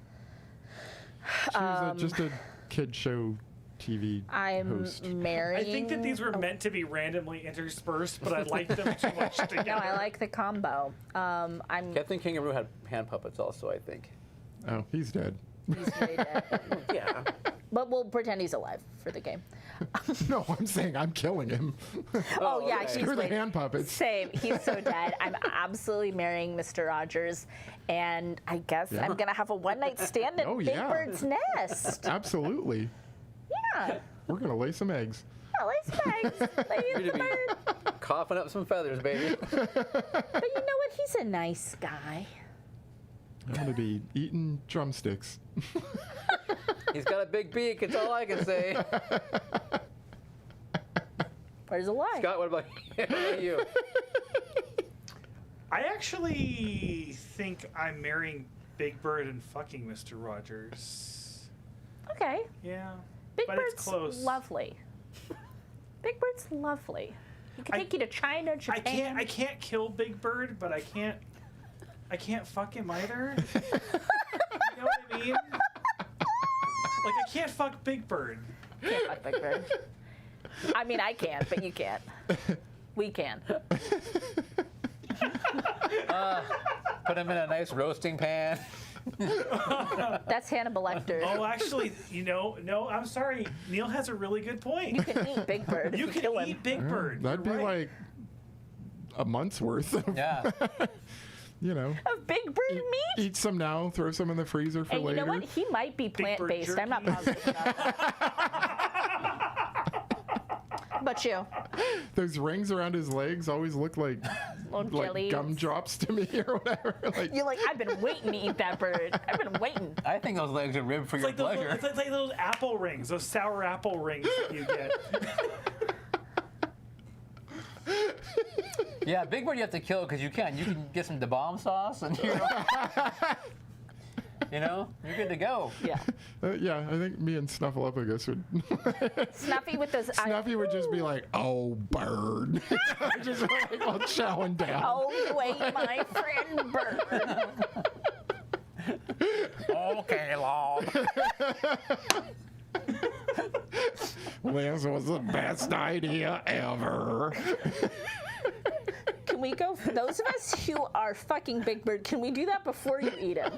Speaker 1: She was just a kid show TV
Speaker 2: I'm
Speaker 1: host.
Speaker 2: marrying.
Speaker 4: I think that these were meant to be randomly interspersed, but I like them too much together.
Speaker 2: No, I like the combo. I'm.
Speaker 5: Captain Kangaroo had hand puppets also, I think.
Speaker 1: Oh, he's dead.
Speaker 2: He's very dead.
Speaker 5: Yeah.
Speaker 2: But we'll pretend he's alive for the game.
Speaker 1: No, I'm saying I'm killing him.
Speaker 2: Oh, yeah,
Speaker 5: okay.
Speaker 2: he's
Speaker 1: Screw the
Speaker 2: way-
Speaker 1: hand puppets.
Speaker 2: Same. He's so dead. I'm absolutely marrying Mr. Rogers, and I guess
Speaker 1: Yeah.
Speaker 2: I'm gonna have a one-night stand at
Speaker 1: Oh,
Speaker 2: Big
Speaker 1: yeah.
Speaker 2: Bird's nest.
Speaker 1: Absolutely.
Speaker 2: Yeah.
Speaker 1: We're gonna lay some eggs.
Speaker 2: Oh, it's thanks. Lay
Speaker 5: You're
Speaker 2: the
Speaker 5: to be
Speaker 2: bird.
Speaker 5: coughing up some feathers, baby.
Speaker 2: But you know what? He's a nice guy.
Speaker 1: I'm gonna be eating drumsticks.
Speaker 5: He's got a big beak. It's all I can say.
Speaker 2: Where's the lie?
Speaker 5: Scott, what about you?
Speaker 4: I actually think I'm marrying Big Bird and fucking Mr. Rogers.
Speaker 2: Okay.
Speaker 4: Yeah.
Speaker 2: Big
Speaker 4: but
Speaker 2: Bird's
Speaker 4: it's close.
Speaker 2: lovely. Big Bird's lovely. He can
Speaker 4: I-
Speaker 2: take you to China, Japan.
Speaker 4: I can't kill Big Bird, but I can't fuck him either. You know what I mean? Like I can't fuck Big Bird.
Speaker 2: Can't fuck Big Bird. I mean, I can, but you can't. We can.
Speaker 5: Put him in a nice roasting pan.
Speaker 2: That's Hannibal Lecter.
Speaker 4: Oh, actually, no, I'm sorry. Neil has a really good point.
Speaker 2: You can eat Big Bird if
Speaker 4: You
Speaker 2: you
Speaker 4: can
Speaker 2: kill him.
Speaker 4: eat Big Bird.
Speaker 1: That'd be
Speaker 4: You're right.
Speaker 1: like a month's worth of,
Speaker 5: Yeah.
Speaker 1: you know.
Speaker 2: Of Big Bird meat?
Speaker 1: Eat some now, throw some in the freezer for
Speaker 2: And you
Speaker 1: later.
Speaker 2: know what? He might be
Speaker 4: Bird
Speaker 2: plant-based. I'm not
Speaker 4: jerky.
Speaker 2: positive about that. But you?
Speaker 1: Those rings around his legs always look like
Speaker 2: Little jellies.
Speaker 1: gumdrops to me or whatever. Like,
Speaker 2: You're like, I've been waiting to eat that bird. I've been waiting.
Speaker 5: I think those legs are ribbed for
Speaker 4: It's
Speaker 5: your
Speaker 4: like, those,
Speaker 5: pleasure.
Speaker 4: it's like those apple rings, those sour apple rings that you get.
Speaker 3: Yeah, Big Bird you have to kill because you can. You can get some Da Bomb sauce and you're good to go.
Speaker 2: Yeah.
Speaker 1: yeah, I think me and Snuffleupagus would.
Speaker 2: Snuffy with those eyes.
Speaker 1: Snuffy would just be like, "Oh, bird," just like while chowing down.
Speaker 2: Oh, wait, my friend Bird.
Speaker 5: Okay, long.
Speaker 1: This was the best idea ever.
Speaker 2: Can we go, for those of us who are fucking Big Bird, can we do that before you eat him?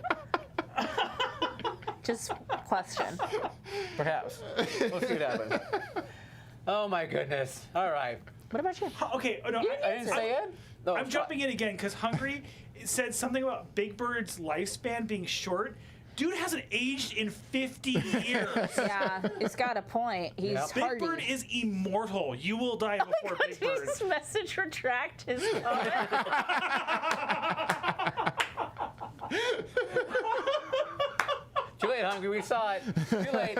Speaker 2: Just question.
Speaker 5: Perhaps. We'll see what happens. Oh my goodness. All right.
Speaker 2: What about you?
Speaker 4: Okay, oh, no,
Speaker 2: You
Speaker 5: I didn't say it? No,
Speaker 4: I'm jumping in again because Hungry said something about Big Bird's lifespan being short. Dude hasn't aged in 50 years.
Speaker 2: Yeah, he's got a point. He's
Speaker 5: Yep.
Speaker 4: Big
Speaker 2: hardy.
Speaker 4: Bird is immortal. You will die before Big
Speaker 2: Did
Speaker 4: Bird.
Speaker 2: his message retract his comment?
Speaker 5: Too late, Hungry. We saw it. Too late.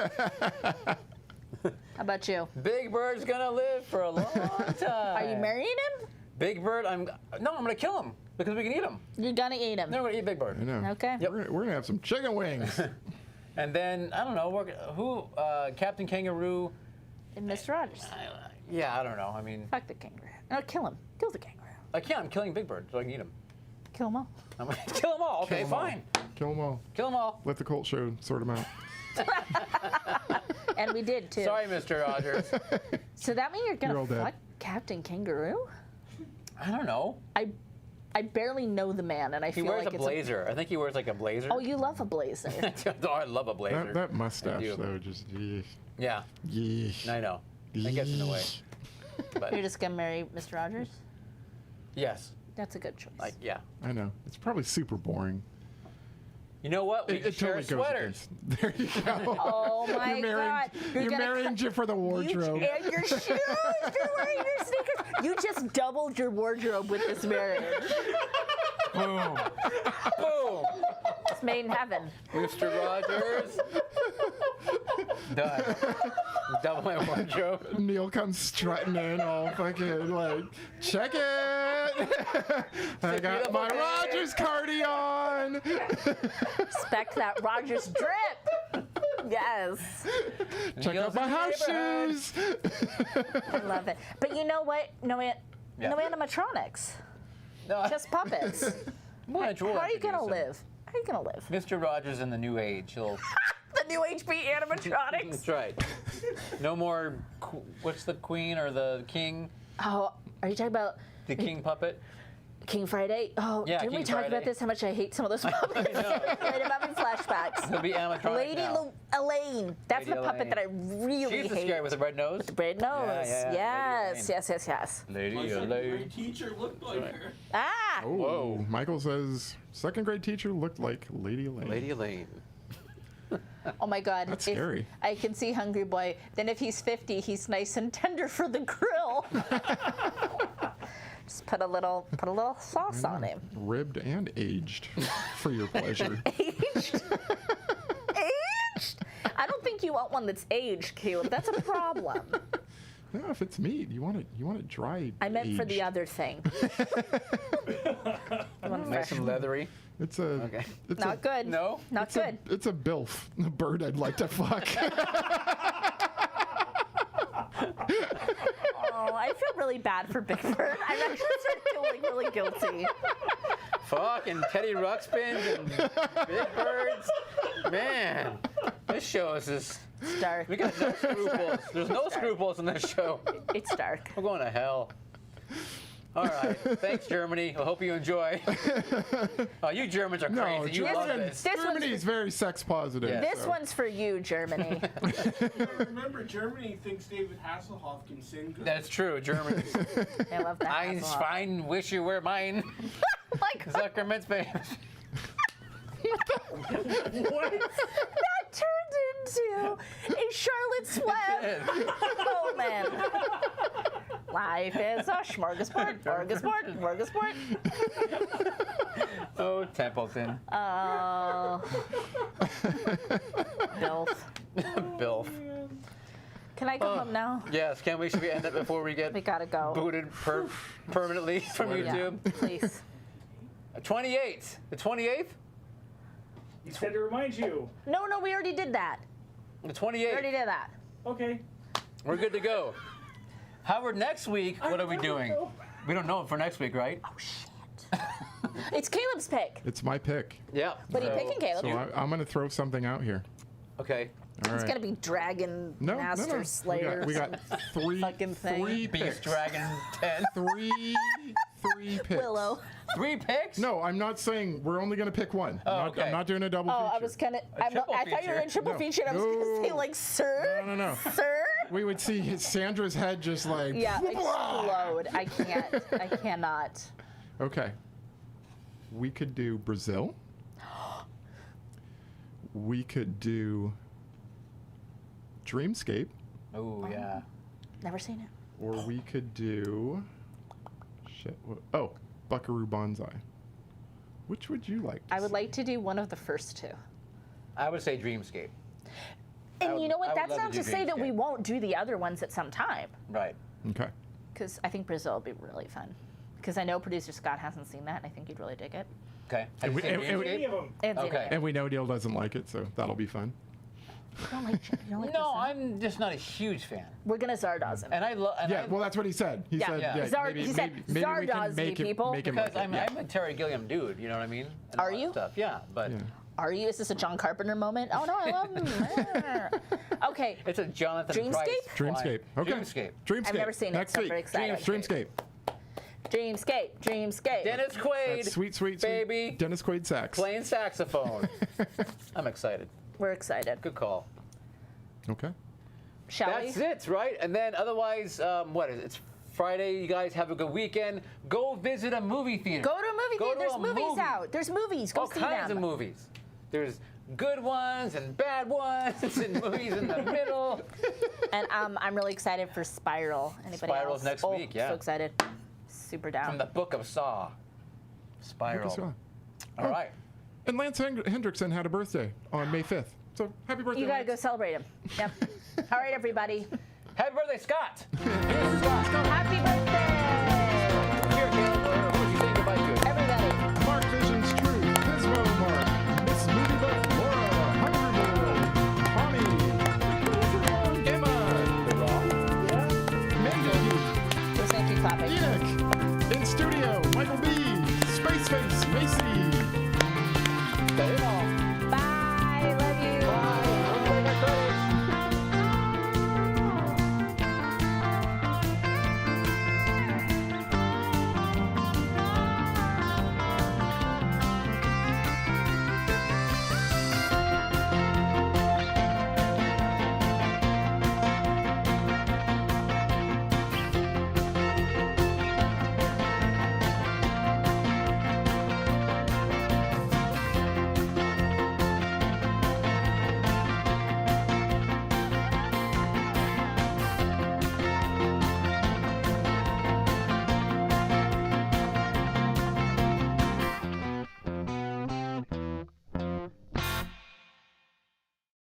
Speaker 2: How about you?
Speaker 5: Big Bird's gonna live for a long time.
Speaker 2: Are you marrying him?
Speaker 5: Big Bird, I'm gonna kill him because we can eat him.
Speaker 2: You're gonna eat him.
Speaker 5: Then we're gonna eat Big Bird.
Speaker 1: I know.
Speaker 2: Okay.
Speaker 5: Yep.
Speaker 1: We're gonna have some chicken wings.
Speaker 5: And then I don't know Captain Kangaroo
Speaker 2: And Mr. Rogers.
Speaker 3: Yeah, I don't know. I mean,
Speaker 2: Fuck the kangaroo. No, kill him. Kill the kangaroo.
Speaker 3: I can't. I'm killing Big Bird, so I can eat him.
Speaker 2: Kill them all.
Speaker 3: I'm gonna kill them all. Okay,
Speaker 1: Kill 'em all.
Speaker 3: fine.
Speaker 1: Kill them all.
Speaker 3: Kill them all.
Speaker 1: Let the cult show sort them out.
Speaker 2: And we did too.
Speaker 3: Sorry, Mr. Rogers.
Speaker 2: So that means you're
Speaker 1: You're all
Speaker 2: gonna
Speaker 1: dead.
Speaker 2: fuck Captain Kangaroo?
Speaker 3: I don't know.
Speaker 2: I barely know the man, and I
Speaker 3: He
Speaker 2: feel
Speaker 3: wears
Speaker 2: like
Speaker 3: a
Speaker 2: it's
Speaker 3: blazer. I think he wears like a blazer.
Speaker 2: Oh, you love a blazer.
Speaker 3: Oh, I love a blazer.
Speaker 1: That mustache,
Speaker 3: do.
Speaker 1: though, just yeesh.
Speaker 3: Yeah,
Speaker 1: Yeesh.
Speaker 3: I know. That gets in the way. But
Speaker 2: You're just gonna marry Mr. Rogers?
Speaker 3: yes,
Speaker 2: That's a good choice.
Speaker 3: like yeah.
Speaker 1: I know. It's probably super boring.
Speaker 3: You know what? We
Speaker 1: It
Speaker 3: can share
Speaker 1: totally goes
Speaker 3: sweaters.
Speaker 1: against. There you go.
Speaker 2: Oh my
Speaker 1: You're marrying,
Speaker 2: God!
Speaker 1: You're
Speaker 2: gonna
Speaker 1: marrying
Speaker 2: cut-
Speaker 1: you for the wardrobe.
Speaker 2: You, and your shoes. You're wearing your sneakers. You just doubled your wardrobe with this marriage.
Speaker 3: Boom. Boom.
Speaker 2: It's made in heaven.
Speaker 3: Mr. Rogers. Done. Double my wardrobe.
Speaker 1: Neil comes strutting in all fucking like, check it! I got my
Speaker 3: beautiful.
Speaker 1: Rogers cardi on!
Speaker 2: Expect that Rogers drip. Yes,
Speaker 1: Check
Speaker 3: Neil's
Speaker 1: out my
Speaker 3: in the
Speaker 1: house
Speaker 3: neighborhood.
Speaker 1: shoes!
Speaker 2: I love it. But you know what? No animatronics.
Speaker 3: No,
Speaker 2: Just puppets.
Speaker 3: How
Speaker 2: How are you gonna live? How are you gonna live?
Speaker 3: Mr. Rogers in the new age. He'll.
Speaker 2: The new HP animatronics.
Speaker 3: That's right. No more. What's the queen or the king?
Speaker 2: Oh, are you talking about
Speaker 3: The king puppet.
Speaker 2: King Friday? Oh,
Speaker 3: Yeah,
Speaker 2: didn't we
Speaker 3: King
Speaker 2: talk
Speaker 3: Friday.
Speaker 2: about this? How much I hate some of those puppets.
Speaker 3: know.
Speaker 2: Right, I'm having flashbacks.
Speaker 3: He'll be animatronic
Speaker 2: Lady
Speaker 3: now.
Speaker 2: Elaine. That's
Speaker 3: Lady
Speaker 2: the puppet
Speaker 3: Elaine.
Speaker 2: that I really
Speaker 3: She's the
Speaker 2: hate.
Speaker 3: scary with the red nose.
Speaker 2: Red nose.
Speaker 3: Yeah,
Speaker 2: Yes,
Speaker 3: Lady
Speaker 2: yes, yes, yes.
Speaker 3: Lady
Speaker 6: My second
Speaker 3: Elaine.
Speaker 6: grade teacher looked like her.
Speaker 2: Ah!
Speaker 1: Oh,
Speaker 3: Whoa.
Speaker 1: Michael says second grade teacher looked like Lady Elaine.
Speaker 3: Lady Elaine.
Speaker 2: Oh my God.
Speaker 1: That's
Speaker 2: If
Speaker 1: scary.
Speaker 2: I can see Hungry Boy. Then if he's 50, he's nice and tender for the grill. Just put a little sauce on him.
Speaker 1: Ribbed and aged for your pleasure.
Speaker 2: Aged? Aged? I don't think you want one that's aged, Caleb. That's a problem.
Speaker 1: No, if it's meat, you want it dry.
Speaker 2: I meant for the
Speaker 1: aged.
Speaker 2: other thing. I want
Speaker 3: Nice
Speaker 2: fresh.
Speaker 3: and leathery.
Speaker 1: It's a.
Speaker 3: Okay.
Speaker 1: It's
Speaker 2: Not
Speaker 1: a,
Speaker 2: good.
Speaker 3: No?
Speaker 2: Not
Speaker 1: It's a,
Speaker 2: good.
Speaker 1: it's a bilf, a bird I'd like to fuck.
Speaker 2: Oh, I feel really bad for Big Bird. I'm actually starting feeling really guilty.
Speaker 3: Fucking Teddy Ruxpins and Big Birds. Man, this show is just.
Speaker 2: It's dark.
Speaker 3: We got no scruples. There's no scruples in this show.
Speaker 2: It's dark.
Speaker 3: We're going to hell. All right. Thanks, Germany. I hope you enjoy. Oh, you Germans are
Speaker 1: No,
Speaker 3: crazy. You love
Speaker 1: Germany,
Speaker 3: this.
Speaker 2: This one's-
Speaker 1: Germany's very sex positive.
Speaker 3: Yeah.
Speaker 2: This
Speaker 1: so.
Speaker 2: one's for you, Germany.
Speaker 6: Remember, Germany thinks David Hasselhoff can sing good.
Speaker 3: That's true, Germany.
Speaker 2: I love that.
Speaker 3: Eins,
Speaker 2: Hasselhoff.
Speaker 3: fein, wish you were mine.
Speaker 2: Oh my God.
Speaker 3: Zuckerman's baby.
Speaker 2: That turned into a Charlotte's Web moment. Life is a smorgasbord, smorgasbord, smorgasbord.
Speaker 3: Oh, Templeton.
Speaker 2: Oh. Bilf.
Speaker 3: Bilf.
Speaker 2: Can I go home now?
Speaker 3: Yes, should we end it before we get
Speaker 2: We gotta go.
Speaker 3: booted permanently from
Speaker 2: Yeah,
Speaker 3: YouTube?
Speaker 2: please.
Speaker 3: 28th. The 28th?
Speaker 4: He said to remind you.
Speaker 2: No, we already did that.
Speaker 3: The
Speaker 2: We already
Speaker 3: 28th.
Speaker 2: did that.
Speaker 4: Okay.
Speaker 3: We're good to go. Howard, next week, what are we doing? We don't know for next week, right?
Speaker 2: Oh, shit. It's Caleb's pick.
Speaker 1: It's my pick.
Speaker 3: Yeah.
Speaker 2: What are you picking, Caleb?
Speaker 1: So I'm going to throw something out here.
Speaker 3: Okay.
Speaker 1: All
Speaker 2: It's
Speaker 1: right.
Speaker 2: gonna be Dragon
Speaker 1: No,
Speaker 2: Master
Speaker 1: no, no.
Speaker 2: Slayer.
Speaker 1: We got three,
Speaker 2: fucking thing.
Speaker 1: three
Speaker 3: Beast
Speaker 1: picks.
Speaker 3: Dragon 10.
Speaker 1: Three picks.
Speaker 2: Willow.
Speaker 3: 3 picks?
Speaker 1: No, I'm not saying we're only going to pick one.
Speaker 3: Oh,
Speaker 1: I'm
Speaker 3: okay.
Speaker 1: not doing a double
Speaker 2: Oh,
Speaker 1: feature.
Speaker 2: I was gonna.
Speaker 3: triple
Speaker 2: I thought you were in
Speaker 3: feature.
Speaker 2: triple
Speaker 1: No.
Speaker 2: feature. And I was gonna say
Speaker 1: No.
Speaker 2: like, sir.
Speaker 1: No.
Speaker 2: Sir.
Speaker 1: We would see Sandra's head just like.
Speaker 2: Yeah, explode. I can't. I cannot.
Speaker 1: Okay. We could do Brazil. We could do Dreamscape,
Speaker 3: Oh, yeah.
Speaker 2: Never seen it.
Speaker 1: or we could do Buckaroo Banzai. Which would you like?
Speaker 2: I would like to do one of the first two.
Speaker 3: I would say Dreamscape.
Speaker 2: And
Speaker 3: would-
Speaker 2: you know
Speaker 3: I
Speaker 2: what?
Speaker 3: would
Speaker 2: That's
Speaker 3: love
Speaker 2: not
Speaker 3: to
Speaker 2: to
Speaker 3: do
Speaker 2: say that we
Speaker 3: Dreamscape.
Speaker 2: won't do the other ones at some time,
Speaker 3: Right.
Speaker 1: Okay.
Speaker 2: because I think Brazil will be really fun. Because I know producer Scott hasn't seen that, and I think you'd really dig it.
Speaker 3: Okay. Have you
Speaker 1: we-
Speaker 3: seen
Speaker 1: and we-
Speaker 3: Dreamscape?
Speaker 4: Any of them.
Speaker 2: And
Speaker 3: Okay.
Speaker 1: And we know Neil doesn't like it, so that'll be fun.
Speaker 2: You don't like
Speaker 3: No,
Speaker 2: this, huh?
Speaker 3: I'm just not a huge fan.
Speaker 2: We're gonna Zardoz him.
Speaker 3: And I love.
Speaker 1: Yeah, well, that's what he said. He
Speaker 2: Yeah.
Speaker 1: said,
Speaker 2: Yeah. He said,
Speaker 1: maybe we can
Speaker 2: Zardoz me,
Speaker 1: make him,
Speaker 2: people.
Speaker 1: make him
Speaker 3: Because
Speaker 1: like it.
Speaker 3: I'm a Terry Gilliam dude, you know what I mean? And
Speaker 2: Are
Speaker 3: all that
Speaker 2: you?
Speaker 3: Stuff. Yeah, but
Speaker 1: Yeah.
Speaker 2: Are you? Is this a John Carpenter moment? Oh no, I love him. Okay.
Speaker 3: it's a Jonathan
Speaker 2: Dreamscape?
Speaker 3: Price.
Speaker 1: Dreamscape. Okay.
Speaker 3: Dreamscape.
Speaker 1: Dreamscape.
Speaker 2: I've never seen it,
Speaker 1: Next
Speaker 2: so I'm
Speaker 1: week.
Speaker 2: very excited.
Speaker 1: Dreamscape.
Speaker 2: Dreamscape.
Speaker 3: Dennis Quaid.
Speaker 1: That's sweet, sweet,
Speaker 3: baby.
Speaker 1: sweet. Dennis Quaid sax.
Speaker 3: Playing saxophone. I'm excited.
Speaker 2: We're excited.
Speaker 3: Good call.
Speaker 1: Okay.
Speaker 2: Shall
Speaker 3: That's
Speaker 2: we?
Speaker 3: it, right? And then otherwise, what is it? It's Friday. You guys have a good weekend. Go visit a movie theater.
Speaker 2: Go to a movie
Speaker 3: Go
Speaker 2: theater.
Speaker 3: to
Speaker 2: There's
Speaker 3: a
Speaker 2: movies
Speaker 3: movie.
Speaker 2: out. There's movies. Go
Speaker 3: All
Speaker 2: see
Speaker 3: kinds
Speaker 2: them.
Speaker 3: of movies. There's good ones and bad ones and movies in the middle.
Speaker 2: And I'm really excited for Spiral. Anybody
Speaker 3: Spiral's
Speaker 2: else?
Speaker 3: next
Speaker 2: Oh,
Speaker 3: week, yeah.
Speaker 2: So excited. Super down.
Speaker 3: From the Book of Saw. Spiral.
Speaker 1: Saw.
Speaker 3: All right.
Speaker 1: And Lance Hendrickson had a birthday on May 5th. So happy birthday,
Speaker 2: You gotta go
Speaker 1: Lance.
Speaker 2: celebrate him. Yep. All right, everybody.
Speaker 3: Happy birthday, Scott.
Speaker 2: Happy birthday,
Speaker 3: Here, Caleb. Who would you say goodbye to?
Speaker 2: everybody.
Speaker 1: Mark Vision's Truth, Pismo Mark, Miss Movie Buff Laura, Hungry Boy, Tommy, Emma, Megan,
Speaker 2: Just gonna keep clapping.
Speaker 1: Enoch, in studio, Michael B, Space Face, Macy,